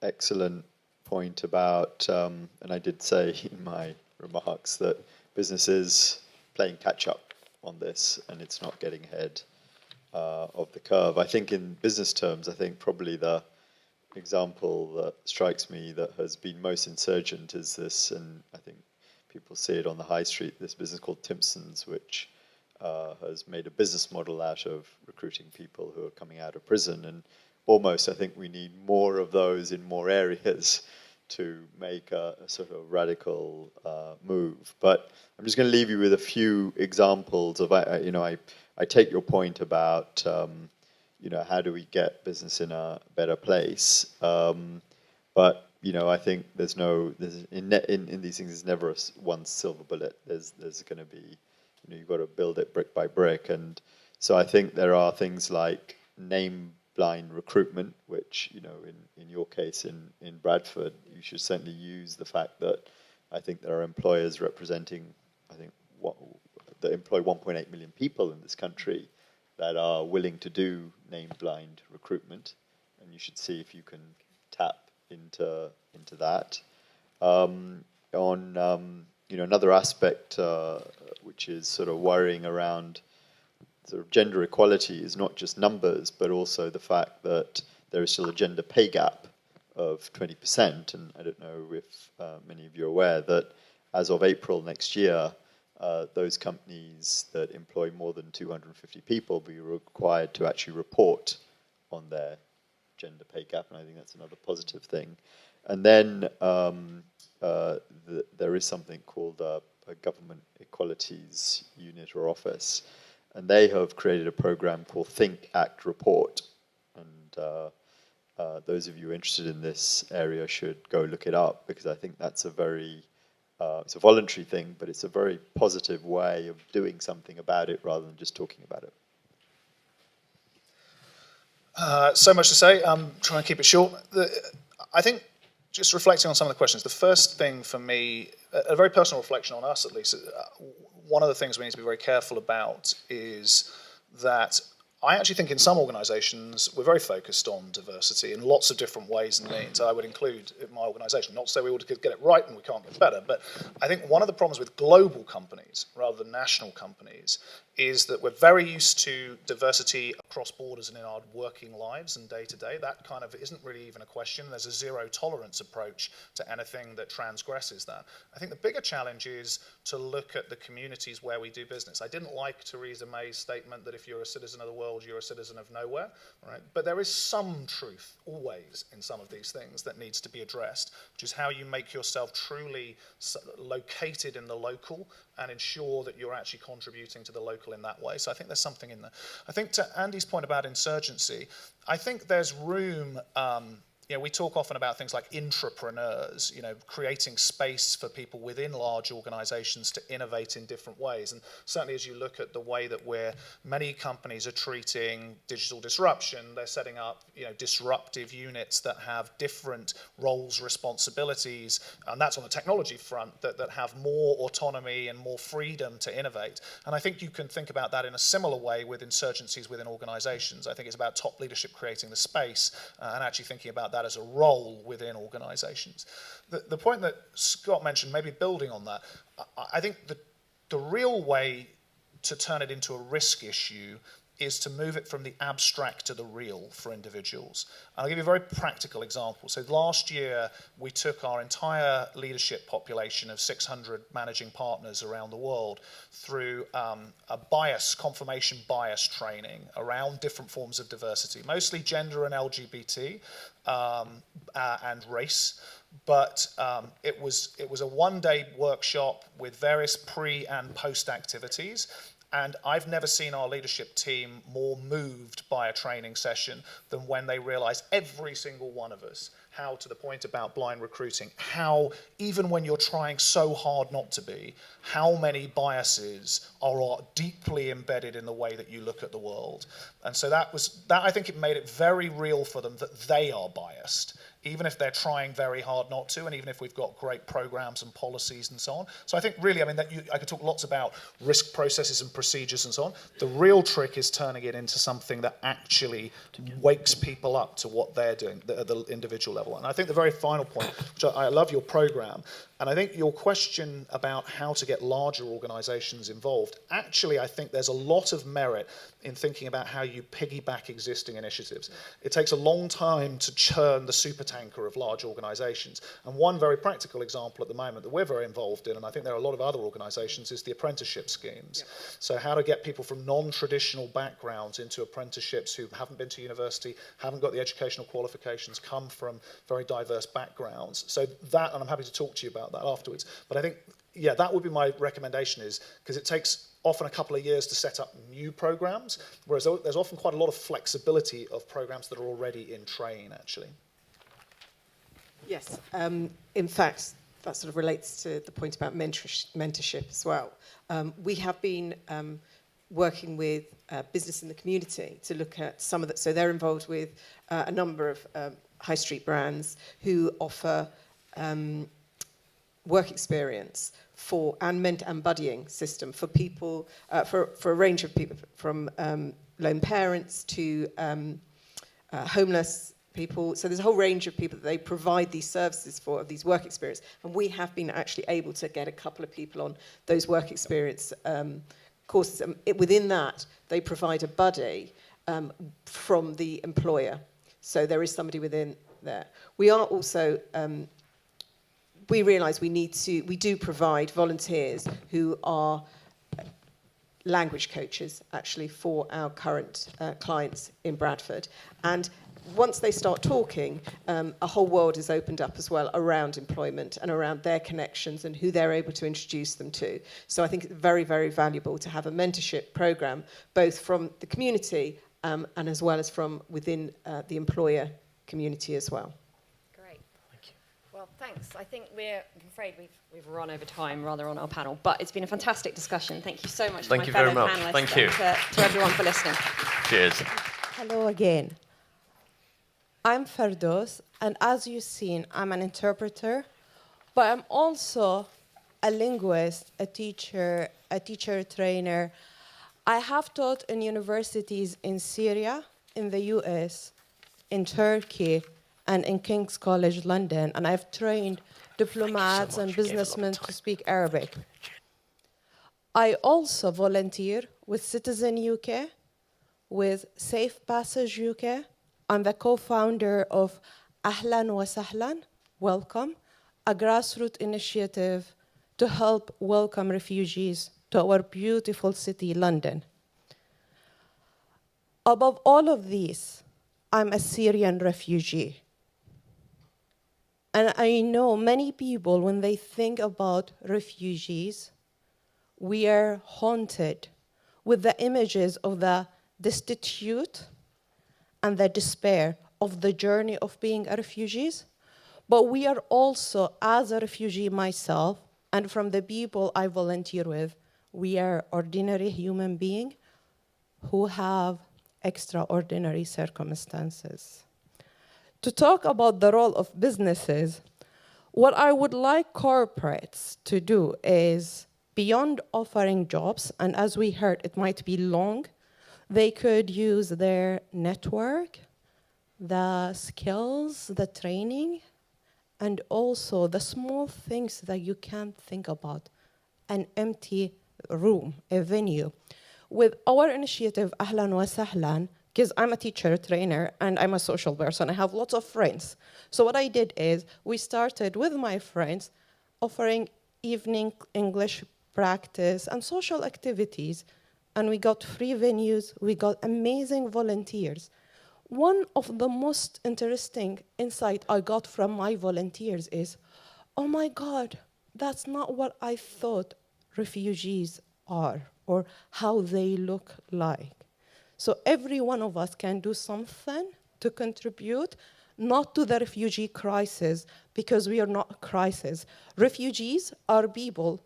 excellent point about, and I did say in my remarks that businesses playing catch up on this, and it's not getting ahead of the curve. I think in business terms, I think probably the example that strikes me that has been most insurgent is this, and I think people see it on the high street, this business called Timpson's, which has made a business model out of recruiting people who are coming out of prison, and almost I think we need more of those in more areas to make a sort of radical move. But I'm just going to leave you with a few examples of, I take your point about, how do we get business in a better place? But, I think in these things, there's never one silver bullet. There's going to be, you've got to build it brick by brick. And so I think there are things like name-blind recruitment, which, in your case in Bradford, you should certainly use the fact that I think there are employers representing, that employ 1.8 million people in this country that are willing to do name-blind recruitment, and you should see if you can tap into that. Another aspect which is sort of worrying around sort of gender equality is not just numbers, but also the fact that there is still a gender pay gap of 20%, and I don't know if many of you are aware that as of April next year, those companies that employ more than 250 people will be required to actually report on their gender pay gap, and I think that's another positive thing. And then there is something called a government equalities unit or office, and they have created a program called Think, Act, Report, and those of you interested in this area should go look it up, because I think that's it's a voluntary thing, but it's a very positive way of doing something about it rather than just talking about it. So much to say. Try and keep it short. I think just reflecting on some of the questions, the first thing for me, a very personal reflection on us at least, one of the things we need to be very careful about is that I actually think in some organisations we're very focused on diversity in lots of different ways and means. I would include in my organisation, not to say we ought to get it right and we can't get better, but I think one of the problems with global companies rather than national companies is that we're very used to diversity across borders and in our working lives and day to day. That kind of isn't really even a question. There's a zero tolerance approach to anything that transgresses that. I think the bigger challenge is to look at the communities where we do business. I didn't like Theresa May's statement that if you're a citizen of the world, you're a citizen of nowhere, right? But there is some truth always in some of these things that needs to be addressed, which is how you make yourself truly located in the local and ensure that you're actually contributing to the local in that way. So I think there's something in there. I think to Andy's point about insurgency, I think there's room, we talk often about things like intrapreneurs, creating space for people within large organizations to innovate in different ways. And certainly as you look at the way that many companies are treating digital disruption, they're setting up, disruptive units that have different roles, responsibilities, and that's on the technology front, that have more autonomy and more freedom to innovate. And I think you can think about that in a similar way with insurgencies within organizations. I think it's about top leadership creating the space and actually thinking about that as a role within organizations. The point that Scott mentioned, maybe building on that, I think the real way to turn it into a risk issue is to move it from the abstract to the real for individuals. I'll give you a very practical example. So last year, we took our entire leadership population of 600 managing partners around the world through a confirmation bias training around different forms of diversity, mostly gender and LGBT and race. But it was a one-day workshop with various pre and post activities. And I've never seen our leadership team more moved by a training session than when they realized, every single one of us, how, to the point about blind recruiting, how, even when you're trying so hard not to be, how many biases are deeply embedded in the way that you look at the world. And so that I think it made it very real for them that they are biased, even if they're trying very hard not to, and even if we've got great programs and policies and so on. So I think really, I could talk lots about risk processes and procedures and so on. The real trick is turning it into something that actually wakes people up to what they're doing at the individual level. And I think the very final point, which I love your program, and I think your question about how to get larger organizations involved, actually I think there's a lot of merit in thinking about how you piggyback existing initiatives. It takes a long time to churn the supertanker of large organizations. And one very practical example at the moment that we're very involved in, and I think there are a lot of other organizations, is the apprenticeship schemes. Yeah. So how to get people from non-traditional backgrounds into apprenticeships who haven't been to university, haven't got the educational qualifications, come from very diverse backgrounds. So that, and I'm happy to talk to you about that afterwards. But I think, that would be my recommendation, is because it takes often a couple of years to set up new programs, whereas there's often quite a lot of flexibility of programs that are already in train, actually. Yes, in fact, that sort of relates to the point about mentorship as well. We have been working with business in the community to look at some of that. So they're involved with a number of high street brands who offer work experience and buddying system for people, for a range of people, from lone parents to homeless people. So there's a whole range of people that they provide these services for, of these work experience. And we have been actually able to get a couple of people on those work experience courses. Within that, they provide a buddy from the employer. So there is somebody within there. We are also, we realise we do provide volunteers who are language coaches, actually, for our current clients in Bradford. And once they start talking, a whole world is opened up as well around employment and around their connections and who they're able to introduce them to. So I think it's very, very valuable to have a mentorship program, both from the community and as well as from within the employer community as well. Great. Thank you. Well, thanks. I think I'm afraid we've run over time rather on our panel, but it's been a fantastic discussion. Thank you so much to my fellow panelists. Thank you. To everyone for listening. Cheers. Hello again. I'm Ferdos, and as you've seen, I'm an interpreter, but I'm also a linguist, a teacher trainer. I have taught in universities in Syria, in the US, in Turkey, and in King's College London, and I've trained diplomats and businessmen to speak Arabic. I also volunteer with Citizen UK, with Safe Passage UK. I'm the co-founder of Ahlan wa Sahlan, Welcome, a grassroots initiative to help welcome refugees to our beautiful city, London. Above all of these, I'm a Syrian refugee. And I know many people, when they think about refugees, we are haunted with the images of the destitute and the despair of the journey of being a refugees. But we are also, as a refugee myself, and from the people I volunteer with, we are ordinary human beings who have extraordinary circumstances. To talk about the role of businesses, what I would like corporates to do is, beyond offering jobs, and as we heard, it might be long, they could use their network, the skills, the training, and also the small things that you can't think about. An empty room, a venue. With our initiative, Ahlan wa Sahlan, because I'm a teacher, trainer, and I'm a social person, I have lots of friends. So what I did is, we started with my friends offering evening English practice and social activities, and we got free venues, we got amazing volunteers. One of the most interesting insight I got from my volunteers is, oh my God, that's not what I thought refugees are or how they look like. So every one of us can do something to contribute, not to the refugee crisis, because we are not a crisis. Refugees are people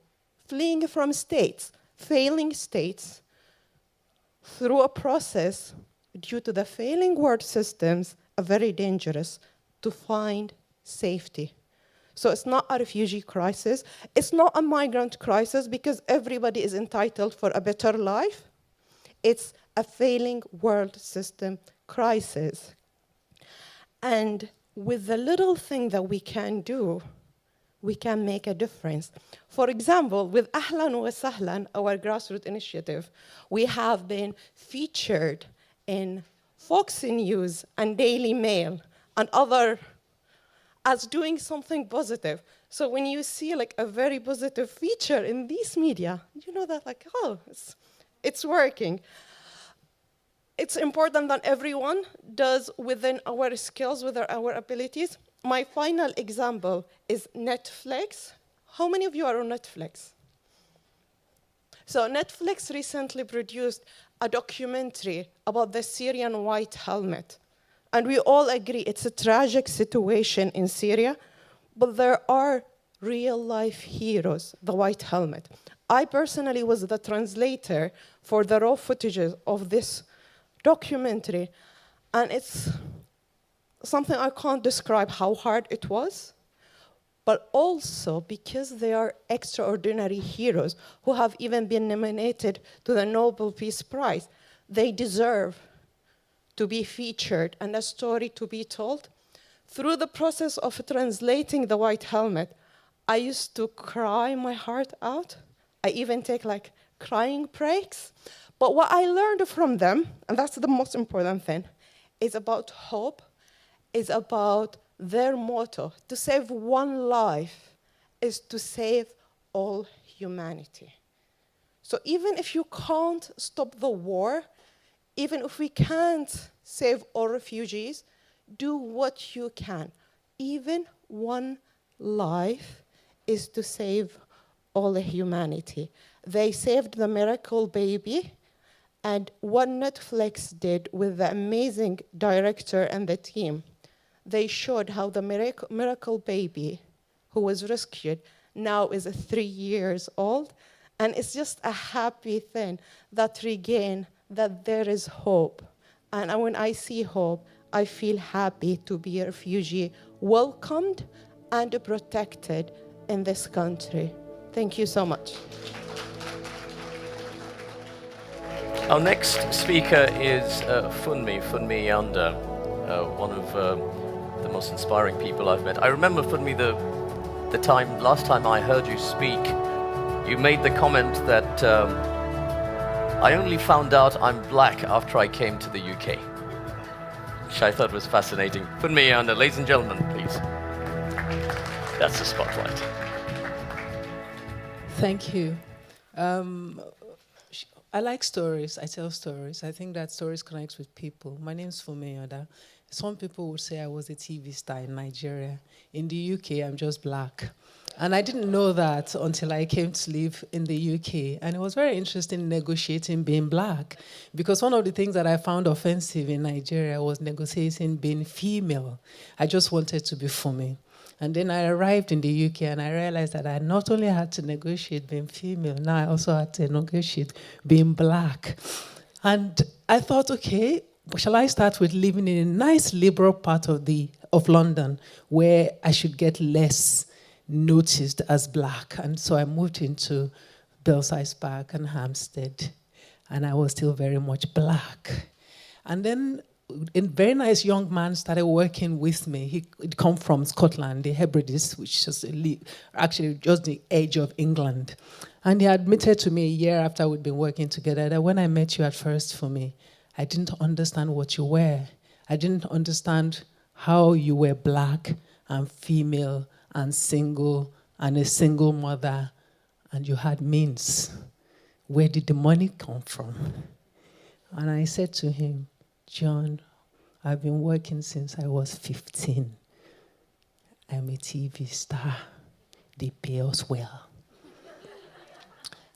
fleeing from states, failing states, through a process due to the failing world systems, are very dangerous to find safety. So it's not a refugee crisis. It's not a migrant crisis because everybody is entitled for a better life. It's a failing world system crisis. And with the little thing that we can do, we can make a difference. For example, with Ahlan wa Sahlan, our grassroots initiative, we have been featured in Fox News and Daily Mail and other as doing something positive. So when you see like a very positive feature in these media, you know that like, oh, it's working. It's important that everyone does within our skills, within our abilities. My final example is Netflix. How many of you are on Netflix? So Netflix recently produced a documentary about the Syrian white helmet. And we all agree it's a tragic situation in Syria, but there are real life heroes, the white helmet. I personally was the translator for the raw footages of this documentary, and it's something I can't describe how hard it was, but also because they are extraordinary heroes who have even been nominated to the Nobel Peace Prize. They deserve to be featured and a story to be told. Through the process of translating the white helmet, I used to cry my heart out. I even take like crying breaks. But what I learned from them, and that's the most important thing, is about hope, is about their motto. To save one life is to save all humanity. So even if you can't stop the war, even if we can't save all refugees, do what you can. Even one life is to save all humanity. They saved the miracle baby, and what Netflix did with the amazing director and the team, they showed how the miracle baby who was rescued now is 3 years old, and it's just a happy thing that regain that there is hope. And when I see hope, I feel happy to be a refugee, welcomed and protected in this country. Thank you so much. Our next speaker is Funmi Yanda, one of the most inspiring people I've met. I remember, Funmi, the last time I heard you speak, you made the comment that I only found out I'm black after I came to the UK, which I thought was fascinating. Funmi Yanda, ladies and gentlemen, please. That's the spotlight. Thank you. I like stories. I tell stories. I think that stories connect with people. My name is Funmi Yanda. Some people would say I was a TV star in Nigeria. In the UK, I'm just black. And I didn't know that until I came to live in the UK. And it was very interesting negotiating being black, because one of the things that I found offensive in Nigeria was negotiating being female. I just wanted to be Funmi. And then I arrived in the UK and I realized that I not only had to negotiate being female, now I also had to negotiate being black. And I thought, okay, shall I start with living in a nice liberal part of London where I should get less noticed as black? And so I moved into Belsize Park and Hampstead, and I was still very much black. And then a very nice young man started working with me. He'd come from Scotland, the Hebrides, which is actually just the edge of England. And he admitted to me a year after we'd been working together that when I met you at first, Funmi, I didn't understand what you were. I didn't understand how you were black and female and single and a single mother, and you had means. Where did the money come from? And I said to him, John, I've been working since I was 15. I'm a TV star. They pay us well.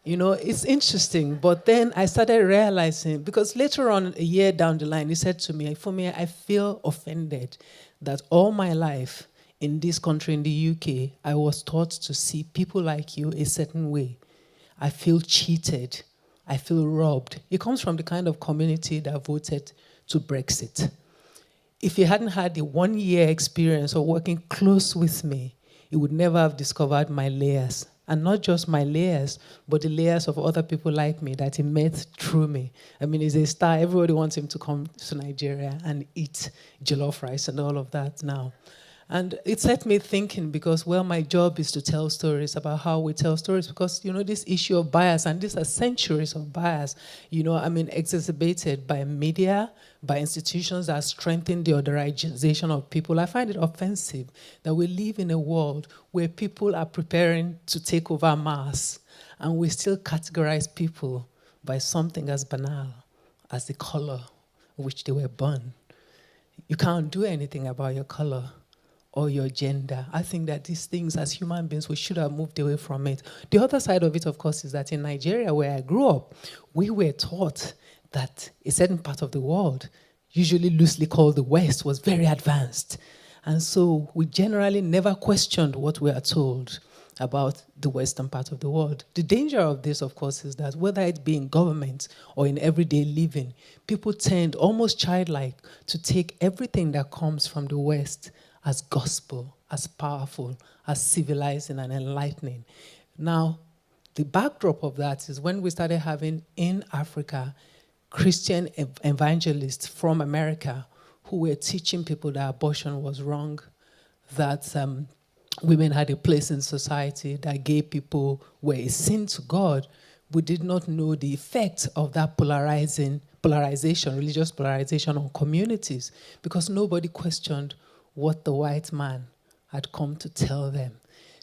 You know, it's interesting, but then I started realizing, because later on, a year down the line, he said to me, Funmi, I feel offended that all my life in this country, in the UK, I was taught to see people like you a certain way. I feel cheated. I feel robbed. It comes from the kind of community that voted to Brexit. If he hadn't had a 1-year experience of working close with me, he would never have discovered my layers. And not just my layers, but the layers of other people like me that he met through me. I mean, he's a star. Everybody wants him to come to Nigeria and eat jollof rice and all of that now. And it set me thinking, because, well, my job is to tell stories about how we tell stories, because, you know, this issue of bias, and these are centuries of bias, you know, I mean, exacerbated by media, by institutions that strengthen the otherization of people. I find it offensive that we live in a world where people are preparing to take over Mars, and we still categorize people by something as banal as the color which they were born. You can't do anything about your color or your gender. I think that these things, as human beings, we should have moved away from it. The other side of it, of course, is that in Nigeria, where I grew up, we were taught that a certain part of the world, usually loosely called the West, was very advanced. And so we generally never questioned what we are told about the Western part of the world. The danger of this, of course, is that whether it be in government or in everyday living, people tend, almost childlike, to take everything that comes from the West as gospel, as powerful, as civilizing and enlightening. Now, the backdrop of that is when we started having in Africa Christian evangelists from America who were teaching people that abortion was wrong, that women had a place in society, that gay people were a sin to God. We did not know the effect of that polarization, religious polarization on communities, because nobody questioned what the white man had come to tell them.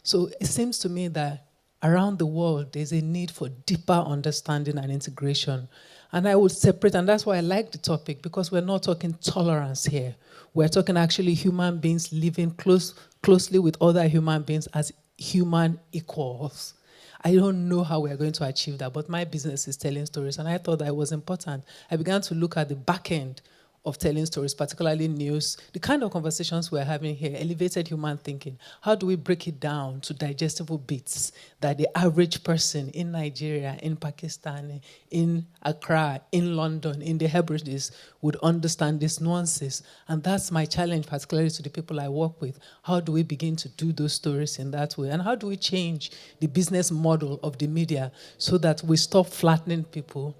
So it seems to me that around the world, there's a need for deeper understanding and integration. And I would separate, and that's why I like the topic, because we're not talking tolerance here. We're talking actually human beings living closely with other human beings as human equals. I don't know how we're going to achieve that, but my business is telling stories, and I thought that it was important. I began to look at the back end of telling stories, particularly news, the kind of conversations we're having here, elevated human thinking. How do we break it down to digestible bits that the average person in Nigeria, in Pakistan, in Accra, in London, in the Hebrides would understand these nuances? And that's my challenge, particularly to the people I work with. How do we begin to do those stories in that way? And how do we change the business model of the media so that we stop flattening people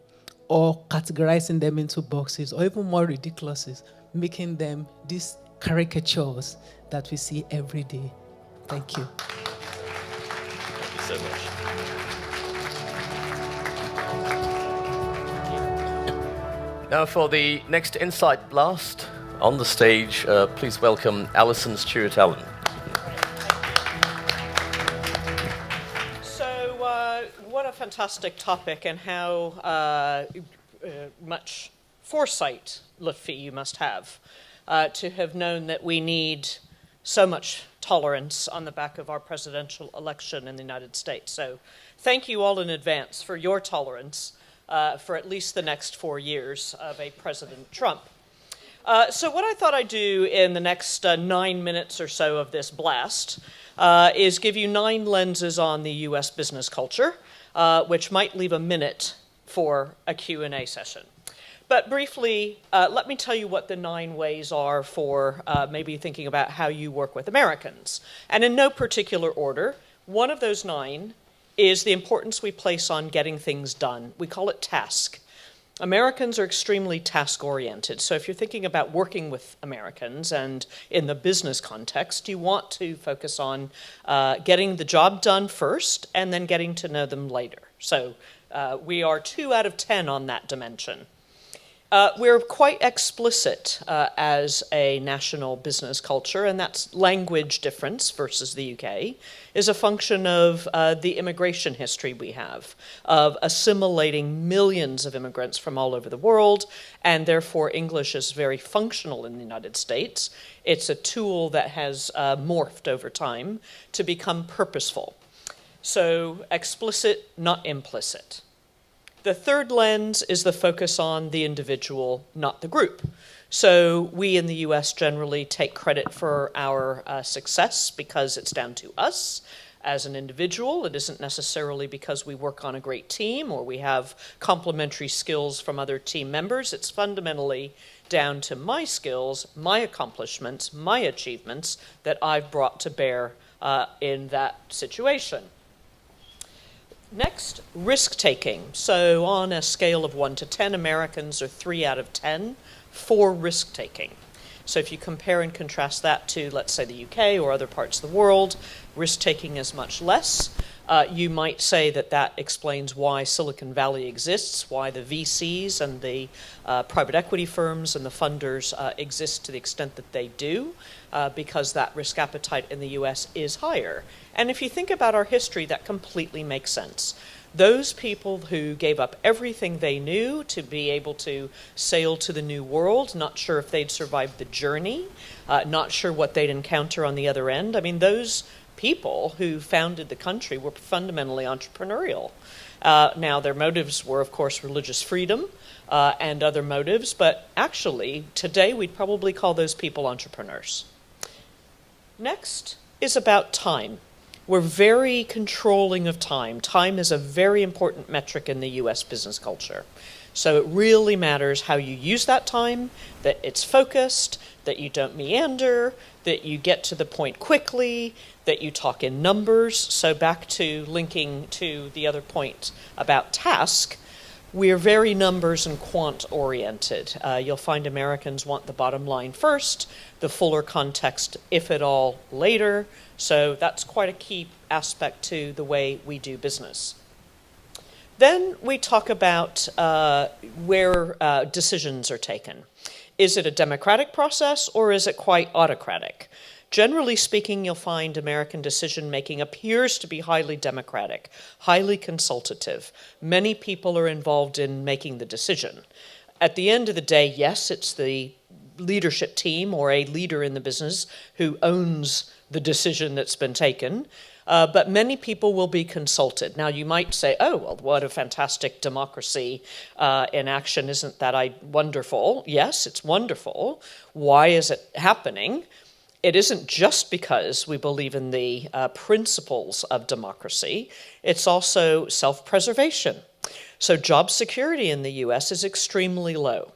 or categorizing them into boxes, or even more ridiculous, making them these caricatures that we see every day? Thank you. Thank you so much. Now for the next Insight Blast, on the stage, please welcome Alison Stewart-Allen. What a fantastic topic, and how much foresight, Lutfi, you must have to have known that we need so much tolerance on the back of our presidential election in the United States. So thank you all in advance for your tolerance for at least the next 4 years of a President Trump. So what I thought I'd do in the next 9 minutes or so of this blast is give you 9 lenses on the U.S. business culture, which might leave a minute for a Q&A session. But briefly, let me tell you what the 9 ways are for maybe thinking about how you work with Americans. And in no particular order, one of those 9 is the importance we place on getting things done. We call it task. Americans are extremely task-oriented. So if you're thinking about working with Americans and in the business context, you want to focus on getting the job done first and then getting to know them later. So we are 2 out of 10 on that dimension. We're quite explicit as a national business culture, and that's language difference versus the UK, is a function of the immigration history we have, of assimilating millions of immigrants from all over the world, and therefore English is very functional in the United States. It's a tool that has morphed over time to become purposeful. So explicit, not implicit. The third lens is the focus on the individual, not the group. So we in the US generally take credit for our success because it's down to us as an individual. It isn't necessarily because we work on a great team or we have complementary skills from other team members. It's fundamentally down to my skills, my accomplishments, my achievements that I've brought to bear in that situation. Next, risk-taking. So on a scale of 1 to 10, Americans are 3 out of 10 for risk-taking. So if you compare and contrast that to, let's say, the UK or other parts of the world, risk-taking is much less. You might say that that explains why Silicon Valley exists, why the VCs and the private equity firms and the funders exist to the extent that they do, because that risk appetite in the US is higher. And if you think about our history, that completely makes sense. Those people who gave up everything they knew to be able to sail to the new world, not sure if they'd survived the journey, not sure what they'd encounter on the other end. I mean, those people who founded the country were fundamentally entrepreneurial. Now, their motives were, of course, religious freedom and other motives, but actually, today we'd probably call those people entrepreneurs. Next is about time. We're very controlling of time. Time is a very important metric in the US business culture. So it really matters how you use that time, that it's focused, that you don't meander, that you get to the point quickly, that you talk in numbers. So back to linking to the other point about task, we're very numbers and quant oriented. You'll find Americans want the bottom line first, the fuller context, if at all, later. So that's quite a key aspect to the way we do business. Then we talk about where decisions are taken. Is it a democratic process or is it quite autocratic? Generally speaking, you'll find American decision-making appears to be highly democratic, highly consultative. Many people are involved in making the decision. At the end of the day, yes, it's the leadership team or a leader in the business who owns the decision that's been taken. But many people will be consulted. Now, you might say, oh, well, what a fantastic democracy in action. Isn't that wonderful? Yes, it's wonderful. Why is it happening? It isn't just because we believe in the principles of democracy. It's also self-preservation. So job security in the US is extremely low.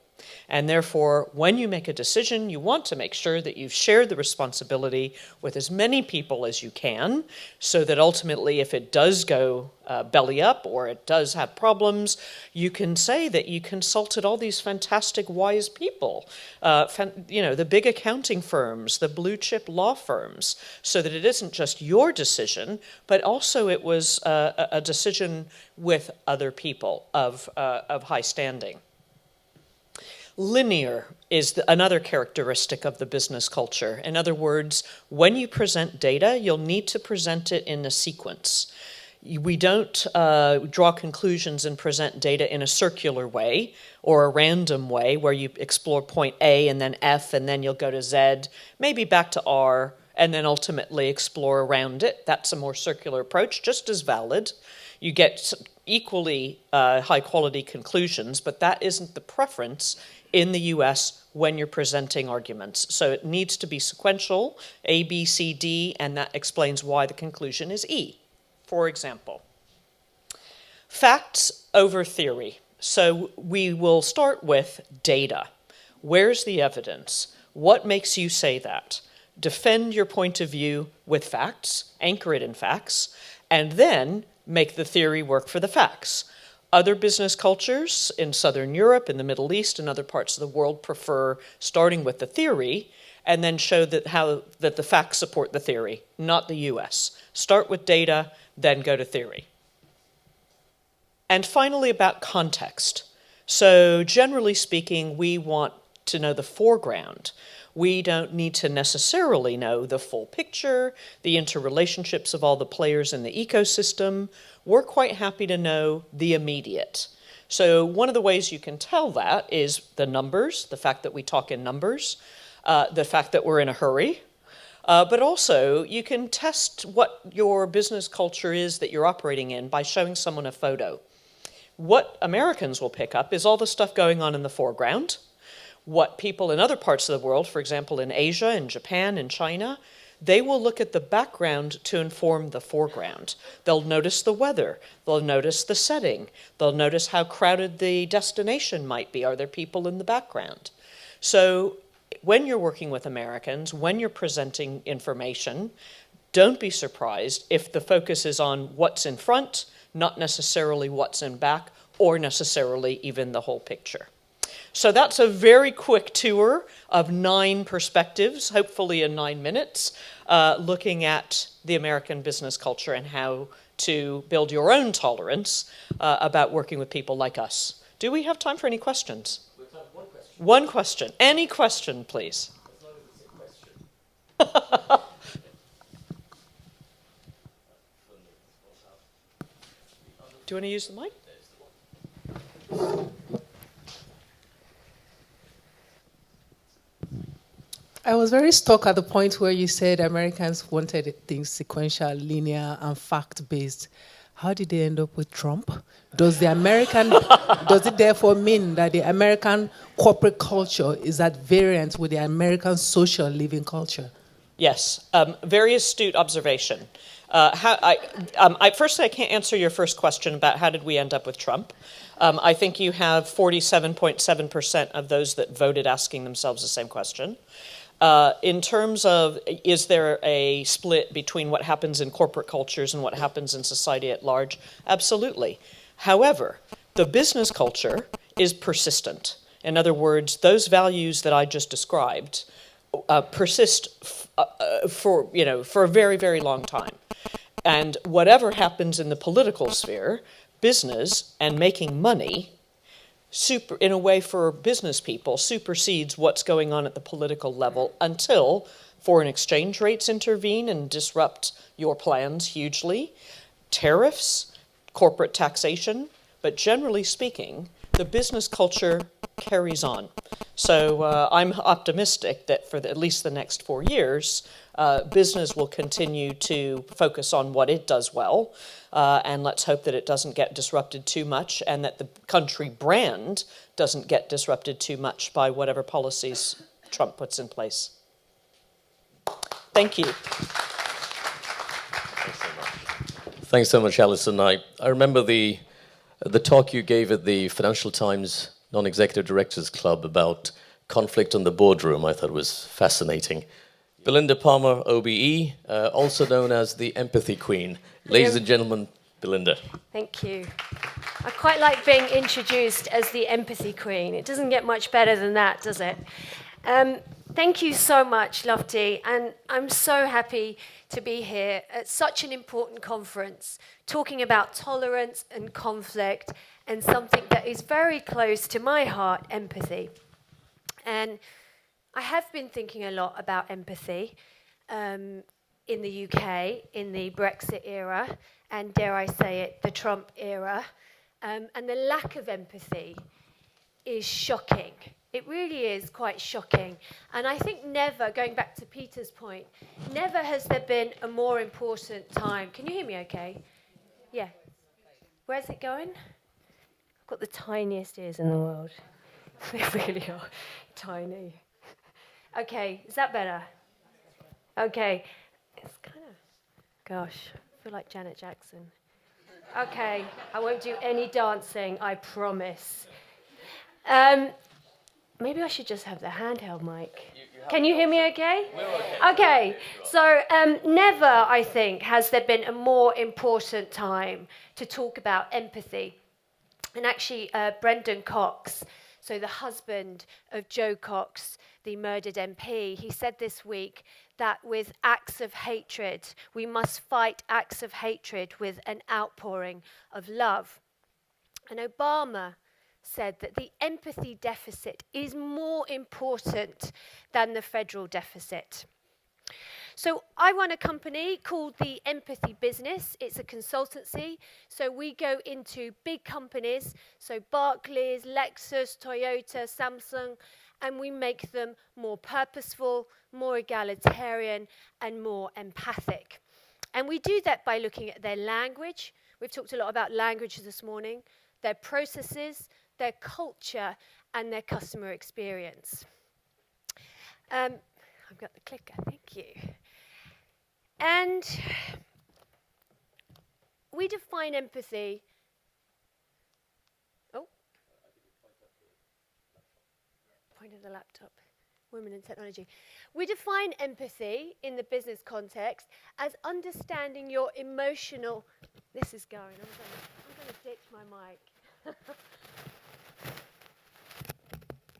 And therefore, when you make a decision, you want to make sure that you've shared the responsibility with as many people as you can, so that ultimately, if it does go belly up or it does have problems, you can say that you consulted all these fantastic, wise people, the big accounting firms, the blue chip law firms, so that it isn't just your decision, but also it was a decision with other people of high standing. Linear is another characteristic of the business culture. In other words, when you present data, you'll need to present it in a sequence. We don't draw conclusions and present data in a circular way or a random way where you explore point A and then F and then you'll go to Z, maybe back to R, and then ultimately explore around it. That's a more circular approach, just as valid. You get equally high-quality conclusions, but that isn't the preference in the US when you're presenting arguments. So it needs to be sequential, A, B, C, D, and that explains why the conclusion is E, for example. Facts over theory. So we will start with data. Where's the evidence? What makes you say that? Defend your point of view with facts, anchor it in facts, and then make the theory work for the facts. Other business cultures in Southern Europe, in the Middle East, and other parts of the world prefer starting with the theory and then show that the facts support the theory, not the US. Start with data, then go to theory. And finally, about context. So generally speaking, we want to know the foreground. We don't need to necessarily know the full picture, the interrelationships of all the players in the ecosystem. We're quite happy to know the immediate. So one of the ways you can tell that is the numbers, the fact that we talk in numbers, the fact that we're in a hurry, but also you can test what your business culture is that you're operating in by showing someone a photo. What Americans will pick up is all the stuff going on in the foreground. What people in other parts of the world, for example, in Asia, in Japan, in China, they will look at the background to inform the foreground. They'll notice the weather. They'll notice the setting. They'll notice how crowded the destination might be. Are there people in the background? So when you're working with Americans, when you're presenting information, don't be surprised if the focus is on what's in front, not necessarily what's in back, or necessarily even the whole picture. So that's a very quick tour of 9 perspectives, hopefully in 9 minutes, looking at the American business culture and how to build your own tolerance about working with people like us. Do we have time for any questions? We have one question. One question. Any question, please. As long as it's a question. Do you want to use the mic? I was very stuck at the point where you said Americans wanted things sequential, linear, and fact-based. How did they end up with Trump? Does it therefore mean that the American corporate culture is at variance with the American social living culture? Yes, very astute observation. Firstly, I can't answer your first question about how did we end up with Trump. I think you have 47.7% of those that voted asking themselves the same question. In terms of, is there a split between what happens in corporate cultures and what happens in society at large? Absolutely. However, the business culture is persistent. In other words, those values that I just described persist for a very, very long time. And whatever happens in the political sphere, business and making money, in a way for business people, supersedes what's going on at the political level until foreign exchange rates intervene and disrupt your plans hugely, tariffs, corporate taxation, but generally speaking, the business culture carries on. So I'm optimistic that for at least the next 4 years, business will continue to focus on what it does well, and let's hope that it doesn't get disrupted too much and that the country brand doesn't get disrupted too much by whatever policies Trump puts in place. Thank you. Thanks so much, Alison. I remember the talk you gave at the Financial Times Non-Executive Directors Club about conflict in the boardroom. I thought it was fascinating. Belinda Palmer, OBE, also known as the Empathy Queen. Ladies and gentlemen, Belinda. Thank you. I quite like being introduced as the Empathy Queen. It doesn't get much better than that, does it? Thank you so much, Lofty, and I'm so happy to be here at such an important conference, talking about tolerance and conflict and something that is very close to my heart, empathy. And I have been thinking a lot about empathy in the UK, in the Brexit era, and dare I say it, the Trump era. And the lack of empathy is shocking. It really is quite shocking. And I think never, going back to Peter's point, never has there been a more important time. Can you hear me okay? Yeah. Where's it going? I've got the tiniest ears in the world. They really are tiny. Okay, is that better? Okay. It's kind of, gosh, I feel like Janet Jackson. Okay, I won't do any dancing, I promise. Maybe I should just have the handheld mic. Can you hear me okay? Okay, so never, I think, has there been a more important time to talk about empathy. And actually, Brendan Cox, so the husband of Joe Cox, the murdered MP, he said this week that with acts of hatred, we must fight acts of hatred with an outpouring of love. And Obama said that the empathy deficit is more important than the federal deficit. So I run a company called the Empathy Business. It's a consultancy. So we go into big companies, so Barclays, Lexus, Toyota, Samsung, and we make them more purposeful, more egalitarian, and more empathic. And we do that by looking at their language. We've talked a lot about language this morning, their processes, their culture, and their customer experience. I've got the clicker, thank you. And we define empathy. Oh, point of the laptop. Women in technology. We define empathy in the business context as understanding your emotional. This is going. I'm going to ditch my mic.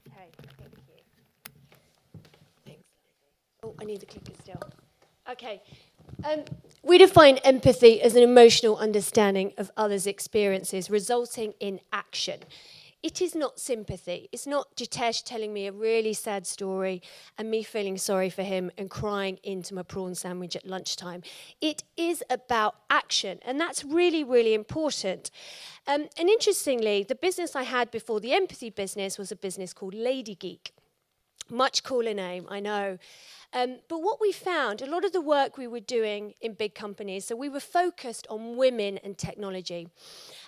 Okay, thank you. Thanks. Oh, I need the clicker still. Okay. We define empathy as an emotional understanding of others' experiences resulting in action. It is not sympathy. It's not Jitesh telling me a really sad story and me feeling sorry for him and crying into my prawn sandwich at lunchtime. It is about action, and that's really, really important. And interestingly, the business I had before the empathy business was a business called Lady Geek. Much cooler name, I know. But what we found, a lot of the work we were doing in big companies, so we were focused on women and technology.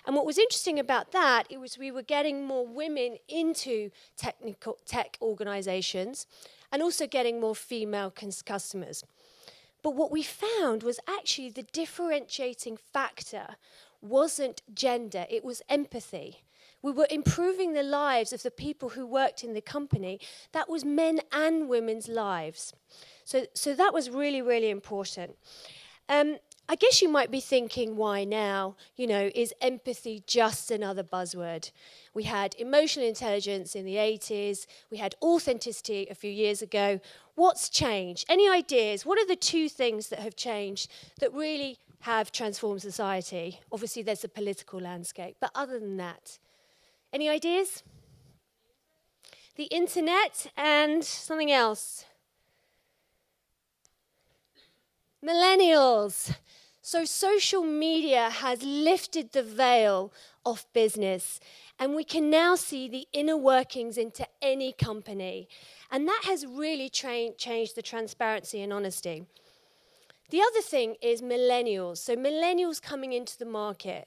And what was interesting about that, it was we were getting more women into tech organizations and also getting more female customers. But what we found was actually the differentiating factor wasn't gender, it was empathy. We were improving the lives of the people who worked in the company. That was men and women's lives. So that was really, really important. I guess you might be thinking, why now? You know, is empathy just another buzzword? We had emotional intelligence in the 80s. We had authenticity a few years ago. What's changed? Any ideas? What are the two things that have changed that really have transformed society? Obviously, there's the political landscape. But other than that, any ideas? The internet and something else. Millennials. So social media has lifted the veil off business, and we can now see the inner workings into any company. And that has really changed the transparency and honesty. The other thing is millennials. So millennials coming into the market.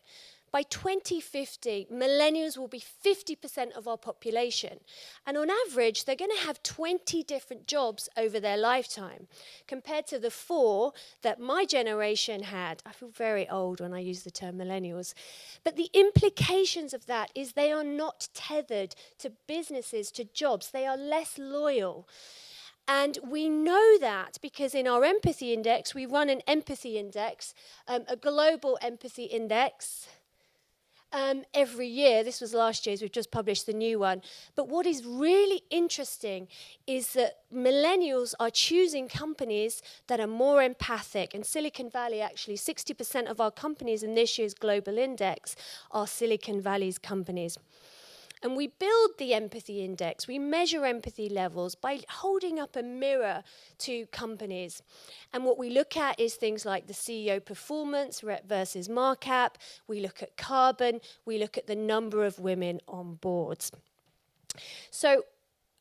By 2050, millennials will be 50% of our population. And on average, they're going to have 20 different jobs over their lifetime, compared to the 4 that my generation had. I feel very old when I use the term millennials. But the implications of that is they are not tethered to businesses, to jobs. They are less loyal. And we know that because in our empathy index, we run an empathy index, a global empathy index, every year. This was last year's, we've just published the new one. But what is really interesting is that millennials are choosing companies that are more empathic. In Silicon Valley, actually, 60% of our companies in this year's global index are Silicon Valley's companies. And we build the empathy index. We measure empathy levels by holding up a mirror to companies. And what we look at is things like the CEO performance versus markup. We look at carbon. We look at the number of women on boards. So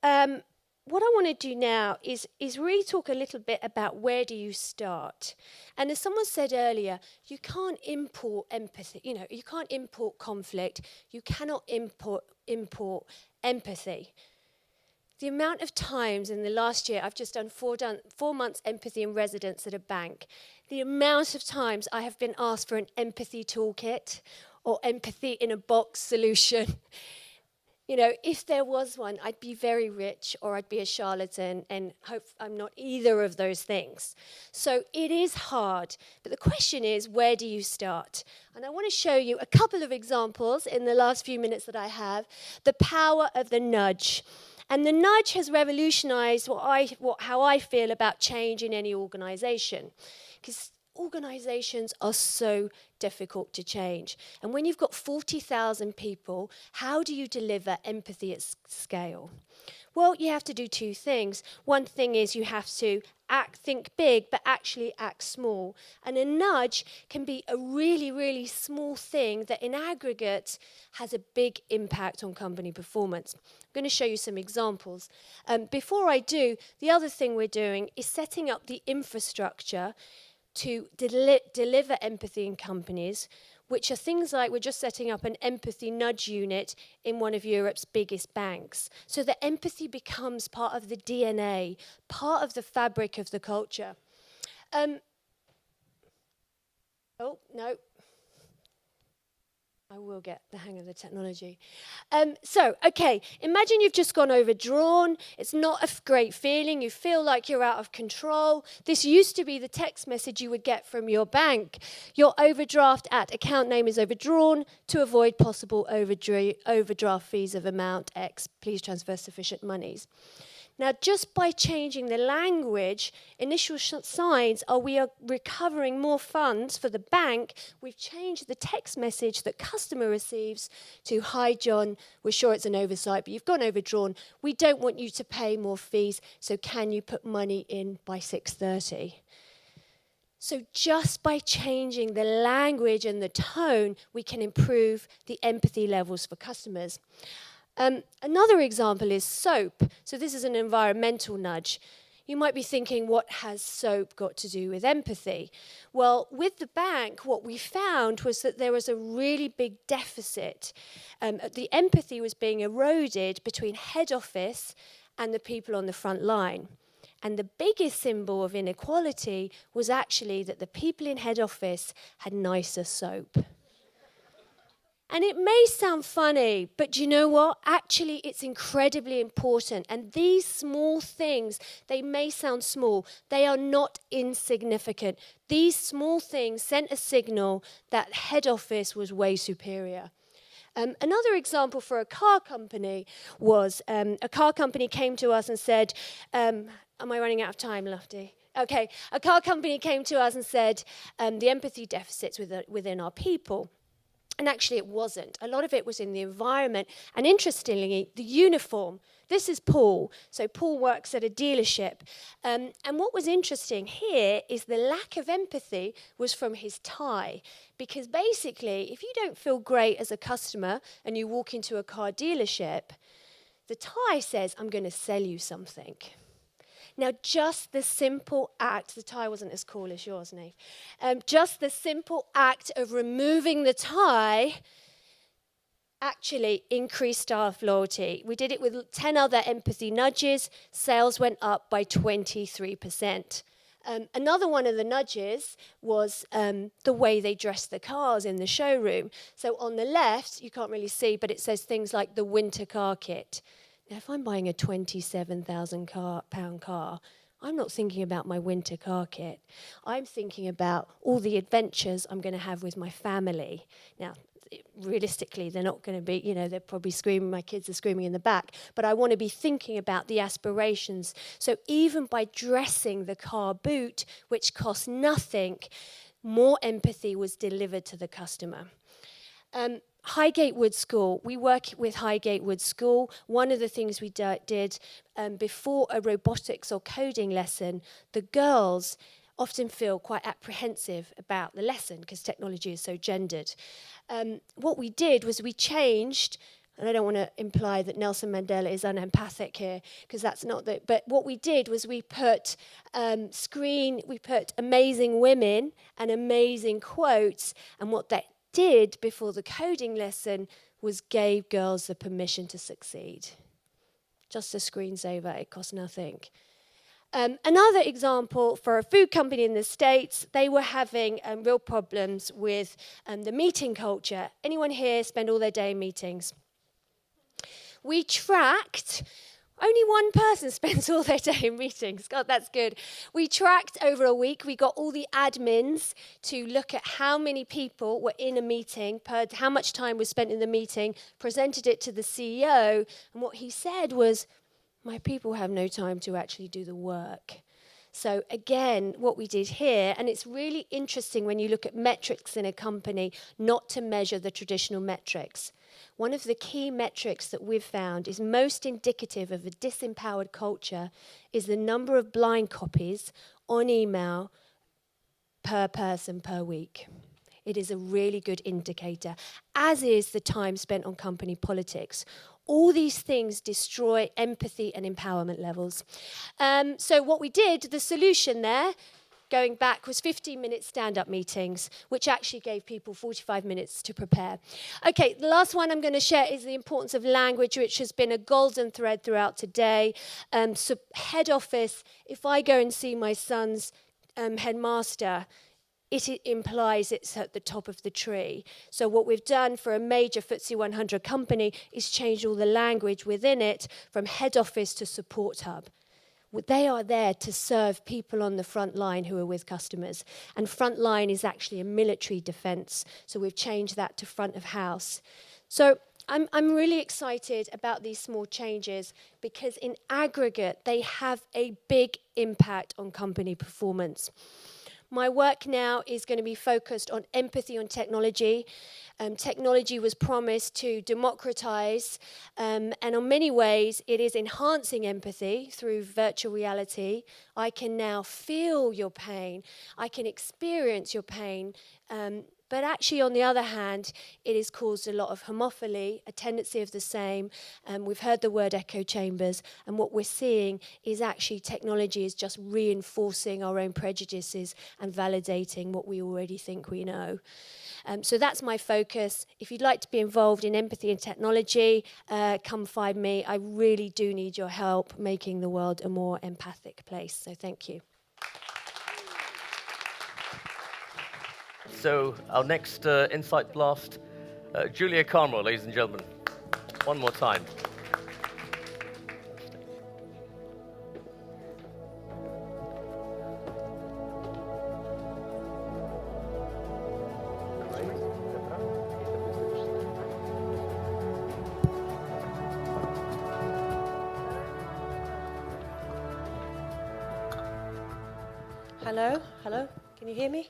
what I want to do now is really talk a little bit about where do you start. And as someone said earlier, you can't import empathy. You can't import conflict. You cannot import empathy. The amount of times in the last year, I've just done 4 months empathy in residence at a bank. The amount of times I have been asked for an empathy toolkit or empathy in a box solution. If there was one, I'd be very rich or I'd be a charlatan, and hope I'm not either of those things. So it is hard. But the question is, where do you start? And I want to show you a couple of examples in the last few minutes that I have. The power of the nudge. And the nudge has revolutionized how I feel about change in any organization. Because organizations are so difficult to change. And when you've got 40,000 people, how do you deliver empathy at scale? Well, you have to do 2 things. One thing is you have to think big, but actually act small. And a nudge can be a really, really small thing that in aggregate has a big impact on company performance. I'm going to show you some examples. Before I do, the other thing we're doing is setting up the infrastructure to deliver empathy in companies, which are things like we're just setting up an empathy nudge unit in one of Europe's biggest banks. So that empathy becomes part of the DNA, part of the fabric of the culture. Oh, no. I will get the hang of the technology. Okay, imagine you've just gone overdrawn. It's not a great feeling. You feel like you're out of control. This used to be the text message you would get from your bank. Your overdraft at account name is overdrawn. To avoid possible overdraft fees of amount X, please transfer sufficient monies. Now, just by changing the language, initial signs are we are recovering more funds for the bank. We've changed the text message that customer receives to, "Hi, John, we're sure it's an oversight, but you've gone overdrawn. We don't want you to pay more fees, so can you put money in by 6:30? So just by changing the language and the tone, we can improve the empathy levels for customers. Another example is soap. So this is an environmental nudge. You might be thinking, what has soap got to do with empathy? Well, with the bank, what we found was that there was a really big deficit. The empathy was being eroded between head office and the people on the front line. And the biggest symbol of inequality was actually that the people in head office had nicer soap. And it may sound funny, but do you know what? Actually, it's incredibly important. And these small things, they may sound small. They are not insignificant. These small things sent a signal that head office was way superior. Another example for a car company was a car company came to us and said, am I running out of time, Lofty? Okay, a car company came to us and said, the empathy deficits within our people. And actually it wasn't. A lot of it was in the environment. And interestingly, the uniform. This is Paul. So Paul works at a dealership. And what was interesting here is the lack of empathy was from his tie. Because basically, if you don't feel great as a customer and you walk into a car dealership, the tie says, I'm going to sell you something. Now, just the simple act, the tie wasn't as cool as yours, Nave, just the simple act of removing the tie actually increased staff loyalty. We did it with 10 other empathy nudges. Sales went up by 23%. Another one of the nudges was the way they dressed the cars in the showroom. So on the left, you can't really see, but it says things like the winter car kit. Now, if I'm buying a £27,000 car, I'm not thinking about my winter car kit. I'm thinking about all the adventures I'm going to have with my family. Now, realistically, they're not going to be, they're probably screaming, my kids are screaming in the back, but I want to be thinking about the aspirations. So even by dressing the car boot, which cost nothing, more empathy was delivered to the customer. Highgate Wood School, we work with Highgate Wood School. One of the things we did before a robotics or coding lesson, the girls often feel quite apprehensive about the lesson because technology is so gendered. What we did was we changed, and I don't want to imply that Nelson Mandela is unempathic here, because that's not the, but what we did was we put amazing women and amazing quotes, and what that did before the coding lesson was gave girls the permission to succeed. Just a screensaver, it cost nothing. Another example for a food company in the States, they were having real problems with the meeting culture. Anyone here spend all their day in meetings? We tracked, only one person spends all their day in meetings. God, that's good. We tracked over a week. We got all the admins to look at how many people were in a meeting, how much time was spent in the meeting, presented it to the CEO, and what he said was, my people have no time to actually do the work. So again, what we did here, and it's really interesting when you look at metrics in a company, not to measure the traditional metrics. One of the key metrics that we've found is most indicative of a disempowered culture is the number of blind copies on email per person per week. It is a really good indicator, as is the time spent on company politics. All these things destroy empathy and empowerment levels. So what we did, the solution there, going back, was 15-minute stand-up meetings, which actually gave people 45 minutes to prepare. Okay, the last one I'm going to share is the importance of language, which has been a golden thread throughout today. So head office, if I go and see my son's headmaster, it implies it's at the top of the tree. So what we've done for a major FTSE 100 company is change all the language within it from head office to support hub. They are there to serve people on the front line who are with customers. And front line is actually a military defense. So we've changed that to front of house. So I'm really excited about these small changes because in aggregate, they have a big impact on company performance. My work now is going to be focused on empathy on technology. Technology was promised to democratize, and in many ways, it is enhancing empathy through virtual reality. I can now feel your pain. I can experience your pain. But actually, on the other hand, it has caused a lot of homophily, a tendency of the same. We've heard the word echo chambers, and what we're seeing is actually technology is just reinforcing our own prejudices and validating what we already think we know. So that's my focus. If you'd like to be involved in empathy and technology, come find me. I really do need your help making the world a more empathic place. So thank you. So our next Insight Blast, Julia Carmel, ladies and gentlemen. One more time. Hello, hello, can you hear me?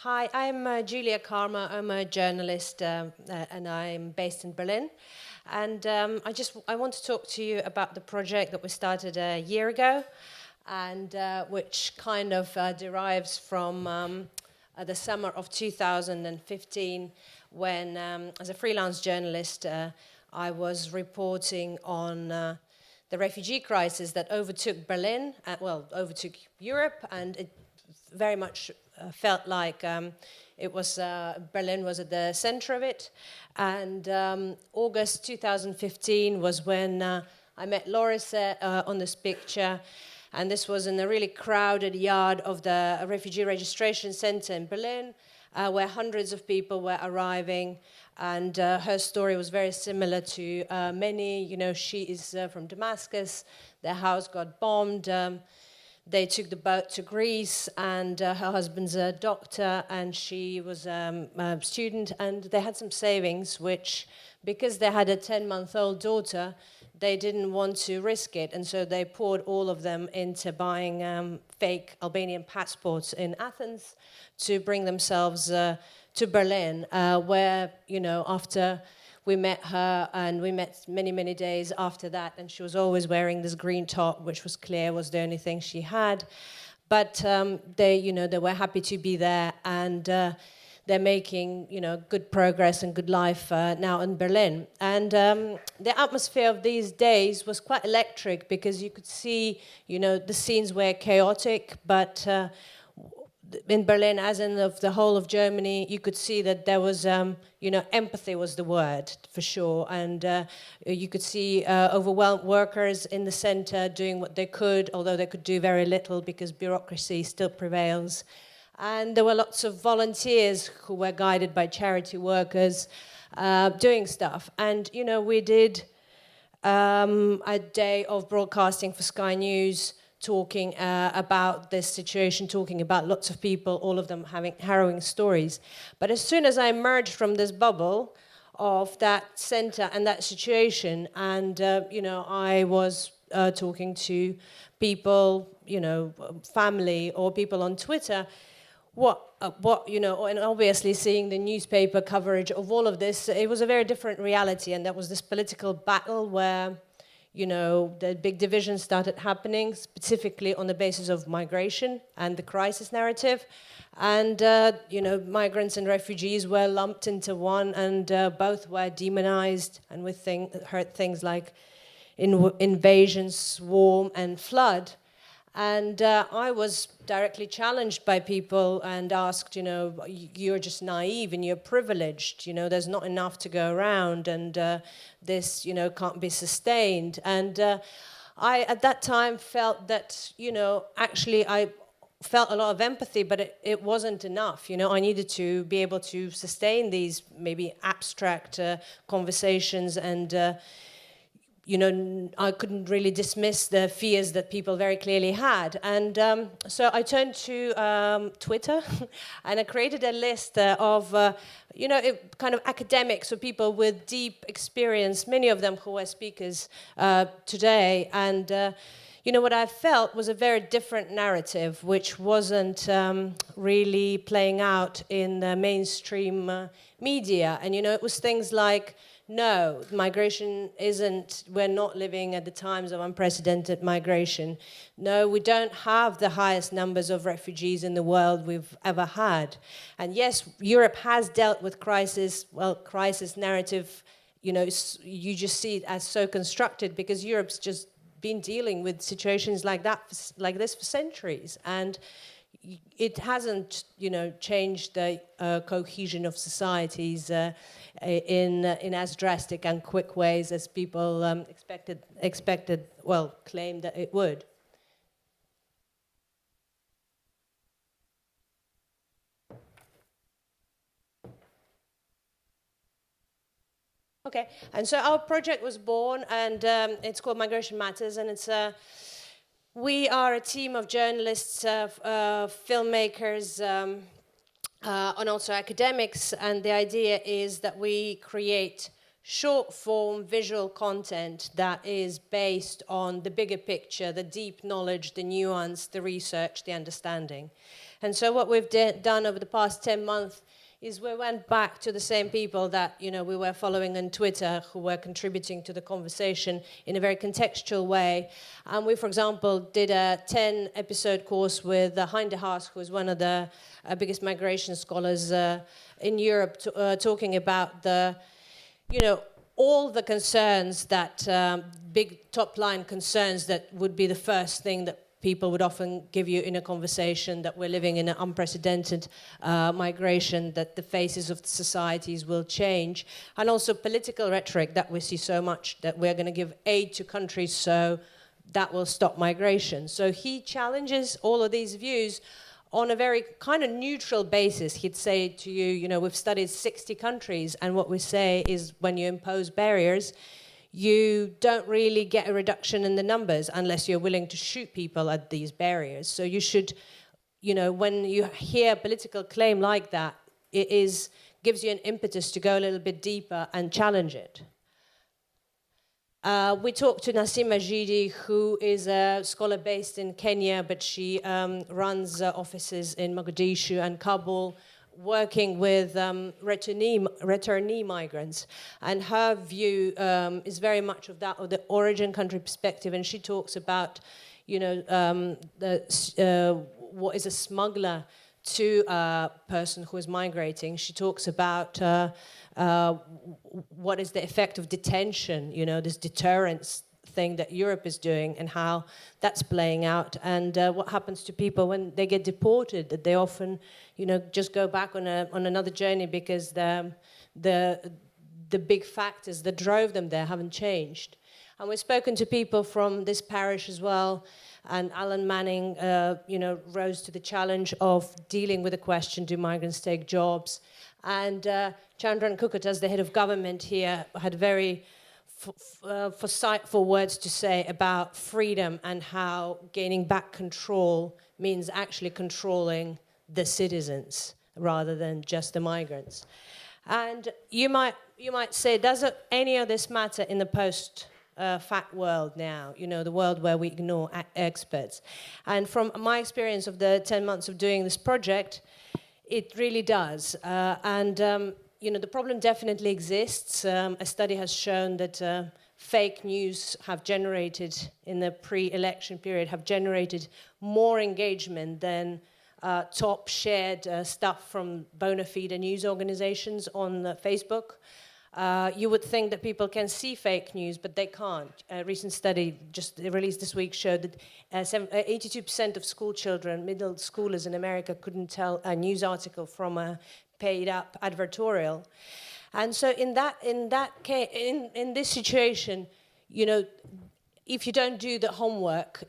Hi, I'm Julia Karma. I'm a journalist and I'm based in Berlin. And I want to talk to you about the project that we started a year ago and which kind of derives from the summer of 2015 when, as a freelance journalist, I was reporting on the refugee crisis that overtook Berlin, overtook Europe, and it very much felt like it was Berlin was at the center of it. And August 2015 was when I met Loris on this picture. And this was in a really crowded yard of the refugee registration center in Berlin, where hundreds of people were arriving. And her story was very similar to many. You know, she is from Damascus. Their house got bombed. They took the boat to Greece, and her husband's a doctor, and she was a student. And they had some savings, which, because they had a 10-month-old daughter, they didn't want to risk it. And so they poured all of them into buying fake Albanian passports in Athens to bring themselves to Berlin, where, you know, after we met her, and we met many, many days after that, and she was always wearing this green top, which was clear was the only thing she had. But they were happy to be there, and they're making, you know, good progress and good life now in Berlin. And the atmosphere of these days was quite electric because you could see, you know, the scenes were chaotic, but in Berlin, as in the whole of Germany, you could see that there was, empathy was the word for sure. And you could see overwhelmed workers in the center doing what they could, although they could do very little because bureaucracy still prevails. And there were lots of volunteers who were guided by charity workers doing stuff. And, you know, we did a day of broadcasting for Sky News, talking about this situation, talking about lots of people, all of them having harrowing stories. But as soon as I emerged from this bubble of that center and that situation, and, I was talking to people, family or people on Twitter, and obviously seeing the newspaper coverage of all of this, it was a very different reality. And there was this political battle where, the big divisions started happening, specifically on the basis of migration and the crisis narrative. And, migrants and refugees were lumped into one, and both were demonized. And we heard things like invasion, swarm, and flood. And I was directly challenged by people and asked, you're just naive and you're privileged, there's not enough to go around, and this, can't be sustained. And I, at that time, felt that, actually I felt a lot of empathy, but it wasn't enough. I needed to be able to sustain these maybe abstract conversations, and I couldn't really dismiss the fears that people very clearly had. And so I turned to Twitter and I created a list of, kind of academics or people with deep experience, many of them who are speakers today. And, what I felt was a very different narrative, which wasn't really playing out in the mainstream media. And, it was things like, no, migration isn't, we're not living at the times of unprecedented migration. No, we don't have the highest numbers of refugees in the world we've ever had. And yes, Europe has dealt with crisis. Well, crisis narrative, you just see it as so constructed because Europe's just been dealing with situations like this for centuries. And it hasn't, changed the cohesion of societies in as drastic and quick ways as people claimed that it would. Okay, and so our project was born, and it's called Migration Matters, and it's we are a team of journalists, filmmakers, and also academics, and the idea is that we create short-form visual content that is based on the bigger picture, the deep knowledge, the nuance, the research, the understanding. And so what we've done over the past 10 months is we went back to the same people that we were following on Twitter, who were contributing to the conversation in a very contextual way. And we, for example, did a 10-episode course with Hein de Haas, who is one of the biggest migration scholars in Europe, talking about all the concerns that big top-line concerns that would be the first thing that people would often give you in a conversation, that we're living in an unprecedented migration, that the faces of the societies will change, and also political rhetoric that we see so much, that we're going to give aid to countries so that will stop migration. So he challenges all of these views on a very kind of neutral basis. He'd say to you, we've studied 60 countries, and what we say is when you impose barriers, you don't really get a reduction in the numbers unless you're willing to shoot people at these barriers. So you should, when you hear a political claim like that, it gives you an impetus to go a little bit deeper and challenge it. We talked to Nasim Majidi, who is a scholar based in Kenya, but she runs offices in Mogadishu and Kabul, working with returnee migrants. And her view is very much of the origin country perspective. And she talks about, what is a smuggler to a person who is migrating. She talks about what is the effect of detention, this deterrence thing that Europe is doing and how that's playing out, and what happens to people when they get deported, that they often, just go back on another journey because the big factors that drove them there haven't changed. And we've spoken to people from this parish as well, and Alan Manning, rose to the challenge of dealing with the question, do migrants take jobs? And Chandran Kukut, as the head of government here, had very foresightful words to say about freedom and how gaining back control means actually controlling the citizens rather than just the migrants. And you might say, does any of this matter in the post-fact world now, the world where we ignore experts? And from my experience of the 10 months of doing this project, it really does. The problem definitely exists. A study has shown that fake news have generated, in the pre-election period, have generated more engagement than top shared stuff from bona fide news organizations on Facebook. You would think that people can see fake news, but they can't. A recent study just released this week showed that 82% of school children, middle schoolers in America, couldn't tell a news article from a paid-up advertorial. And so in this situation, if you don't do the homework,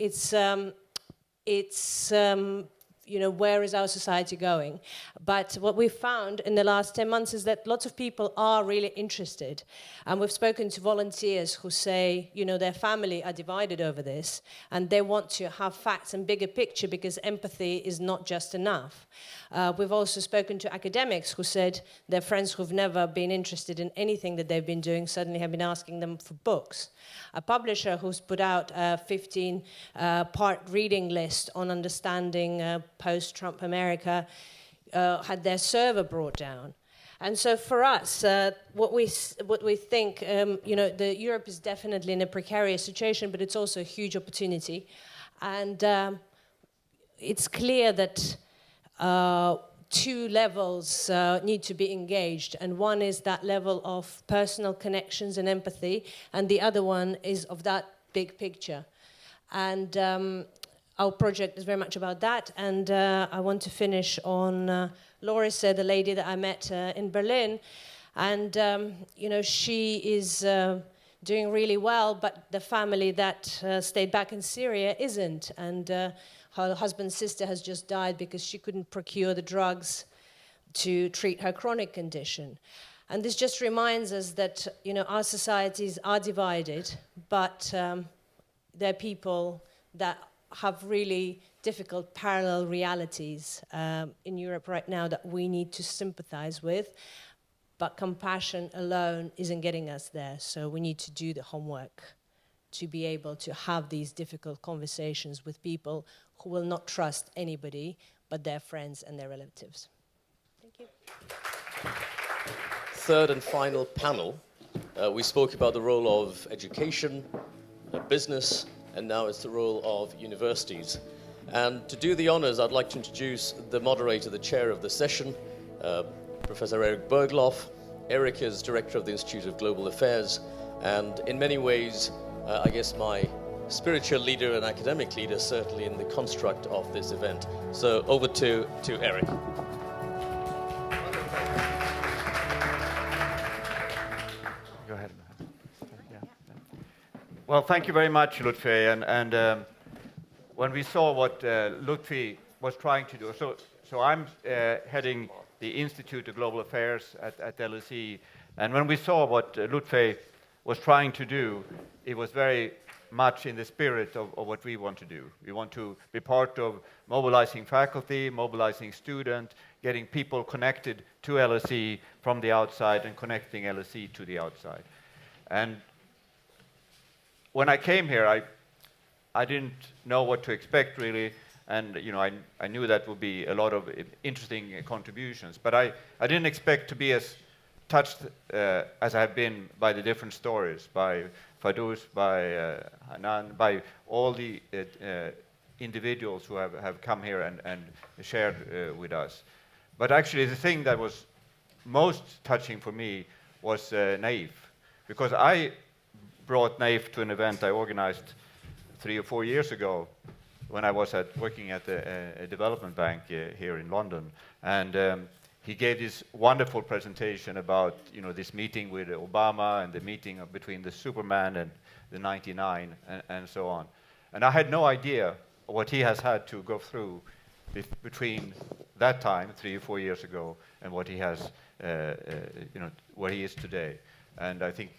where is our society going? But what we've found in the last 10 months is that lots of people are really interested. And we've spoken to volunteers who say, their family are divided over this, and they want to have facts and bigger picture because empathy is not just enough. We've also spoken to academics who said their friends who've never been interested in anything that they've been doing suddenly have been asking them for books. A publisher who's put out a 15-part reading list on understanding post-Trump America had their server brought down. And so for us, what we think, Europe is definitely in a precarious situation, but it's also a huge opportunity. And it's clear that two levels need to be engaged, and one is that level of personal connections and empathy, and the other one is of that big picture. And our project is very much about that, and I want to finish on Larissa, the lady that I met in Berlin, and she is doing really well, but the family that stayed back in Syria isn't, and her husband's sister has just died because she couldn't procure the drugs to treat her chronic condition. And this just reminds us that, our societies are divided, but there are people that have really difficult parallel realities in Europe right now that we need to sympathize with. But compassion alone isn't getting us there, so we need to do the homework to be able to have these difficult conversations with people who will not trust anybody, but their friends and their relatives. Thank you. Third and final panel, we spoke about the role of education, business, and now it's the role of universities. And to do the honors, I'd like to introduce the moderator, the chair of the session, Professor Eric Bergloff. Eric is director of the Institute of Global Affairs, and in many ways, I guess my spiritual leader and academic leader, certainly in the construct of this event. So over to Eric. Go ahead. Yeah. Well, thank you very much, Lutfi. And when we saw what Lutfi was trying to do, so I'm heading the Institute of Global Affairs at LSE, and when we saw what Lutfi was trying to do, it was very much in the spirit of what we want to do. We want to be part of mobilizing faculty, mobilizing students, getting people connected to LSE from the outside and connecting LSE to the outside. And when I came here, I didn't know what to expect really, and I knew that would be a lot of interesting contributions, but I didn't expect to be as touched as I have been by the different stories, by Fadous, by Hanan, by all the individuals who have come here and shared with us. But actually the thing that was most touching for me was Naif, because I brought Naif to an event I organized 3 or 4 years ago when I was working at a development bank here in London. And he gave this wonderful presentation about this meeting with Obama and the meeting between the Superman and the 99 and so on. And I had no idea what he has had to go through between that time, 3 or 4 years ago, and what he has, where he is today. And I think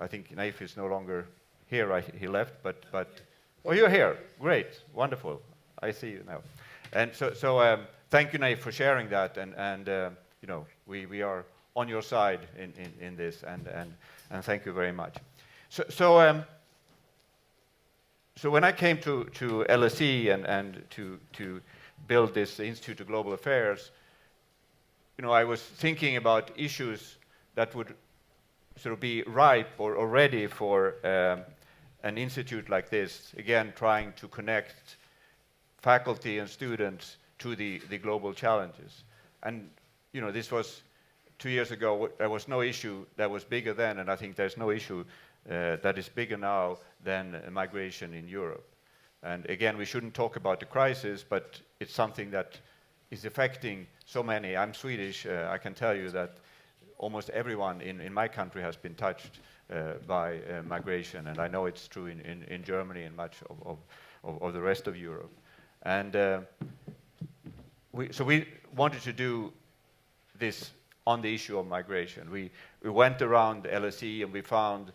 Naif is no longer here. Right? He left, but oh, you're here. Great, wonderful. I see you now. And so thank you, Naif, for sharing that. And we are on your side in this. And thank you very much. So when I came to LSE and to build this Institute of Global Affairs, I was thinking about issues that would sort of be ripe or ready for an institute like this, again, trying to connect faculty and students to the global challenges. And, this was 2 years ago. There was no issue that was bigger then, and I think there's no issue that is bigger now than migration in Europe. And again, we shouldn't talk about the crisis, but it's something that is affecting so many. I'm Swedish. I can tell you that almost everyone in my country has been touched by migration, and I know it's true in Germany and much of the rest of Europe. And so we wanted to do this on the issue of migration. We went around LSE and we found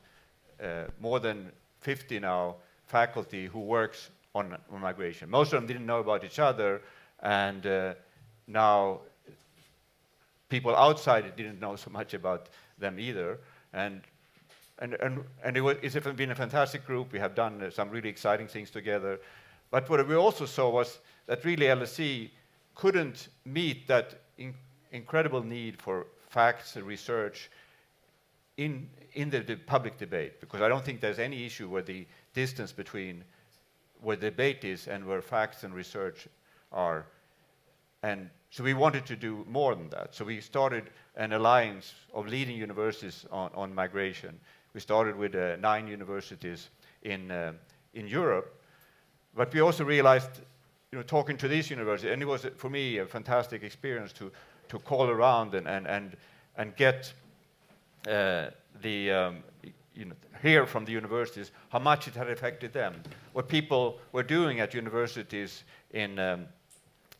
more than 50 now faculty who works on migration. Most of them didn't know about each other, and now people outside didn't know so much about them either. And it's been a fantastic group. We have done some really exciting things together. But what we also saw was that really LSE couldn't meet that incredible need for facts and research in the public debate, because I don't think there's any issue where the distance between where debate is and where facts and research are. And so we wanted to do more than that. So we started an alliance of leading universities on migration. We started with 9 universities in Europe, but we also realized, talking to these universities, and it was for me a fantastic experience to call around and get hear from the universities how much it had affected them, what people were doing at universities in.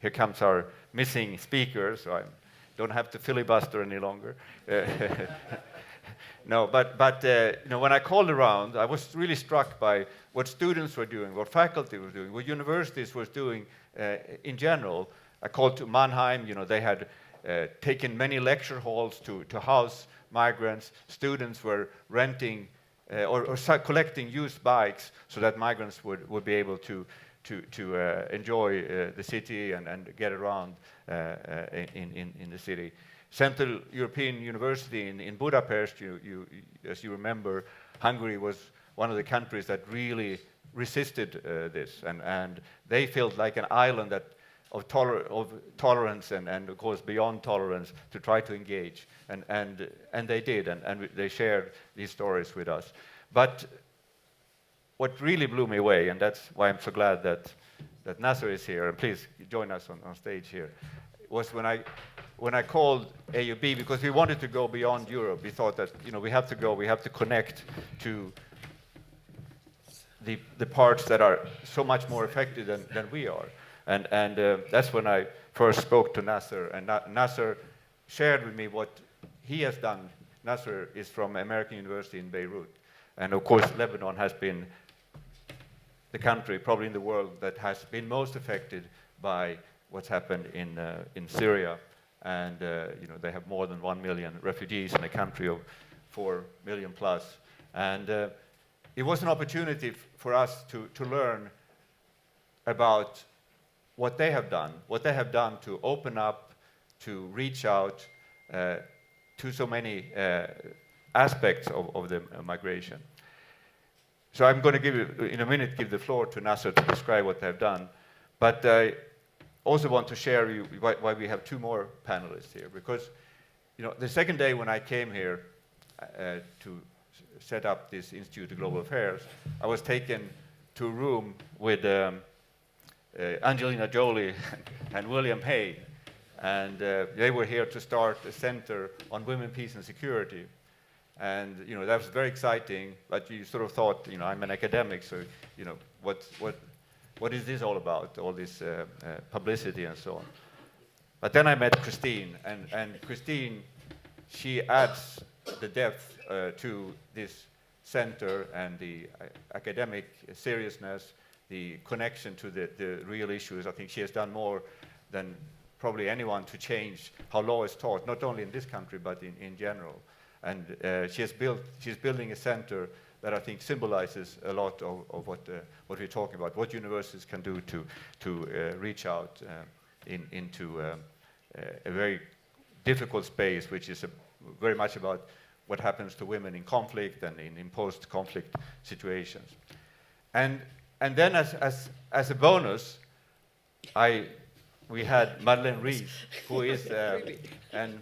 Here comes our missing speaker, so I don't have to filibuster any longer. No, but when I called around, I was really struck by what students were doing, what faculty were doing, what universities were doing in general. I called to Mannheim. They had taken many lecture halls to house migrants. Students were renting or collecting used bikes so that migrants would be able to enjoy the city and get around in the city. Central European University in Budapest, as you remember, Hungary was one of the countries that really resisted this, and they felt like an island of tolerance and of course beyond tolerance to try to engage, and they did, and they shared these stories with us. But what really blew me away, and that's why I'm so glad that Nasser is here, and please join us on stage here, was when I called AUB, because we wanted to go beyond Europe. We thought that we have to connect to the parts that are so much more affected than we are. And that's when I first spoke to Nasser, and Nasser shared with me what he has done. Nasser is from American University in Beirut, and of course Lebanon has been the country probably in the world that has been most affected by what's happened in Syria, and they have more than 1 million refugees in a country of 4 million plus, and it was an opportunity for us to learn about what they have done to open up, to reach out to so many aspects of the migration. So I'm going to in a minute give the floor to Nasser to describe what they've done, but I also want to share why we have two more panelists here, because the second day when I came here to set up this Institute of Global Affairs, I was taken to a room with Angelina Jolie and William Hague, and they were here to start a center on women, peace, and security. And that was very exciting. But you sort of thought, I'm an academic, so what is this all about? All this publicity and so on. But then I met Christine, and Christine, she adds the depth to this center and the academic seriousness, the connection to the real issues. I think she has done more than probably anyone to change how law is taught, not only in this country, but in general. And she's building a center that I think symbolizes a lot of what we're talking about, what universities can do to reach out into a very difficult space, which is very much about what happens to women in conflict and in post-conflict situations. And then as a bonus, we had Madeleine Rees, who is an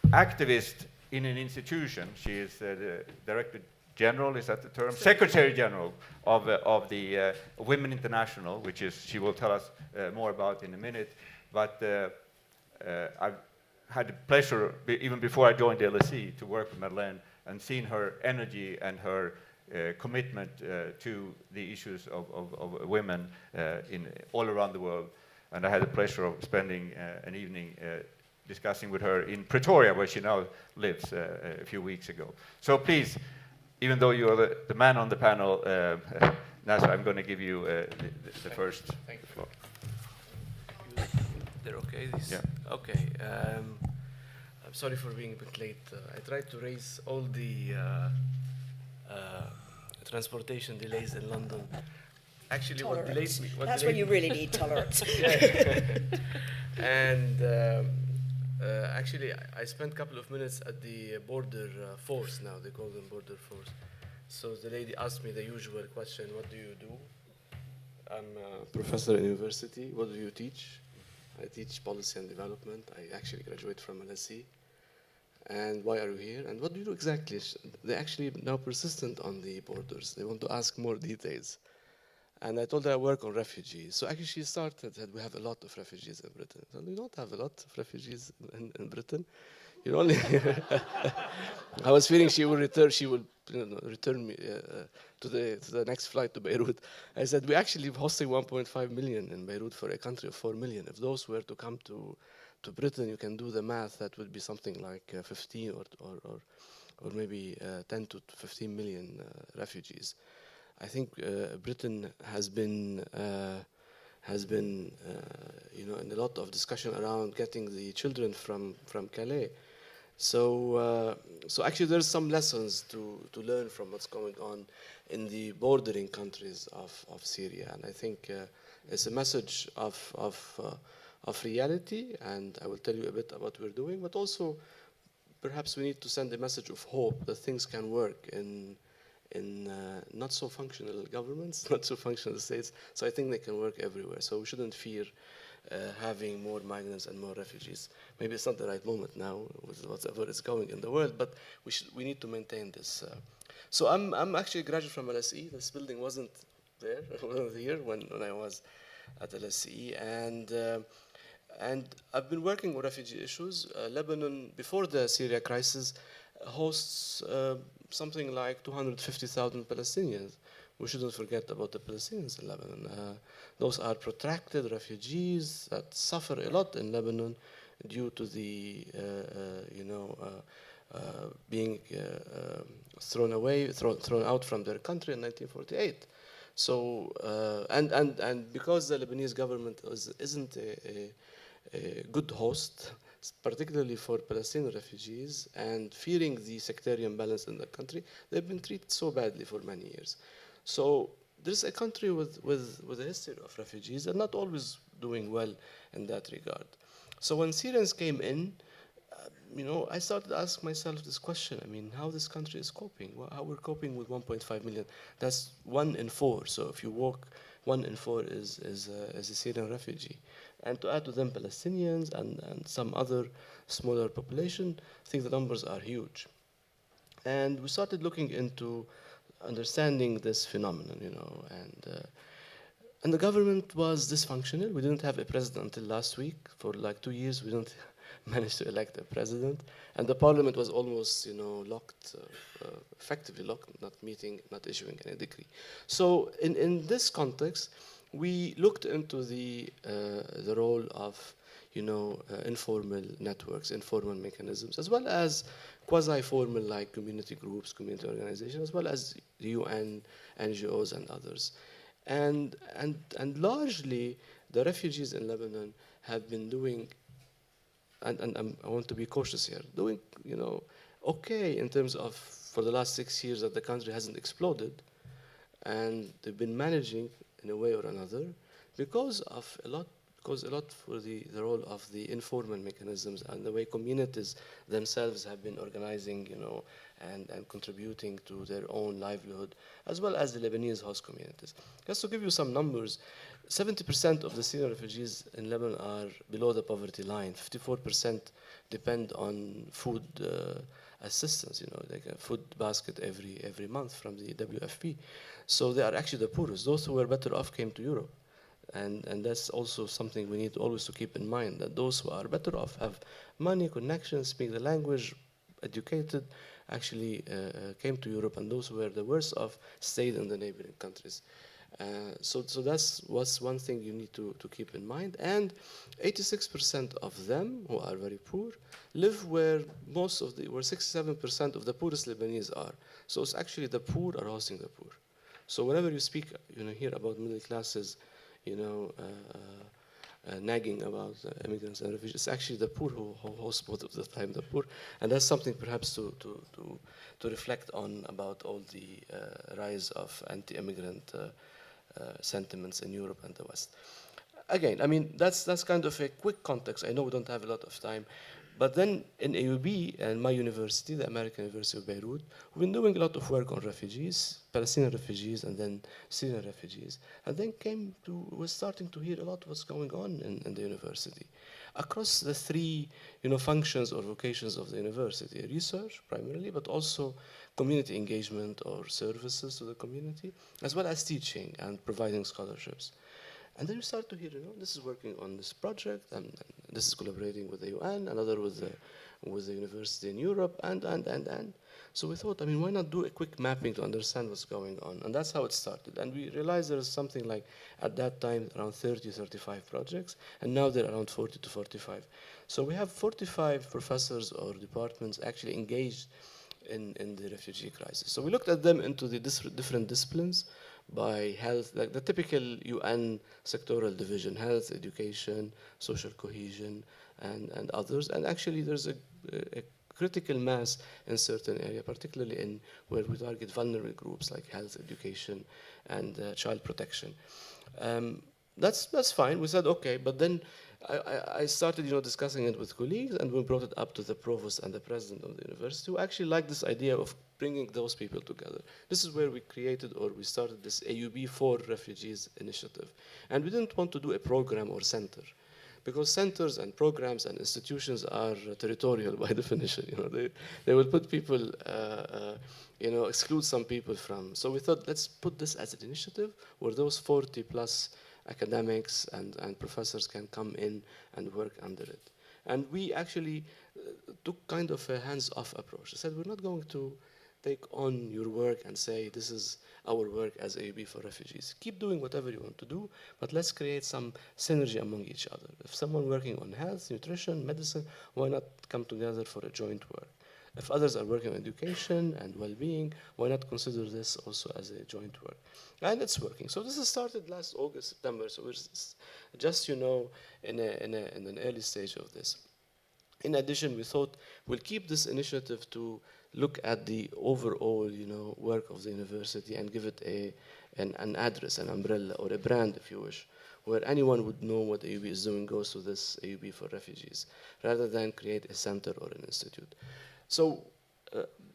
activist in an institution. She is the Director General, is that the term? Secretary General of the Women International, which she will tell us more about in a minute. But I've had the pleasure, even before I joined the LSE, to work with Madeleine and seen her energy and her commitment to the issues of women all around the world. And I had the pleasure of spending an evening discussing with her in Pretoria, where she now lives, a few weeks ago. So please, even though you are the man on the panel, Nasser, I'm going to give you the first floor. They're okay? Yeah. Okay. I'm sorry for being a bit late. I tried to raise all the transportation delays in London. Actually, what delayed me... That's when you really need tolerance. And actually, I spent a couple of minutes at the border force now. They call them border force. So the lady asked me the usual question, what do you do? I'm a professor at university. What do you teach? I teach policy and development. I actually graduated from LSE. And why are you here? And what do you do exactly? They're actually now persistent on the borders. They want to ask more details. And I told her I work on refugees. So actually she started that we have a lot of refugees in Britain. So we don't have a lot of refugees in Britain. You only I was feeling she will return me to the next flight to Beirut. I said, we're actually hosting 1.5 million in Beirut for a country of 4 million. If those were to come to Britain, you can do the math, that would be something like 15 or maybe 10 to 15 million refugees. I think Britain has been in a lot of discussion around getting the children from Calais So actually, there's some lessons to learn from what's going on in the bordering countries of Syria, and I think it's a message of reality. And I will tell you a bit about what we're doing, but also perhaps we need to send a message of hope that things can work in not so functional governments, not so functional states. So I think they can work everywhere. So we shouldn't fear having more migrants and more refugees. Maybe it's not the right moment now with whatever is going in the world, but we need to maintain this. So I'm actually a graduate from LSE. This building wasn't there, wasn't here when I was at LSE, and I've been working with refugee issues. Lebanon, before the Syria crisis, hosts something like 250,000 Palestinians. We shouldn't forget about the Palestinians in Lebanon. Those are protracted refugees that suffer a lot in Lebanon due to the, being thrown out from their country in 1948. So, and because the Lebanese government isn't a good host, particularly for Palestinian refugees, and fearing the sectarian balance in the country, they've been treated so badly for many years. So there's a country with a history of refugees and not always doing well in that regard. So when Syrians came in, I started to ask myself this question. I mean, how this country is coping, how we're coping with 1.5 million. That's 1 in 4. So if you walk, 1 in 4 is a Syrian refugee. And to add to them Palestinians and some other smaller population, I think the numbers are huge. And we started looking into understanding this phenomenon, and the government was dysfunctional. We didn't have a president until last week. For like 2 years, we didn't manage to elect a president. And the parliament was almost, locked, effectively locked, not meeting, not issuing any decree. So in this context, we looked into the role of, informal networks, informal mechanisms, as well as quasi-formal like community groups, community organizations, as well as the UN, NGOs, and others. And largely, the refugees in Lebanon have been doing, and I want to be cautious here, doing, okay in terms of, for the last 6 years that the country hasn't exploded, and they've been managing in a way or another because a lot for the role of the informal mechanisms and the way communities themselves have been organizing, and contributing to their own livelihood, as well as the Lebanese host communities. Just to give you some numbers, 70% of the Syrian refugees in Lebanon are below the poverty line. 54% depend on food assistance, like a food basket every month from the WFP. So they are actually the poorest. Those who were better off came to Europe. And that's also something we need always to keep in mind, that those who are better off, have money, connections, speak the language, educated, actually came to Europe, and those who were the worst off stayed in the neighboring countries. So that was one thing you need to keep in mind. And 86% of them, who are very poor, live where where 67% of the poorest Lebanese are. So it's actually the poor are hosting the poor. So whenever you speak, hear about middle classes, nagging about immigrants and refugees, it's actually the poor who host most of the time the poor. And that's something perhaps to reflect on about all the rise of anti-immigrant sentiments in Europe and the West. Again, I mean, that's kind of a quick context. I know we don't have a lot of time. But then in AUB and my university, the American University of Beirut, we've been doing a lot of work on refugees, Palestinian refugees, and then Syrian refugees. And then we're starting to hear a lot of what's going on in the university. Across the three functions or vocations of the university, research primarily, but also community engagement or services to the community, as well as teaching and providing scholarships. And then we start to hear, this is working on this project, and this is collaborating with the UN, another with the university in Europe, and. So we thought, why not do a quick mapping to understand what's going on? And that's how it started. And we realized there was something like, at that time, around 30, 35 projects, and now there are around 40 to 45. So we have 45 professors or departments actually engaged in the refugee crisis. So we looked at them into the different disciplines, by health, like the typical UN sectoral division, health, education, social cohesion, and others. And actually there's a critical mass in certain area, particularly in where we target vulnerable groups like health, education, and child protection. That's fine. We said okay, but then I started, discussing it with colleagues, and we brought it up to the provost and the president of the university, who actually liked this idea of bringing those people together. This is where we started this AUB for Refugees initiative, and we didn't want to do a program or center, because centers and programs and institutions are territorial by definition. They will put people, exclude some people from. So we thought, let's put this as an initiative where those 40 plus academics and professors can come in and work under it. And we actually took kind of a hands-off approach. I said, we're not going to take on your work and say, this is our work as AUB for Refugees. Keep doing whatever you want to do, but let's create some synergy among each other. If someone working on health, nutrition, medicine, why not come together for a joint work? If others are working on education and well-being, why not consider this also as a joint work? And it's working. So this has started last August, September. So we're just, in an early stage of this. In addition, we thought we'll keep this initiative to look at the overall, work of the university and give it an address, an umbrella, or a brand, if you wish, where anyone would know what AUB is doing goes to this AUB for Refugees, rather than create a center or an institute. So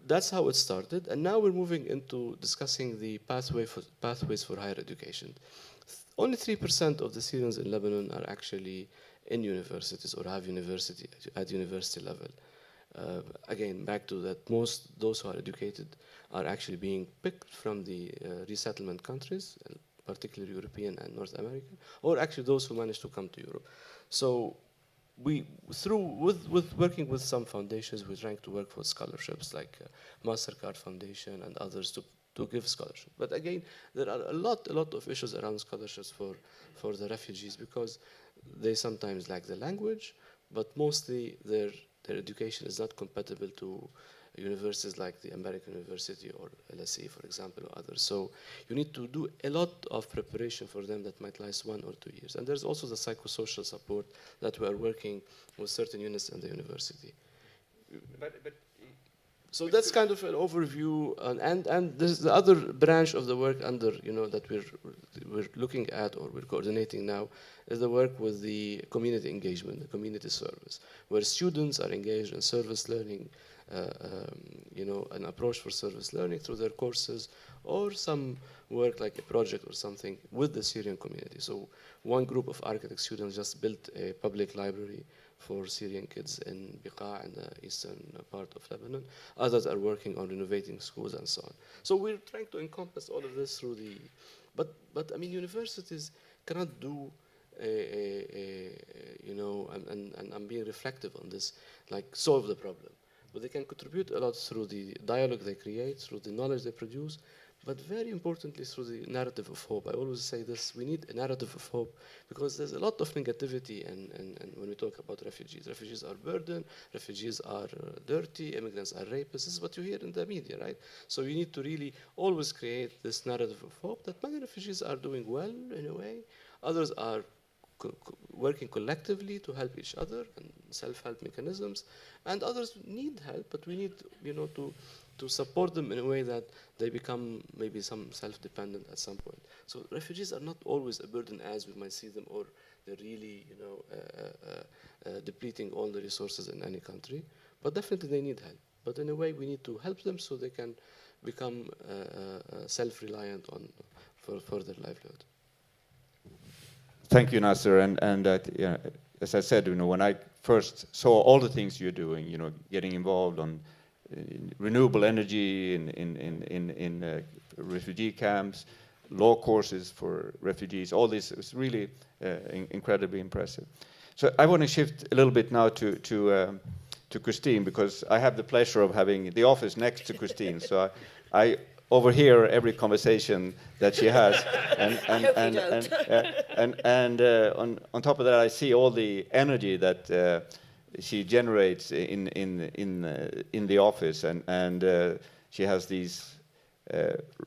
that's how it started, and now we're moving into discussing the pathways for higher education. Only 3% of the Syrians in Lebanon are actually in universities or have university at university level. Again, back to that, those who are educated are actually being picked from the resettlement countries, particularly European and North American, or actually those who managed to come to Europe. So with working with some foundations, we're trying to work for scholarships like MasterCard Foundation and others to give scholarship. But again, there are a lot of issues around scholarships for the refugees, because they sometimes lack the language, but mostly their education is not compatible to universities like the American University or LSE, for example, or others. So you need to do a lot of preparation for them that might last 1 or 2 years. And there's also the psychosocial support that we are working with certain units in the university. So that's kind of an overview, and there's the other branch of the work under, that we're looking at or we're coordinating now, is the work with the community engagement, the community service, where students are engaged in service learning, an approach for service learning through their courses, or some work like a project or something with the Syrian community. So one group of architect students just built a public library for Syrian kids in Biqa and the eastern part of Lebanon. Others are working on renovating schools and so on. So we're trying to encompass all of this through the, but I mean, universities cannot do and I'm being reflective on this, like solve the problem. But they can contribute a lot through the dialogue they create, through the knowledge they produce, but very importantly through the narrative of hope. I always say this, we need a narrative of hope, because there's a lot of negativity and when we talk about refugees. Refugees are burden, refugees are dirty, immigrants are rapists. This is what you hear in the media, right? So you need to really always create this narrative of hope that many refugees are doing well in a way, others are working collectively to help each other and self-help mechanisms, and others need help, but we need to support them in a way that they become maybe some self-dependent at some point. So refugees are not always a burden as we might see them, or they're really depleting all the resources in any country, but definitely they need help. But in a way we need to help them so they can become self-reliant for their livelihood. Thank you, Nasser. And as I said, when I first saw all the things you're doing, getting involved on renewable energy in refugee camps, law courses for refugees, all this was really incredibly impressive. So I want to shift a little bit now to Christine, because I have the pleasure of having the office next to Christine. So I overhear every conversation that she has, and on top of that, I see all the energy that she generates in the office, and she has these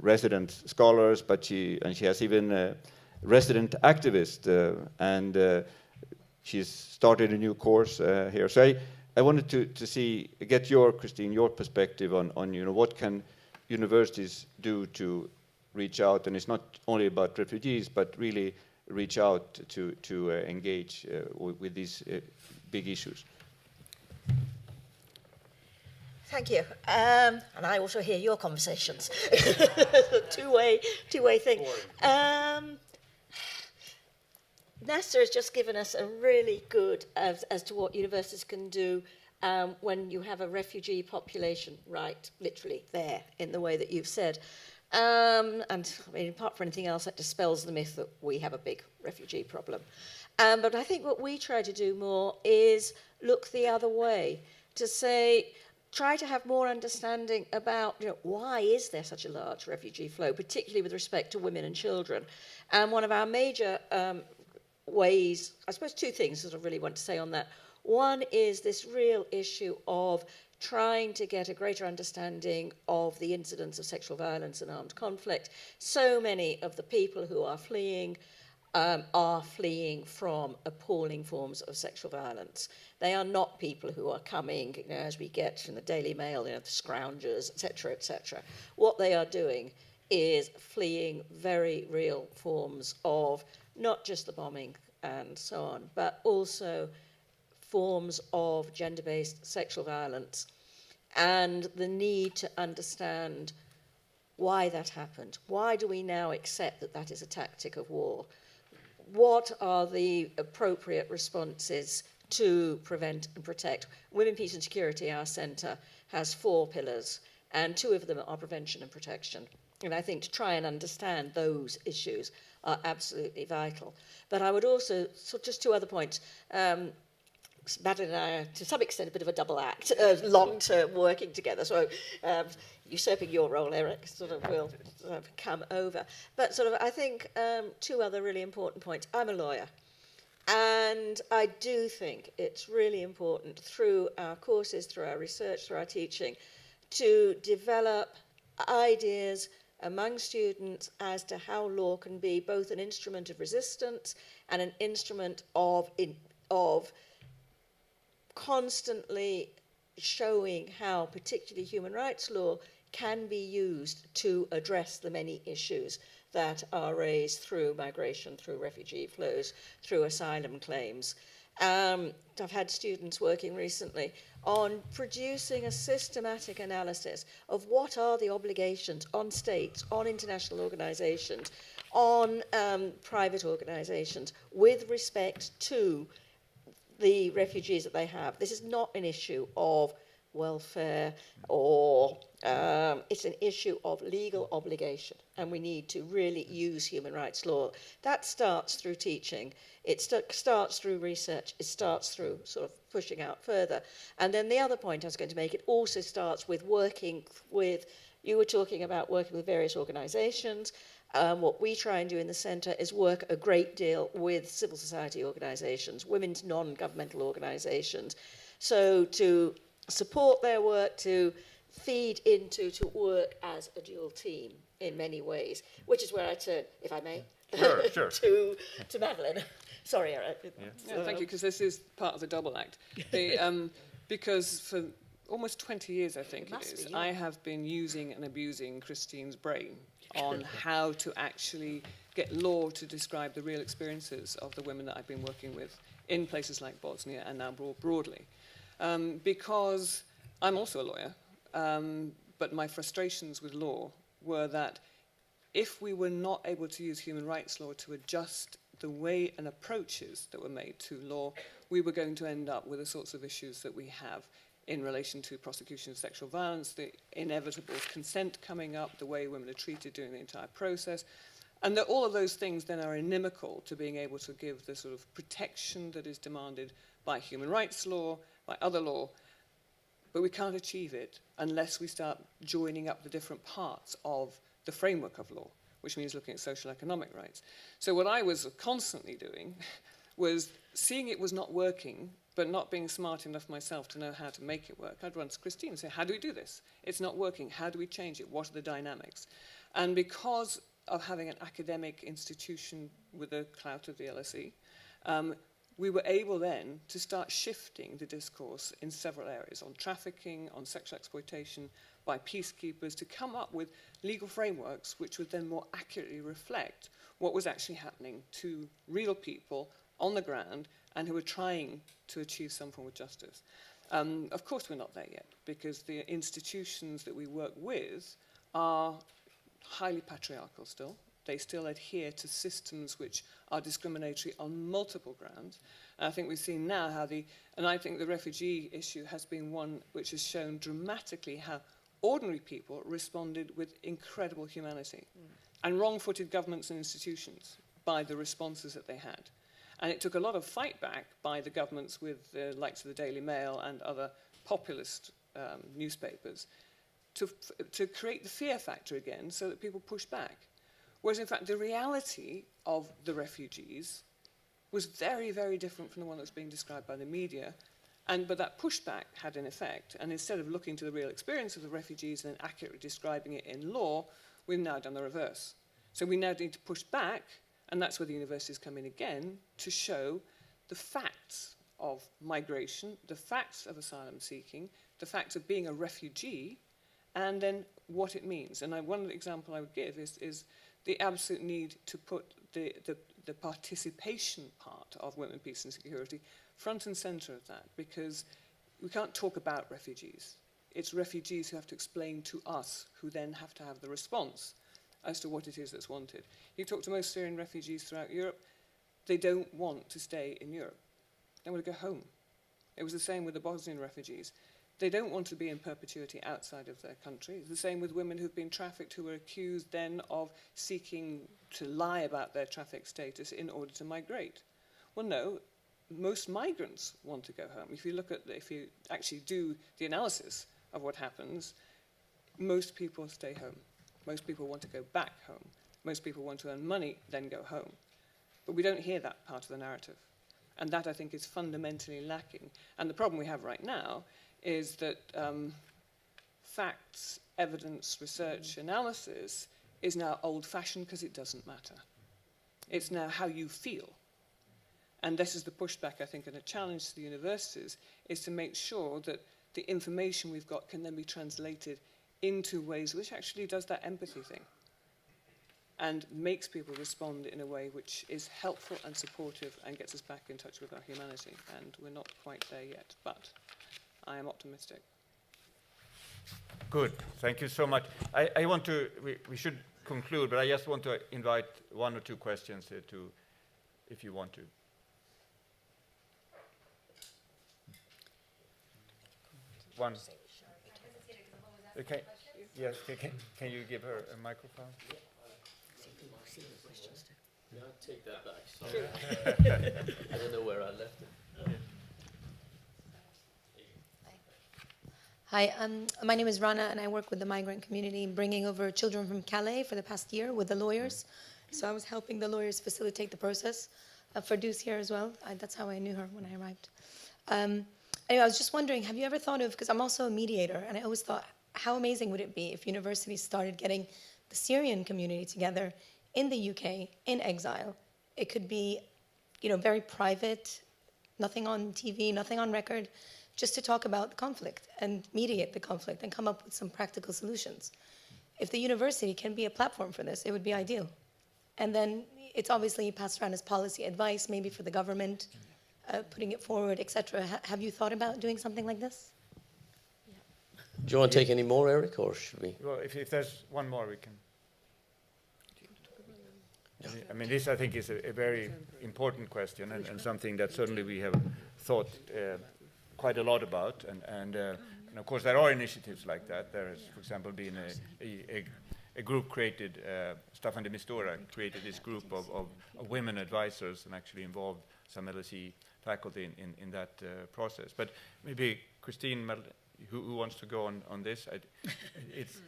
resident scholars, but she has even a resident activist, and she's started a new course here. So I wanted to get Christine, your perspective on what can universities do to reach out, and it's not only about refugees, but really reach out to engage with these big issues. Thank you. And I also hear your conversations. two-way thing. NASA has just given us a really good as to what universities can do when you have a refugee population, right, literally there in the way that you've said. And I mean, apart from anything else, that dispels the myth that we have a big refugee problem. But I think what we try to do more is look the other way, to say, try to have more understanding about, why is there such a large refugee flow, particularly with respect to women and children. And one of our major ways, I suppose two things that I really want to say on that. One is this real issue of trying to get a greater understanding of the incidence of sexual violence and armed conflict. So many of the people who are fleeing from appalling forms of sexual violence. They are not people who are coming, as we get from the Daily Mail, the scroungers, etc., etc. What they are doing is fleeing very real forms of not just the bombing and so on, but also forms of gender-based sexual violence, and the need to understand why that happened. Why do we now accept that that is a tactic of war? What are the appropriate responses to prevent and protect? Women, Peace and Security, our centre, has 4 pillars, and 2 of them are prevention and protection. And I think to try and understand those issues are absolutely vital. But I would also, so just 2 other points. Madeline and I are, to some extent, a bit of a double act, long-term working together. So usurping your role, Eric, will come over. But I think 2 other really important points. I'm a lawyer. And I do think it's really important through our courses, through our research, through our teaching, to develop ideas among students as to how law can be both an instrument of resistance and an instrument of constantly showing how particularly human rights law can be used to address the many issues that are raised through migration, through refugee flows, through asylum claims. I've had students working recently on producing a systematic analysis of what are the obligations on states, on international organisations, on private organisations with respect to the refugees that they have. This is not an issue of welfare or it's an issue of legal obligation, and we need to really use human rights law. That starts through teaching, it starts through research, it starts through pushing out further. And then the other point I was going to make, it also starts with working with, you were talking about working with various organisations. What we try and do in the centre is work a great deal with civil society organisations, women's non-governmental organisations, so to support their work, to feed into, to work as a dual team in many ways, which is where I turn, if I may, sure. to Madeline. Sorry, Eric. Yeah, thank you, because this is part of the double act. Because for almost 20 years, I think it is, I have been using and abusing Christine's brain on how to actually get law to describe the real experiences of the women that I've been working with in places like Bosnia and now more broadly. Because I'm also a lawyer, but my frustrations with law were that if we were not able to use human rights law to adjust the way and approaches that were made to law, we were going to end up with the sorts of issues that we have in relation to prosecution of sexual violence, the inevitable consent coming up, the way women are treated during the entire process, and that all of those things then are inimical to being able to give the sort of protection that is demanded by human rights law, by other law, but we can't achieve it unless we start joining up the different parts of the framework of law, which means looking at social economic rights. So what I was constantly doing was seeing it was not working, but not being smart enough myself to know how to make it work. I'd run to Christine and say, how do we do this? It's not working. How do we change it? What are the dynamics? And because of having an academic institution with the clout of the LSE, we were able then to start shifting the discourse in several areas, on trafficking, on sexual exploitation, by peacekeepers, to come up with legal frameworks which would then more accurately reflect what was actually happening to real people on the ground and who were trying to achieve some form of justice. Of course we're not there yet, because the institutions that we work with are highly patriarchal still. They still adhere to systems which are discriminatory on multiple grounds. And I think we've seen now how and I think the refugee issue has been one which has shown dramatically how ordinary people responded with incredible humanity, and wrong-footed governments and institutions by the responses that they had. And it took a lot of fight back by the governments with the likes of the Daily Mail and other populist newspapers to create the fear factor again so that people push back. Whereas, in fact, the reality of the refugees was very, very different from the one that's being described by the media. But that pushback had an effect. And instead of looking to the real experience of the refugees and then accurately describing it in law, we've now done the reverse. So we now need to push back, and that's where the universities come in again, to show the facts of migration, the facts of asylum seeking, the facts of being a refugee, and then what it means. And one example I would give is the absolute need to put the participation part of women, peace and security front and centre of that, because we can't talk about refugees. It's refugees who have to explain to us, who then have to have the response as to what it is that's wanted. You talk to most Syrian refugees throughout Europe, they don't want to stay in Europe. They want to go home. It was the same with the Bosnian refugees. They don't want to be in perpetuity outside of their country. It's the same with women who've been trafficked, who were accused then of seeking to lie about their traffic status in order to migrate. Well, no, most migrants want to go home. If you actually do the analysis of what happens, most people stay home. Most people want to go back home. Most people want to earn money, then go home. But we don't hear that part of the narrative. And that, I think, is fundamentally lacking. And the problem we have right now is that facts, evidence, research, analysis is now old-fashioned because it doesn't matter. It's now how you feel. And this is the pushback, I think, and a challenge to the universities, is to make sure that the information we've got can then be translated into ways which actually does that empathy thing and makes people respond in a way which is helpful and supportive and gets us back in touch with our humanity. And we're not quite there yet, but I am optimistic. Good. Thank you so much. I want to, we should conclude, but I just want to invite one or two questions if you want to. One. Okay. Yes. Can you give her a microphone? Yeah, take that back. Sorry. I don't know where I left it. Hi, my name is Rana, and I work with the migrant community, bringing over children from Calais for the past year with the lawyers. So I was helping the lawyers facilitate the process. For Deuce here as well. That's how I knew her when I arrived. Anyway, I was just wondering, have you ever thought of, because I'm also a mediator, and I always thought, how amazing would it be if universities started getting the Syrian community together in the UK, in exile? It could be, very private, nothing on TV, nothing on record, just to talk about the conflict and mediate the conflict and come up with some practical solutions. If the university can be a platform for this, it would be ideal. And then it's obviously passed around as policy advice, maybe for the government, putting it forward, etc. Have you thought about doing something like this? Do you want to take any more, Eric, or should we? Well, if there's one more, we can. I mean, this I think is a very important question and something that certainly we have thought quite a lot about. And of course, there are initiatives like that. There has, for example, been a group created, Staffan de Mistura created this group of women advisors and actually involved some LSE faculty in that process. But maybe Christine, who wants to go on this?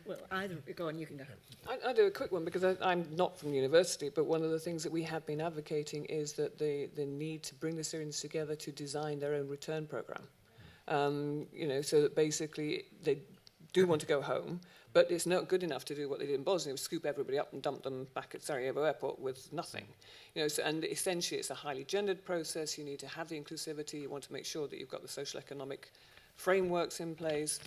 Well, either go on, you can go. I'll do a quick one because I'm not from university, but one of the things that we have been advocating is that the need to bring the Syrians together to design their own return program. So that basically they do want to go home, but it's not good enough to do what they did in Bosnia, was scoop everybody up and dump them back at Sarajevo airport with nothing. And essentially it's a highly gendered process. You need to have the inclusivity. You want to make sure that you've got the social economic frameworks in place.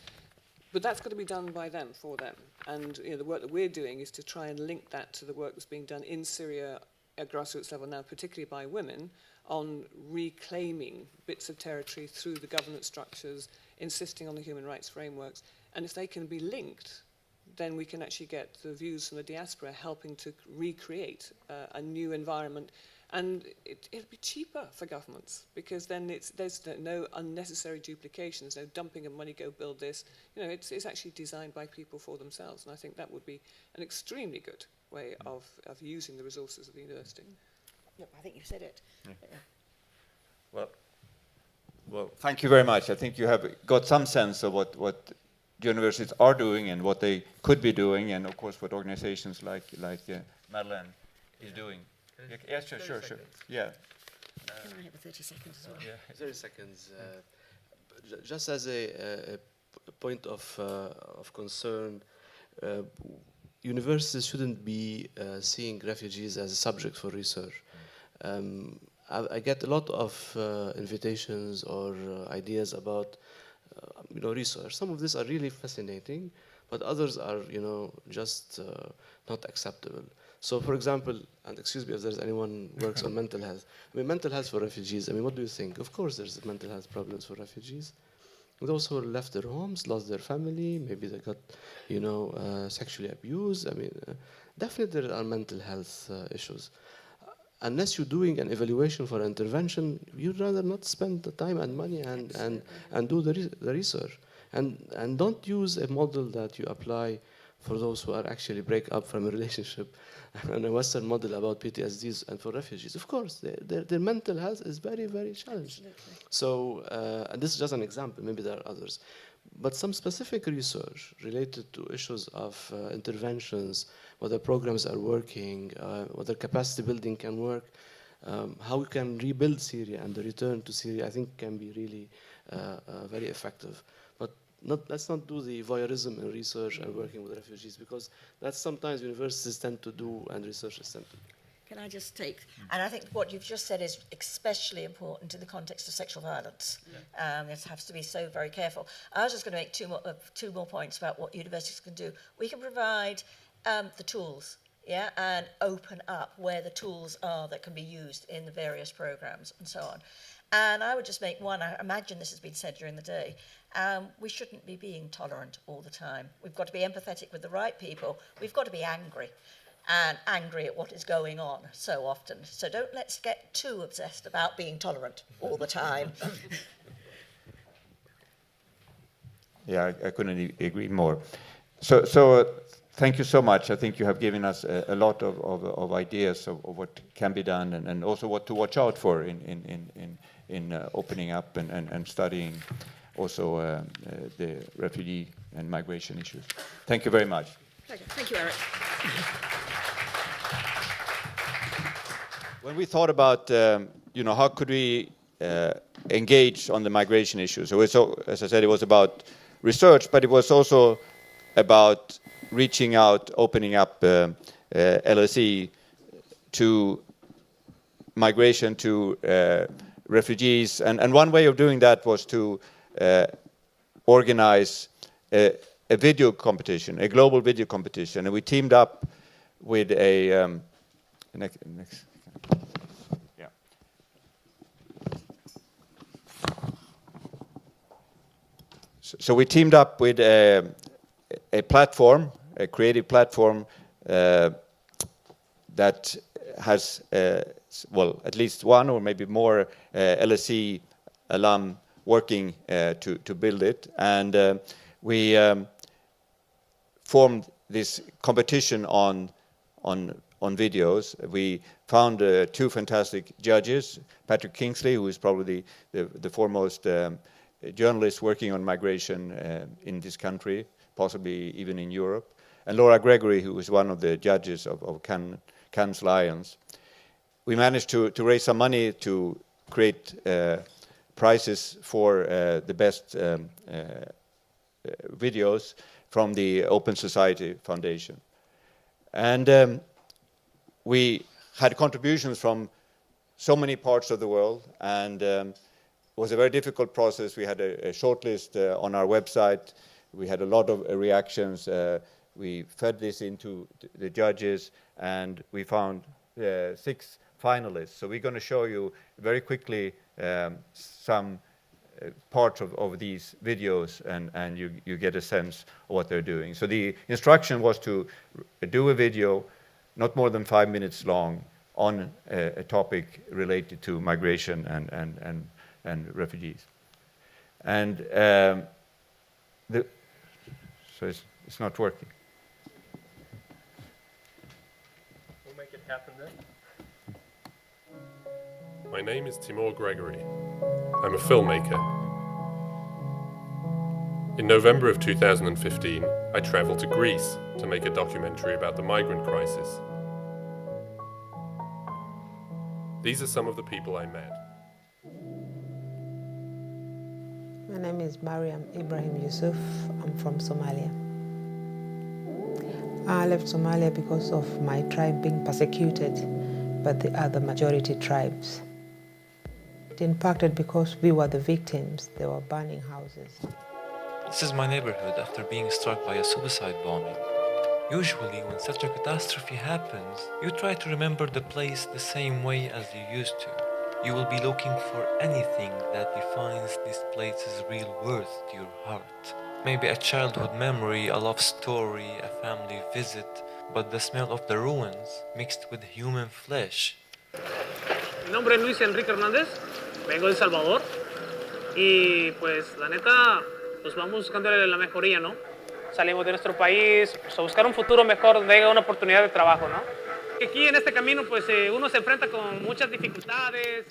But that's got to be done by them, for them. And the work that we're doing is to try and link that to the work that's being done in Syria at grassroots level now, particularly by women, on reclaiming bits of territory through the governance structures, insisting on the human rights frameworks. And if they can be linked, then we can actually get the views from the diaspora helping to recreate a new environment. And it'll be cheaper for governments, because then there's no unnecessary duplication, there's no dumping of money, go build this. It's actually designed by people for themselves. And I think that would be an extremely good way of using the resources of the university. Yep, I think you said it. Yeah. Well, thank you very much. I think you have got some sense of what universities are doing and what they could be doing, and of course what organizations like Madeleine is doing. Yes, sure. Yeah. Can I have a 30 seconds as well? Yeah, 30 seconds. Just as a point of concern, universities shouldn't be seeing refugees as a subject for research. I get a lot of invitations or ideas about research. Some of these are really fascinating, but others are just not acceptable. So, for example, and excuse me if there's anyone who works on mental health. Mental health for refugees, what do you think? Of course there's mental health problems for refugees. Those who left their homes, lost their family, maybe they got, sexually abused. Definitely there are mental health issues. Unless you're doing an evaluation for intervention, you'd rather not spend the time and money and do the research. And don't use a model that you apply for those who are actually break up from a relationship, and a Western model about PTSDs and for refugees. Of course, their mental health is very, very challenged. Absolutely. So, and this is just an example, maybe there are others. But some specific research related to issues of interventions, whether programs are working, whether capacity building can work, how we can rebuild Syria and the return to Syria, I think can be really very effective. But let's not do the voyeurism in research and working with refugees, because that's sometimes universities tend to do and researchers tend to do. Can I just take, and I think what you've just said is especially important in the context of sexual violence. It has to be so very careful. I was just going to make two more points about what universities can do. We can provide the tools, and open up where the tools are that can be used in the various programs and so on. And I would just make one, I imagine this has been said during the day, we shouldn't be being tolerant all the time. We've got to be empathetic with the right people. We've got to be angry. And angry at what is going on so often. So let's get too obsessed about being tolerant all the time. Yeah, I couldn't agree more. So thank you so much. I think you have given us a lot of ideas of what can be done, and also what to watch out for in opening up and studying also the refugee and migration issues. Thank you very much. Thank you, Eric. When we thought about, how could we engage on the migration issues, so as I said, it was about research, but it was also about reaching out, opening up LSE to migration, to refugees, and one way of doing that was to organize a video competition, a global video competition, and we teamed up with a So we teamed up with a platform, a creative platform that has, at least one or maybe more LSE alum working to build it, and we formed this competition on videos. We found two fantastic judges, Patrick Kingsley, who is probably the foremost journalist working on migration in this country, possibly even in Europe, and Laura Gregory, who is one of the judges of Cannes Lions. We managed to raise some money to create prizes for the best videos from the Open Society Foundation. And we had contributions from so many parts of the world, and it was a very difficult process. We had a shortlist on our website. We had a lot of reactions. We fed this into the judges, and we found 6 finalists. So we're going to show you very quickly some parts of these videos, and you get a sense of what they're doing. So the instruction was to do a video not more than 5 minutes long on a topic related to migration and refugees. And so it's not working. We'll make it happen then. My name is Timur Gregory. I'm a filmmaker. In November of 2015, I travelled to Greece to make a documentary about the migrant crisis. These are some of the people I met. My name is Mariam Ibrahim Yusuf. I'm from Somalia. I left Somalia because of my tribe being persecuted by the other majority tribes. It impacted because we were the victims. They were burning houses. This is my neighborhood after being struck by a suicide bombing. Usually, when such a catastrophe happens, you try to remember the place the same way as you used to. You will be looking for anything that defines this place's real worth to your heart. Maybe a childhood memory, a love story, a family visit, but the smell of the ruins mixed with human flesh. Mi nombre es Luis Enrique Hernández, vengo de El Salvador y pues la neta, pues vamos buscándole la mejoría, ¿no? Salimos de nuestro país, pues, a buscar un futuro mejor donde haya una oportunidad de trabajo, ¿no? Aquí en este camino pues uno se enfrenta con muchas dificultades.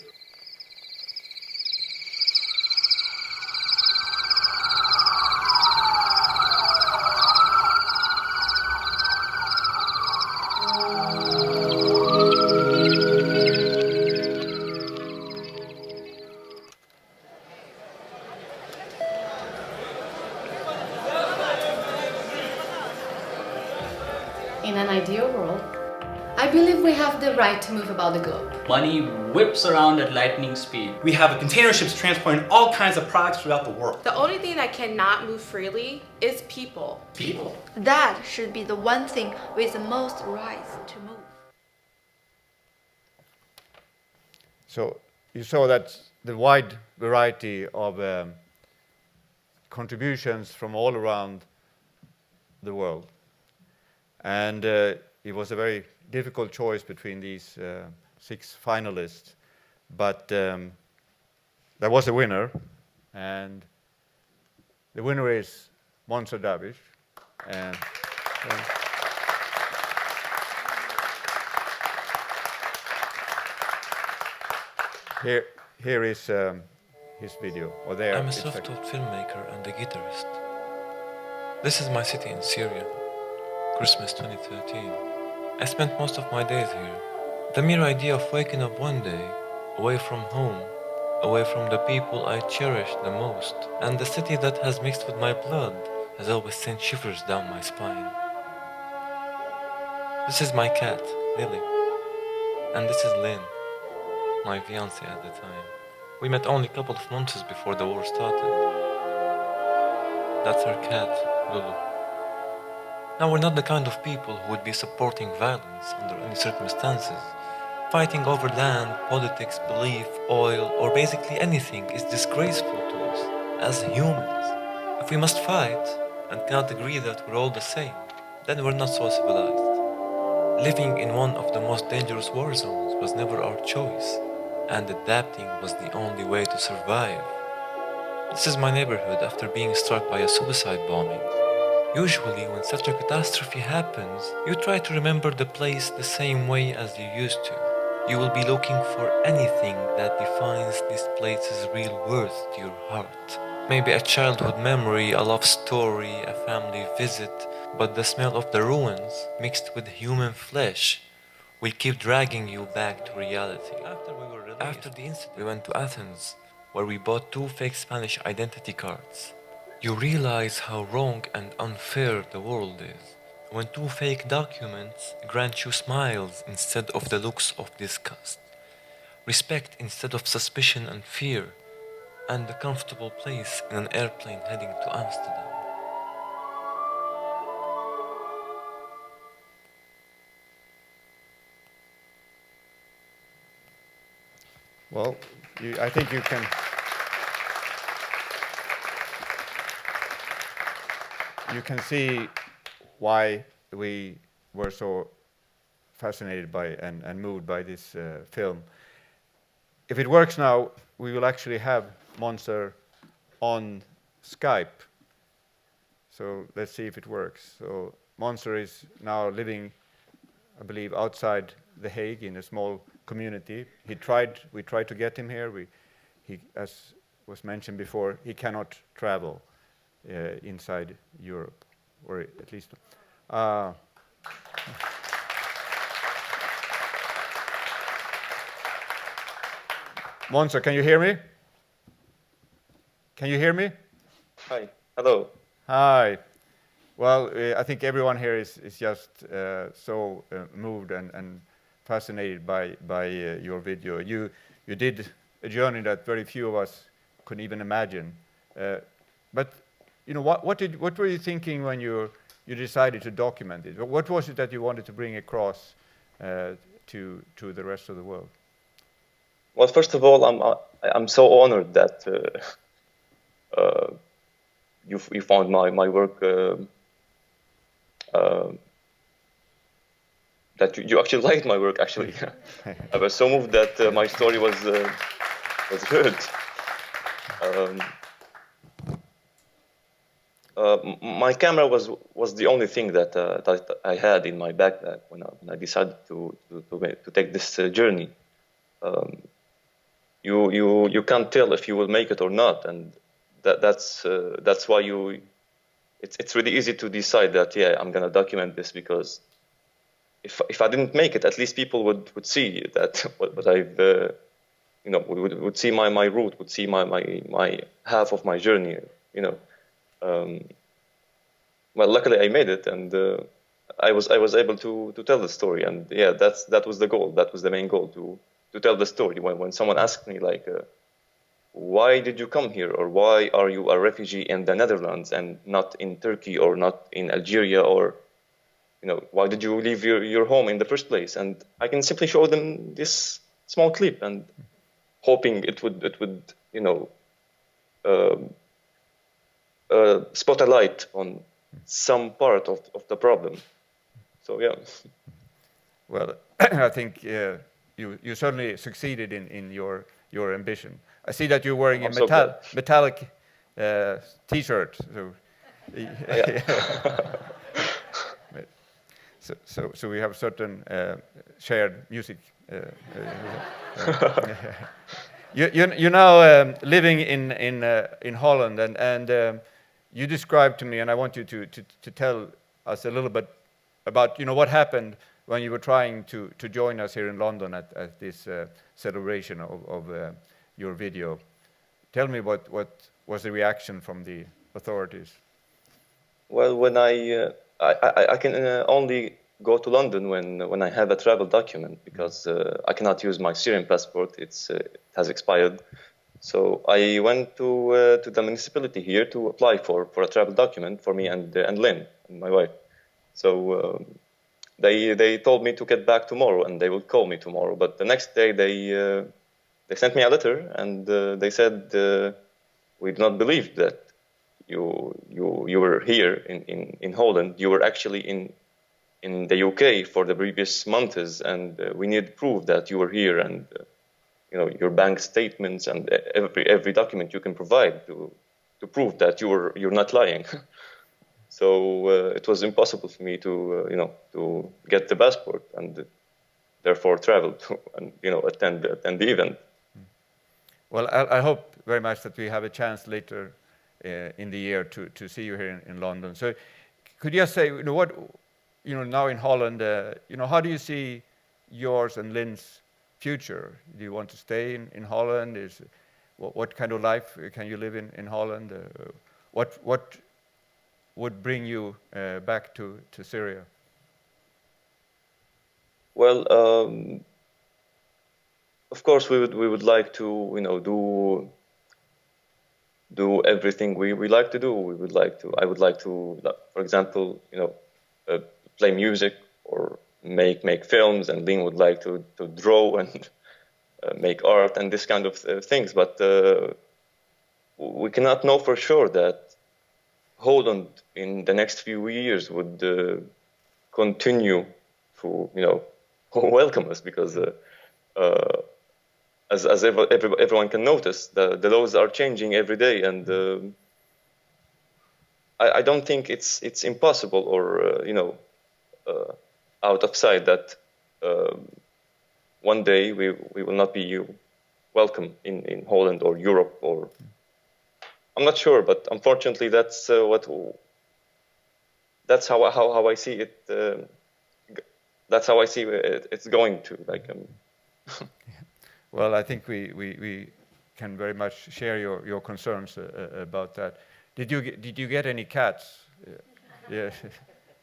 In an ideal world, I believe we have the right to move about the globe. Money whips around at lightning speed. We have container ships transporting all kinds of products throughout the world. The only thing that cannot move freely is people. People. That should be the one thing with the most rights to move. So you saw that the wide variety of contributions from all around the world. And it was a very difficult choice between these 6 finalists. But there was a winner, and the winner is Monsa Davish. And here is his video. Or there. I'm a self-taught filmmaker and a guitarist. This is my city in Syria, Christmas 2013. I spent most of my days here. The mere idea of waking up one day, away from home, away from the people I cherish the most, and the city that has mixed with my blood, has always sent shivers down my spine. This is my cat, Lily. And this is Lynn, my fiancée at the time. We met only a couple of months before the war started. That's our cat, Lulu. Now, we're not the kind of people who would be supporting violence under any circumstances. Fighting over land, politics, belief, oil, or basically anything is disgraceful to us as humans. If we must fight and cannot agree that we're all the same, then we're not so civilized. Living in one of the most dangerous war zones was never our choice, and adapting was the only way to survive. This is my neighborhood after being struck by a suicide bombing. Usually, when such a catastrophe happens, you try to remember the place the same way as you used to. You will be looking for anything that defines this place's real worth to your heart. Maybe a childhood memory, a love story, a family visit, but the smell of the ruins, mixed with human flesh, will keep dragging you back to reality. After the incident, we went to Athens, where we bought 2 fake Spanish identity cards. You realize how wrong and unfair the world is when two fake documents grant you smiles instead of the looks of disgust, respect instead of suspicion and fear, and a comfortable place in an airplane heading to Amsterdam. Well, I think you can see why we were so fascinated by and moved by this film. If it works now, we will actually have Monster on Skype. So let's see if it works. So Monster is now living, I believe, outside The Hague in a small community. We tried to get him here. He, as was mentioned before, he cannot travel inside Europe, or at least. Monster, can you hear me? Can you hear me? Hi. Hello. Hi. Well, I think everyone here is just so moved and fascinated by your video. You did a journey that very few of us could even imagine. But you know, what were you thinking when you decided to document it? What was it that you wanted to bring across to the rest of the world? Well, first of all, I'm so honored that you found my work. That you actually liked my work. Actually, I was so moved that my story was good. My camera was the only thing that I had in my backpack when I decided to take this journey. You can't tell if you will make it or not, and that's why it's really easy to decide that I'm gonna document this, because if I didn't make it, at least people would see that what I've would see my route, would see my half of my journey, well, luckily I made it, and I was able to tell the story, and that was the goal. That was the main goal, to tell the story. When someone asked me like, why did you come here, or why are you a refugee in the Netherlands and not in Turkey or not in Algeria, or why did you leave your home in the first place? And I can simply show them this small clip, and hoping it would spot a light on some part of the problem. So yeah. Well, I think you certainly succeeded in your ambition. I see that you're wearing a metallic T-shirt. So we have certain shared music. You're now living in Holland, and you described to me, and I want you to tell us a little bit about what happened when you were trying to join us here in London at this celebration of your video. Tell me what was the reaction from the authorities? Well, when I can only go to London when I have a travel document, because I cannot use my Syrian passport. It has expired. So I went to the municipality here to apply for a travel document for me and Lynn, and my wife. So they told me to get back tomorrow, and they will call me tomorrow. But the next day they sent me a letter, and they said we do not believe that you were here in Holland. You were actually in the UK for the previous months, and we need proof that you were here, and your bank statements and every document you can provide to prove that you're not lying. So it was impossible for me to get the passport, and therefore travel to attend the event. Well, I hope very much that we have a chance later in the year to see you here in London. So could you just say, now in Holland, how do you see yours and Lynn's future? Do you want to stay in Holland? What kind of life can you live in Holland? what would bring you back to Syria? Well, of course, we would like to, do everything we like to do. I would like to, for example, play music or make films, and Lynn would like to draw and make art and this kind of things. But we cannot know for sure that Holland in the next few years would continue to, welcome us, because as everyone can notice, the laws are changing every day, and I don't think it's impossible or out of sight that one day we will not be welcome in Holland or Europe, or I'm not sure, but unfortunately that's how I see it. That's how I see it's going to Well, I think we can very much share your concerns about that. Did you get any cats? Yeah.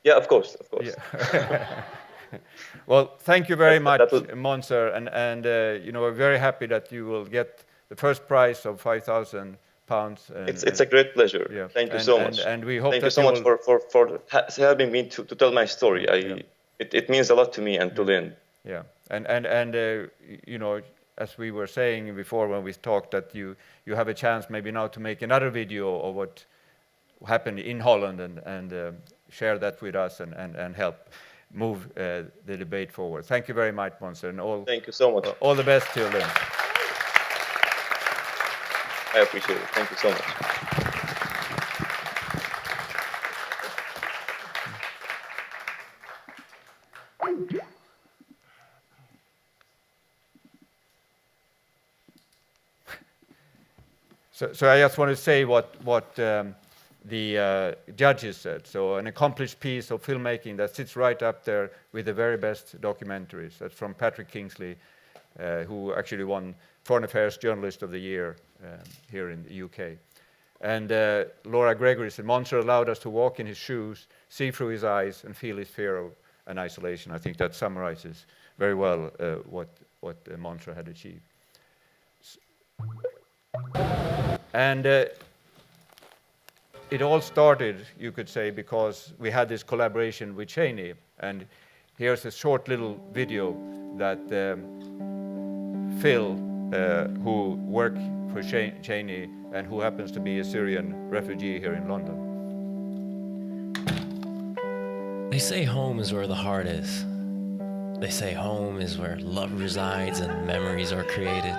Yeah, of course. Yeah. Well, thank you very much, Monser, and we're very happy that you will get the first prize of £5,000. It's a great pleasure. Yeah. Thank you so much. And we hope thank that you so much for helping me to tell my story. It means a lot to me and to Lynn. Yeah, and as we were saying before when we talked, that you have a chance maybe now to make another video of what happened in Holland and share that with us and help move the debate forward. Thank you very much, Monser, and thank you so much. All the best to you, Lynn. I appreciate it. Thank you so much. So I just want to say what the judges said. So an accomplished piece of filmmaking that sits right up there with the very best documentaries. That's from Patrick Kingsley, who actually won Foreign Affairs Journalist of the Year here in the UK. And Laura Gregory said, Monser allowed us to walk in his shoes, see through his eyes, and feel his fear and isolation. I think that summarizes very well what Monser had achieved. And it all started, you could say, because we had this collaboration with Cheney. And here's a short little video that Phil, who worked for Cheney and who happens to be a Syrian refugee here in London. They say home is where the heart is. They say home is where love resides and memories are created.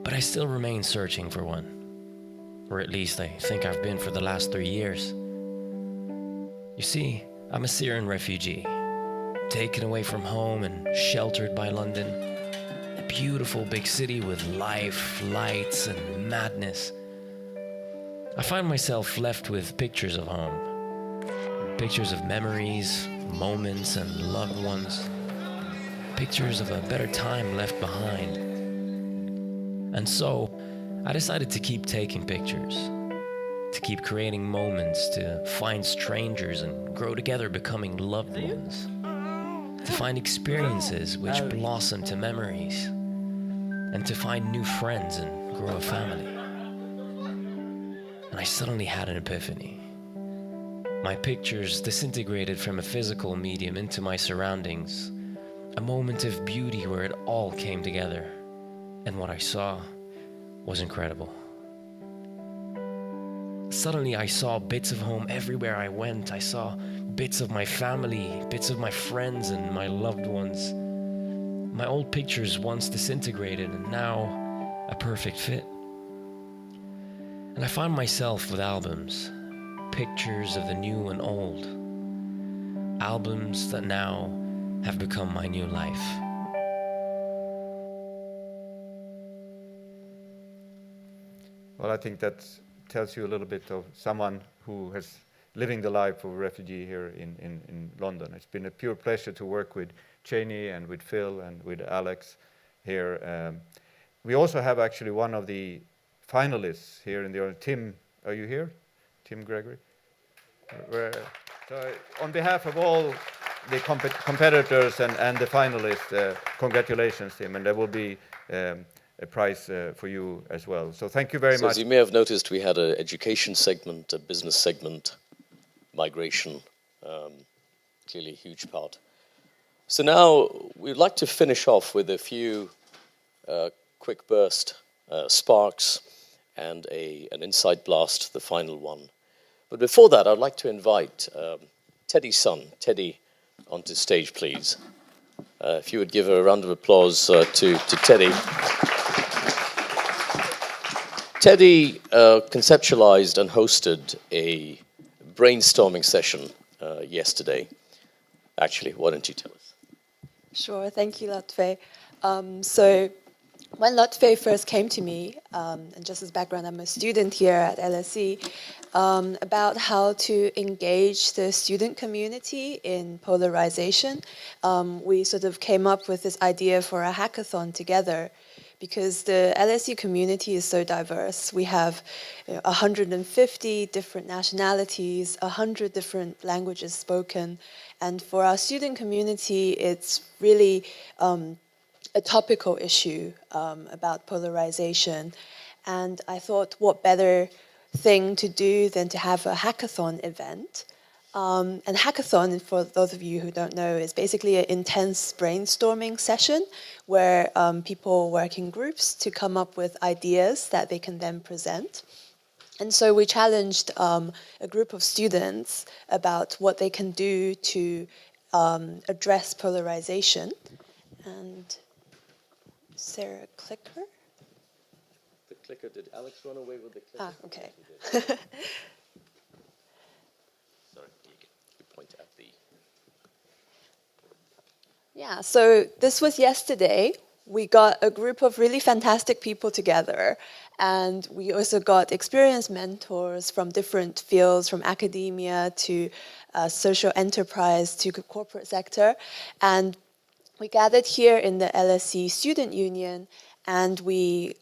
But I still remain searching for one. Or at least I think I've been for the last 3 years. You see, I'm a Syrian refugee, taken away from home and sheltered by London. A beautiful big city with life, lights, and madness. I find myself left with pictures of home. Pictures of memories, moments, and loved ones. Pictures of a better time left behind. And so, I decided to keep taking pictures, to keep creating moments, to find strangers and grow together becoming loved ones, to find experiences which blossom to memories, and to find new friends and grow a family. And I suddenly had an epiphany. My pictures disintegrated from a physical medium into my surroundings, a moment of beauty where it all came together. And what I saw was incredible. Suddenly I saw bits of home everywhere I went. I saw bits of my family, bits of my friends and my loved ones. My old pictures once disintegrated and now a perfect fit. And I found myself with albums, pictures of the new and old. Albums that now have become my new life. Well, I think that tells you a little bit of someone who has living the life of a refugee here in London. It's been a pure pleasure to work with Cheney and with Phil and with Alex here. We also have actually one of the finalists here in the audience, Tim Are you here, Tim Gregory? So on behalf of all the competitors and the finalists, congratulations, Tim, and there will be a prize for you as well. So thank you very much. As you may have noticed, we had an education segment, a business segment, migration, clearly a huge part. So now we'd like to finish off with a few quick burst sparks and an insight blast, the final one. But before that, I'd like to invite Teddy's son, Teddy, onto stage, please. If you would give a round of applause to Teddy. Teddy conceptualized and hosted a brainstorming session yesterday. Actually, why don't you tell us? Sure, thank you, Lotfe. So when Lotfe first came to me, and just as background, I'm a student here at LSE, about how to engage the student community in polarization, we sort of came up with this idea for a hackathon together, because the LSE community is so diverse. We have 150 different nationalities, 100 different languages spoken, and for our student community, it's really a topical issue about polarization. And I thought, what better thing to do than to have a hackathon event. And hackathon, for those of you who don't know, is basically an intense brainstorming session where people work in groups to come up with ideas that they can then present. And so we challenged a group of students about what they can do to address polarization. And is there a clicker? The clicker, did Alex run away with the clicker? Ah, okay. Sorry, you point at the... Yeah, so this was yesterday. We got a group of really fantastic people together, and we also got experienced mentors from different fields, from academia to social enterprise to corporate sector. And we gathered here in the LSE Student Union, and we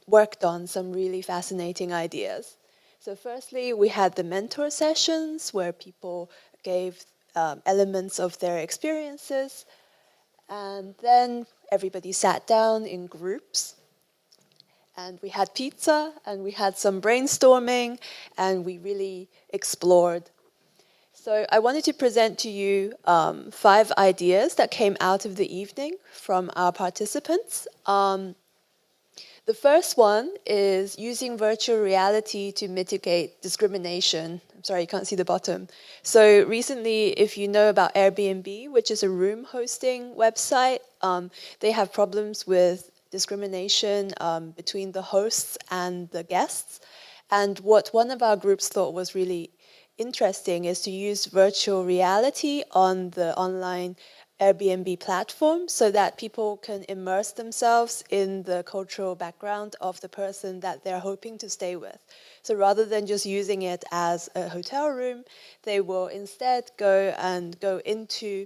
worked on some really fascinating ideas. So firstly, we had the mentor sessions where people gave elements of their experiences. And then everybody sat down in groups. And we had pizza, and we had some brainstorming, and we really explored. So I wanted to present to you 5 ideas that came out of the evening from our participants. The first one is using virtual reality to mitigate discrimination. I'm sorry, you can't see the bottom. So recently, if you know about Airbnb, which is a room hosting website, they have problems with discrimination between the hosts and the guests. And what one of our groups thought was really interesting is to use virtual reality on the online Airbnb platform so that people can immerse themselves in the cultural background of the person that they're hoping to stay with. So rather than just using it as a hotel room, they will instead go into,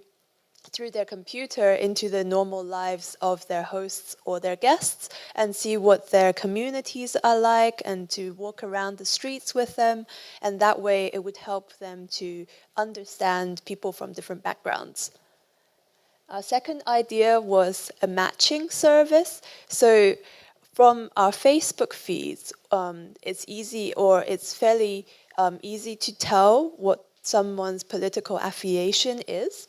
through their computer, into the normal lives of their hosts or their guests and see what their communities are like and to walk around the streets with them. And that way it would help them to understand people from different backgrounds. Our second idea was a matching service. So from our Facebook feeds, it's fairly easy to tell what someone's political affiliation is.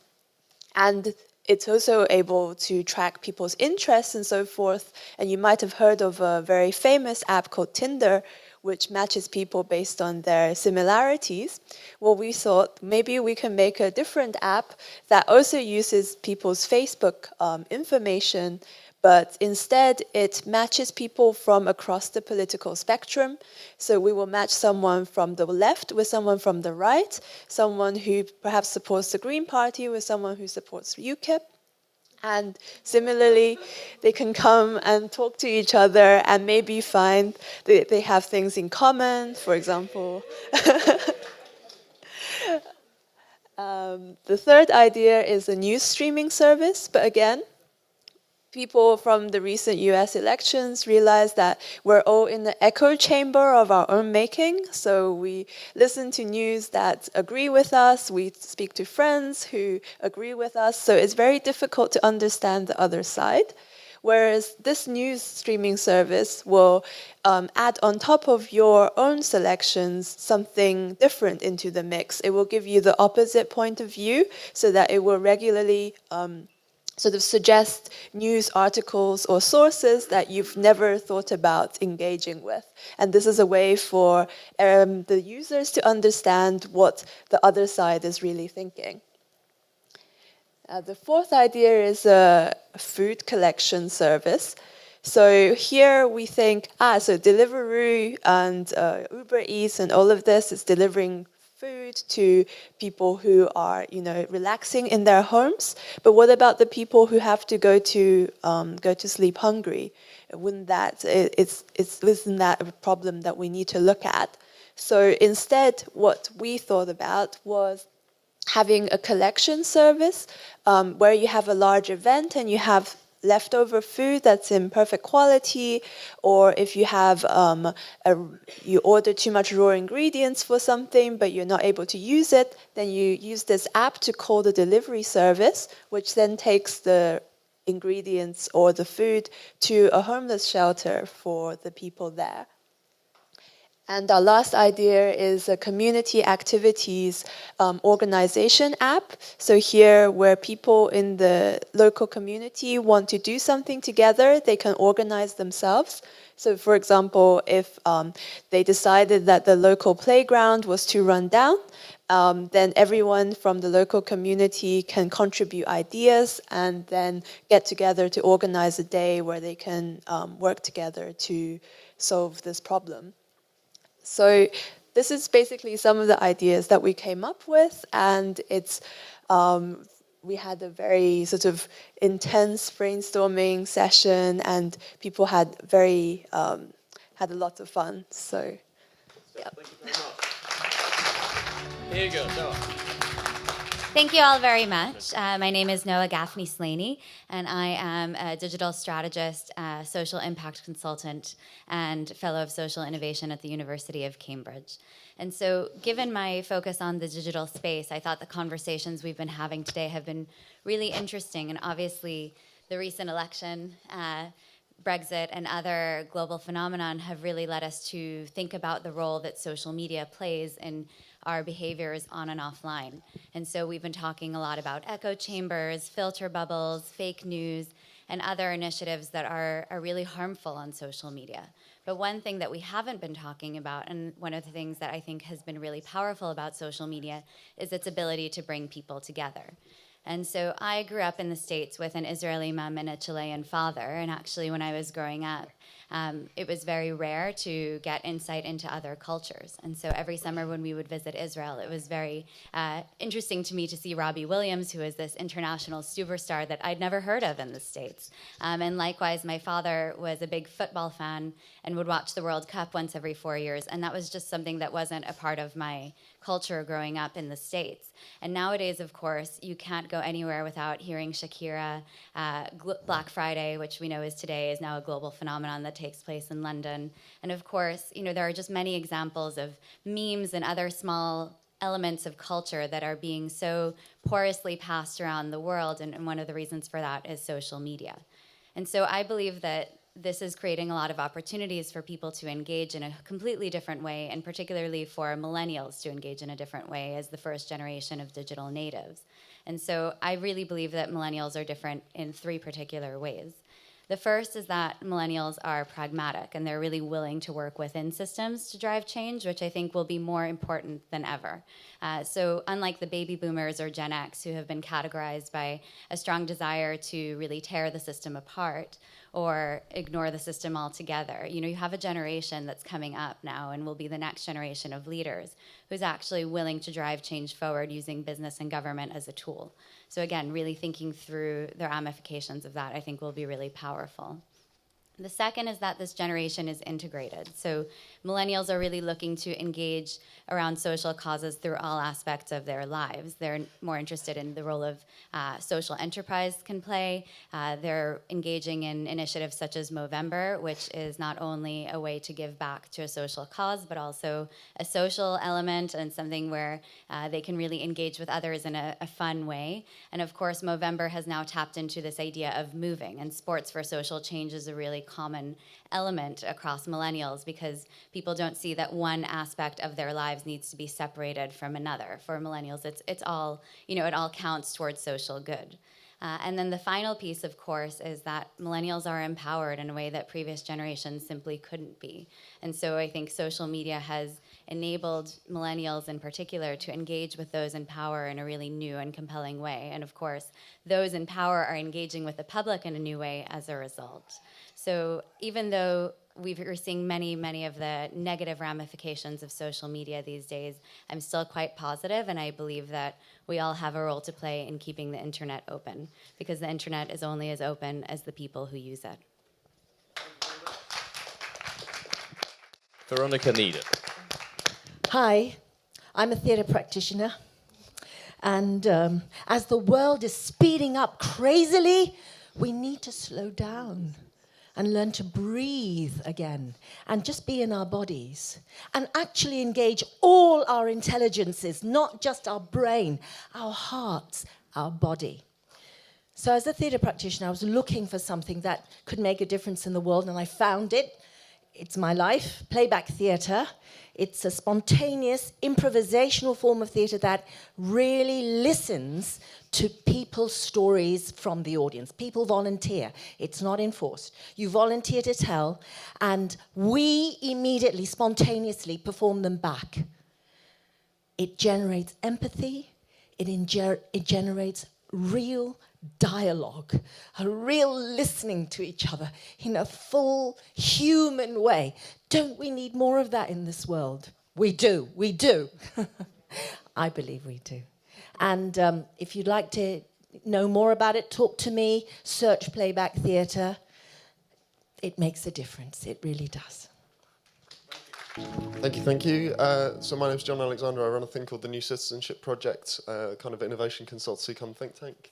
And it's also able to track people's interests and so forth. And you might have heard of a very famous app called Tinder, which matches people based on their similarities. Well, we thought maybe we can make a different app that also uses people's Facebook information, but instead it matches people from across the political spectrum. So we will match someone from the left with someone from the right, someone who perhaps supports the Green Party with someone who supports UKIP. And similarly, they can come and talk to each other and maybe find that they have things in common, for example. The third idea is a news streaming service, but again, people from the recent US elections realized that we're all in the echo chamber of our own making. So we listen to news that agree with us, we speak to friends who agree with us. So it's very difficult to understand the other side. Whereas this news streaming service will add on top of your own selections something different into the mix. It will give you the opposite point of view so that it will regularly sort of suggest news articles or sources that you've never thought about engaging with. And this is a way for the users to understand what the other side is really thinking. The fourth idea is a food collection service. So here we think, so Deliveroo and Uber Eats and all of this is delivering food to people who are, relaxing in their homes. But what about the people who have to go to sleep hungry? Isn't that a problem that we need to look at? So instead, what we thought about was having a collection service where you have a large event and you have leftover food that's in perfect quality, or if you have you order too much raw ingredients for something but you're not able to use it, then you use this app to call the delivery service, which then takes the ingredients or the food to a homeless shelter for the people there. And our last idea is a community activities organization app. So here, where people in the local community want to do something together, they can organize themselves. So for example, if they decided that the local playground was to run down, then everyone from the local community can contribute ideas and then get together to organize a day where they can work together to solve this problem. So this is basically some of the ideas that we came up with, and it's we had a very sort of intense brainstorming session, and people had had a lot of fun. So, yeah. Thank you very much. Here you go, Noah. Thank you all very much. My name is Noah Gaffney-Slaney, and I am a digital strategist, social impact consultant, and fellow of social innovation at the University of Cambridge. And so, given my focus on the digital space, I thought the conversations we've been having today have been really interesting. And obviously, the recent election, Brexit, and other global phenomenon have really led us to think about the role that social media plays in our behaviors on and offline. And so we've been talking a lot about echo chambers, filter bubbles, fake news, and other initiatives that are really harmful on social media. But one thing that we haven't been talking about, and one of the things that I think has been really powerful about social media, is its ability to bring people together. And so I grew up in the States with an Israeli mom and a Chilean father, and actually when I was growing up, it was very rare to get insight into other cultures. And so every summer when we would visit Israel, it was very interesting to me to see Robbie Williams, who is this international superstar that I'd never heard of in the States. And likewise, my father was a big football fan and would watch the World Cup once every 4 years. And that was just something that wasn't a part of my culture growing up in the States. And nowadays, of course, you can't go anywhere without hearing Shakira. Black Friday, which we know is today, is now a global phenomenon that takes place in London. And of course, there are just many examples of memes and other small elements of culture that are being so porously passed around the world. And one of the reasons for that is social media. And so I believe that this is creating a lot of opportunities for people to engage in a completely different way, and particularly for millennials to engage in a different way as the first generation of digital natives. And so I really believe that millennials are different in 3 particular ways. The first is that millennials are pragmatic, and they're really willing to work within systems to drive change, which I think will be more important than ever. So unlike the baby boomers or Gen X, who have been categorized by a strong desire to really tear the system apart or ignore the system altogether, you have a generation that's coming up now and will be the next generation of leaders who's actually willing to drive change forward using business and government as a tool. So again, really thinking through the ramifications of that, I think, will be really powerful. The second is that this generation is integrated. So millennials are really looking to engage around social causes through all aspects of their lives. They're more interested in the role of social enterprise can play. They're engaging in initiatives such as Movember, which is not only a way to give back to a social cause, but also a social element and something where they can really engage with others in a fun way. And of course, Movember has now tapped into this idea of moving, and sports for social change is a really common element across millennials because people don't see that one aspect of their lives needs to be separated from another. For millennials, it's all, it all counts towards social good. And then the final piece, of course, is that millennials are empowered in a way that previous generations simply couldn't be. And so I think social media has enabled millennials in particular to engage with those in power in a really new and compelling way. And of course, those in power are engaging with the public in a new way as a result. So even though we're seeing many of the negative ramifications of social media these days, I'm still quite positive, and I believe that we all have a role to play in keeping the internet open, because the internet is only as open as the people who use it. Veronica Nieder. Hi, I'm a theatre practitioner, and as the world is speeding up crazily, we need to slow down and learn to breathe again and just be in our bodies and actually engage all our intelligences, not just our brain, our hearts, our body. So as a theatre practitioner, I was looking for something that could make a difference in the world, and I found it. It's my life, playback theatre. It's a spontaneous, improvisational form of theatre that really listens to people's stories from the audience. People volunteer. It's not enforced. You volunteer to tell, and we immediately, spontaneously perform them back. It generates empathy. It generates real dialogue, a real listening to each other in a full human way. Don't we need more of that in this world? We do. I believe we do. And if you'd like to know more about it, talk to me, search Playback Theatre. It makes a difference, it really does. Thank you. So my name's John Alexander. I run a thing called the New Citizenship Project, kind of innovation consultancy come think tank.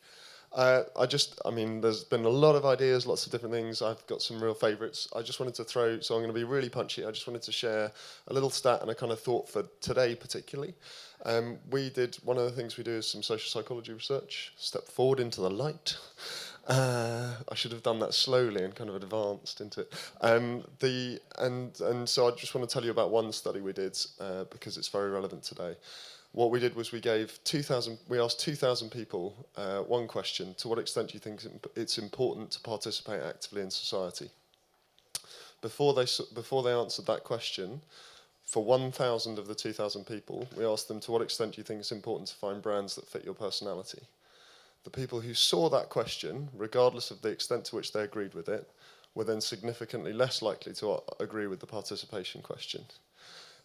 There's been a lot of ideas, lots of different things. I've got some real favourites. I just wanted to so I'm going to be really punchy. I just wanted to share a little stat and a kind of thought for today particularly. One of the things we do is some social psychology research. Step forward into the light. I should have done that slowly and kind of advanced into it. So I just want to tell you about one study we did because it's very relevant today. What we did was we asked 2,000 people one question: to what extent do you think it's important to participate actively in society? Before they answered that question, for 1,000 of the 2,000 people, we asked them, to what extent do you think it's important to find brands that fit your personality? The people who saw that question, regardless of the extent to which they agreed with it, were then significantly less likely to agree with the participation question.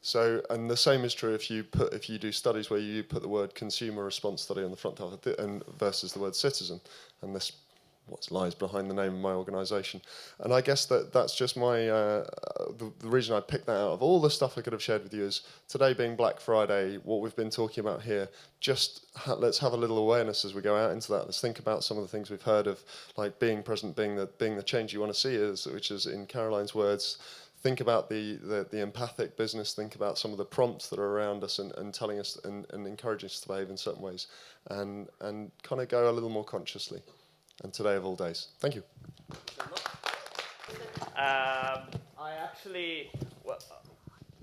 So, and the same is true if you do studies where you put the word consumer response study on the front half versus the word citizen, and this what lies behind the name of my organisation. And I guess that's just my the reason I picked that out of all the stuff I could have shared with you is today being Black Friday, what we've been talking about here. Let's have a little awareness as we go out into that. Let's think about some of the things we've heard of, like being present, being the change you want to see, which is in Caroline's words. Think about the empathic business, think about some of the prompts that are around us and telling us and encouraging us to behave in certain ways and kind of go a little more consciously. And today of all days. Thank you. I actually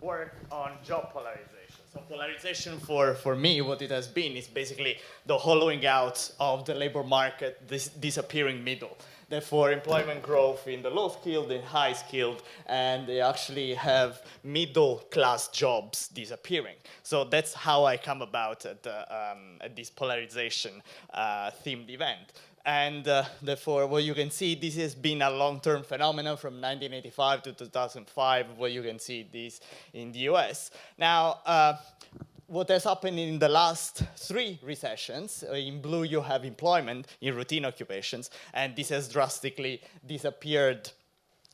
work on job polarization. So polarization for me, what it has been is basically the hollowing out of the labor market, this disappearing middle. Therefore, employment growth in the low-skilled and high-skilled, and they actually have middle-class jobs disappearing. So that's how I come about at this polarization themed event. And therefore, what you can see, this has been a long-term phenomenon from 1985 to 2005, where you can see this in the US. Now, what has happened in the last 3 recessions, in blue you have employment in routine occupations, and this has drastically disappeared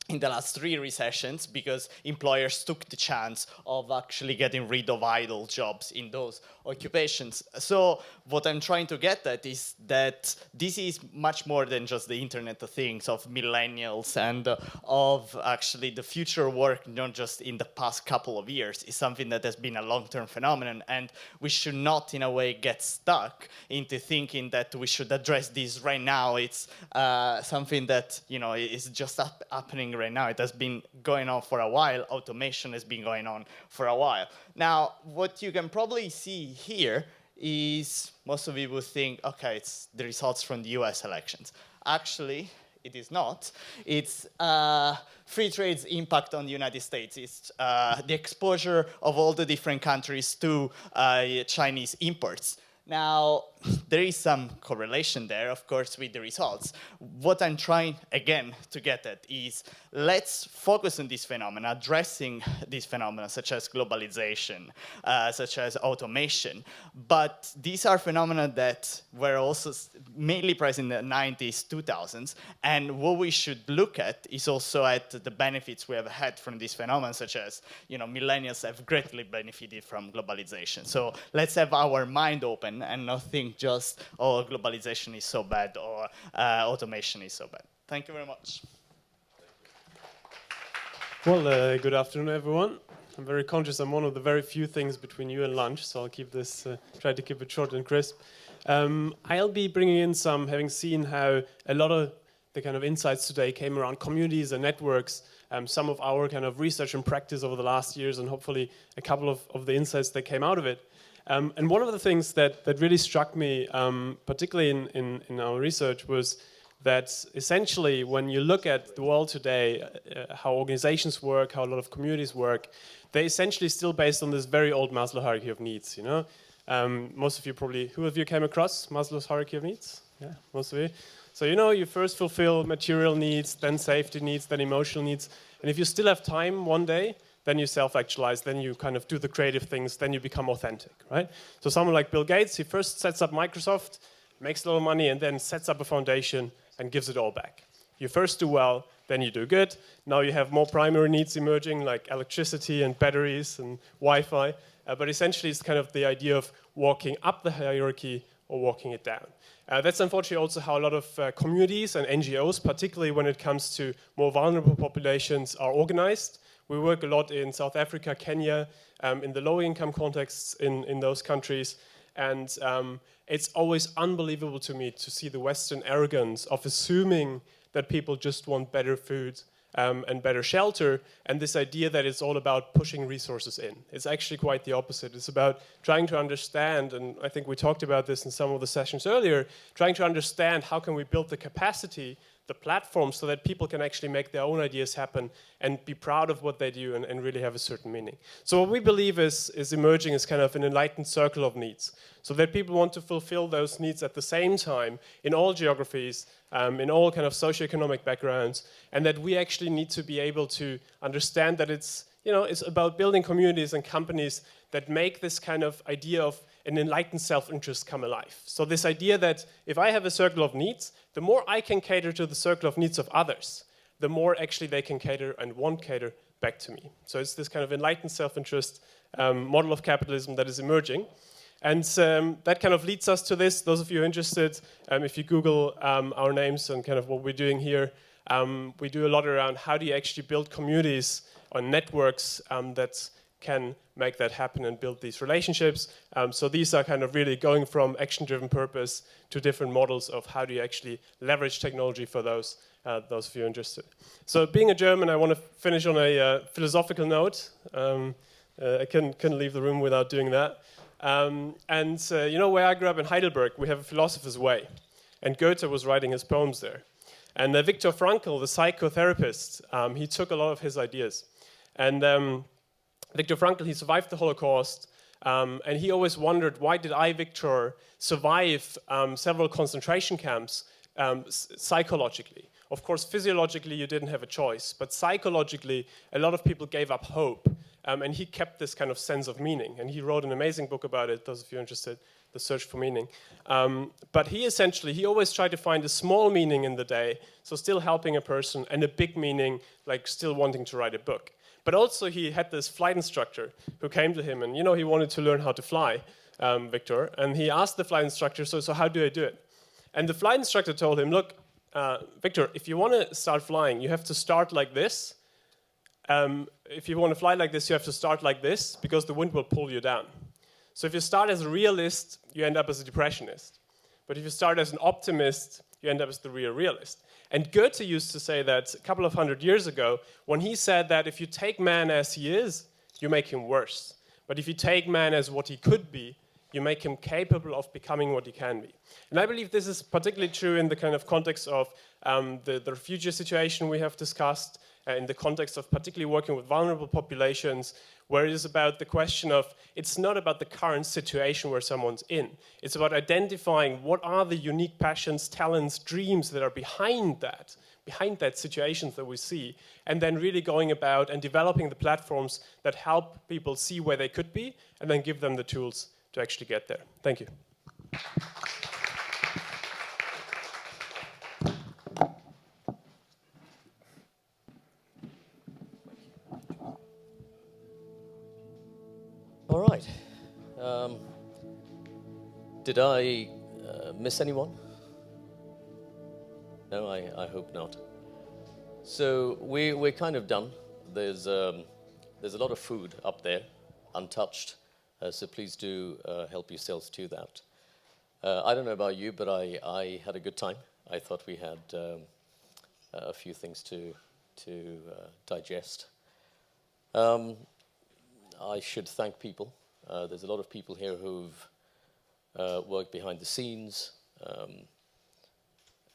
in the last 3 recessions because employers took the chance of actually getting rid of idle jobs in those occupations. So what I'm trying to get at is that this is much more than just the Internet of Things, of millennials, and of actually the future work, not just in the past couple of years. It's something that has been a long-term phenomenon, and we should not, in a way, get stuck into thinking that we should address this right now. It's something that, is just happening right now. It has been going on for a while. Automation has been going on for a while. Now, what you can probably see here is most of you will think, okay, it's the results from the US elections. Actually, it is not. It's free trade's impact on the United States. It's the exposure of all the different countries to Chinese imports. Now, there is some correlation there, of course, with the results. What I'm trying, again, to get at is let's focus on this phenomena, addressing these phenomena such as globalization, such as automation. But these are phenomena that were also mainly present in the 90s, 2000s. And what we should look at is also at the benefits we have had from these phenomena, such as, millennials have greatly benefited from globalization. So let's have our mind open and not think just, oh, globalization is so bad or automation is so bad. Thank you very much. Well, good afternoon, everyone. I'm very conscious I'm one of the very few things between you and lunch, so I'll keep this, try to keep it short and crisp. I'll be bringing in some, having seen how a lot of the kind of insights today came around communities and networks, some of our kind of research and practice over the last years, and hopefully a couple of the insights that came out of it. And one of the things that really struck me, particularly in our research, was that essentially when you look at the world today, how organizations work, how a lot of communities work, they're essentially still based on this very old Maslow hierarchy of needs, Most of you probably, who of you came across Maslow's hierarchy of needs? Yeah, most of you. So you first fulfill material needs, then safety needs, then emotional needs. And if you still have time one day, then you self-actualize, then you kind of do the creative things, then you become authentic, right? So someone like Bill Gates, he first sets up Microsoft, makes a lot of money, and then sets up a foundation and gives it all back. You first do well, then you do good. Now you have more primary needs emerging, like electricity and batteries and Wi-Fi. But essentially, it's kind of the idea of walking up the hierarchy or walking it down. That's unfortunately also how a lot of communities and NGOs, particularly when it comes to more vulnerable populations, are organized. We work a lot in South Africa, Kenya, in the low-income contexts in those countries. And it's always unbelievable to me to see the Western arrogance of assuming that people just want better food and better shelter, and this idea that it's all about pushing resources in. It's actually quite the opposite. It's about trying to understand, and I think we talked about this in some of the sessions earlier, trying to understand how can we build the capacity, the platform, so that people can actually make their own ideas happen and be proud of what they do and really have a certain meaning. So what we believe is emerging is kind of an enlightened circle of needs, so that people want to fulfill those needs at the same time in all geographies, in all kind of socioeconomic backgrounds, and that we actually need to be able to understand that it's about building communities and companies that make this kind of idea of an enlightened self-interest come alive. So this idea that if I have a circle of needs, the more I can cater to the circle of needs of others, the more actually they can cater and won't cater back to me. So it's this kind of enlightened self-interest model of capitalism that is emerging. And that kind of leads us to this. Those of you interested, if you Google our names and kind of what we're doing here, we do a lot around how do you actually build communities or networks that can make that happen and build these relationships. So these are kind of really going from action-driven purpose to different models of how do you actually leverage technology for those of you interested. So being a German, I want to finish on a philosophical note. I couldn't leave the room without doing that. Where I grew up in Heidelberg, we have a philosopher's way. And Goethe was writing his poems there. And Viktor Frankl, the psychotherapist, he took a lot of his ideas. And Viktor Frankl, he survived the Holocaust, and he always wondered, why did I, Viktor, survive several concentration camps psychologically? Of course, physiologically, you didn't have a choice, but psychologically, a lot of people gave up hope, and he kept this kind of sense of meaning. And he wrote an amazing book about it, those of you interested, the search for meaning. But he always tried to find a small meaning in the day, so still helping a person, and a big meaning, like still wanting to write a book. But also he had this flight instructor who came to him, and he wanted to learn how to fly, Victor, and he asked the flight instructor, so how do I do it? And the flight instructor told him, look, Victor, if you want to start flying, you have to start like this. If you want to fly like this, you have to start like this, because the wind will pull you down. So if you start as a realist, you end up as a depressionist. But if you start as an optimist, you end up as the real realist. And Goethe used to say that a couple of 100 years ago, when he said that if you take man as he is, you make him worse. But if you take man as what he could be, you make him capable of becoming what he can be. And I believe this is particularly true in the kind of context of the refugee situation we have discussed, in the context of particularly working with vulnerable populations, where it is about the question of, it's not about the current situation where someone's in. It's about identifying what are the unique passions, talents, dreams that are behind that situations that we see, and then really going about and developing the platforms that help people see where they could be, and then give them the tools to actually get there. Thank you. All right. Did I miss anyone? No, I hope not. So we're kind of done. There's a lot of food up there, untouched. So please do help yourselves to that. I don't know about you, but I had a good time. I thought we had a few things to digest. I should thank people. There's a lot of people here who've worked behind the scenes.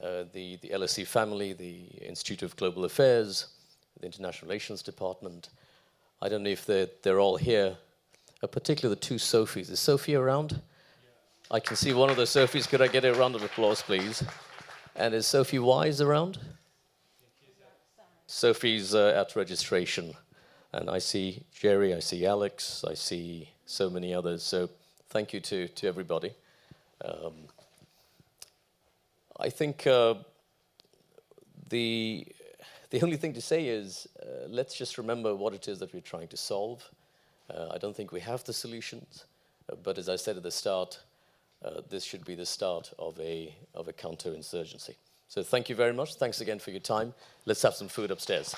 The LSE family, the Institute of Global Affairs, the International Relations Department. I don't know if they're all here. Particularly the two Sophies. Is Sophie around? Yeah. I can see one of the Sophies. Could I get a round of applause, please? And is Sophie Wise around? Sophie's at registration. And I see Jerry, I see Alex, I see so many others. So thank you to everybody. I think the only thing to say is let's just remember what it is that we're trying to solve. I don't think we have the solutions, but as I said at the start, this should be the start of a counterinsurgency. So thank you very much. Thanks again for your time. Let's have some food upstairs.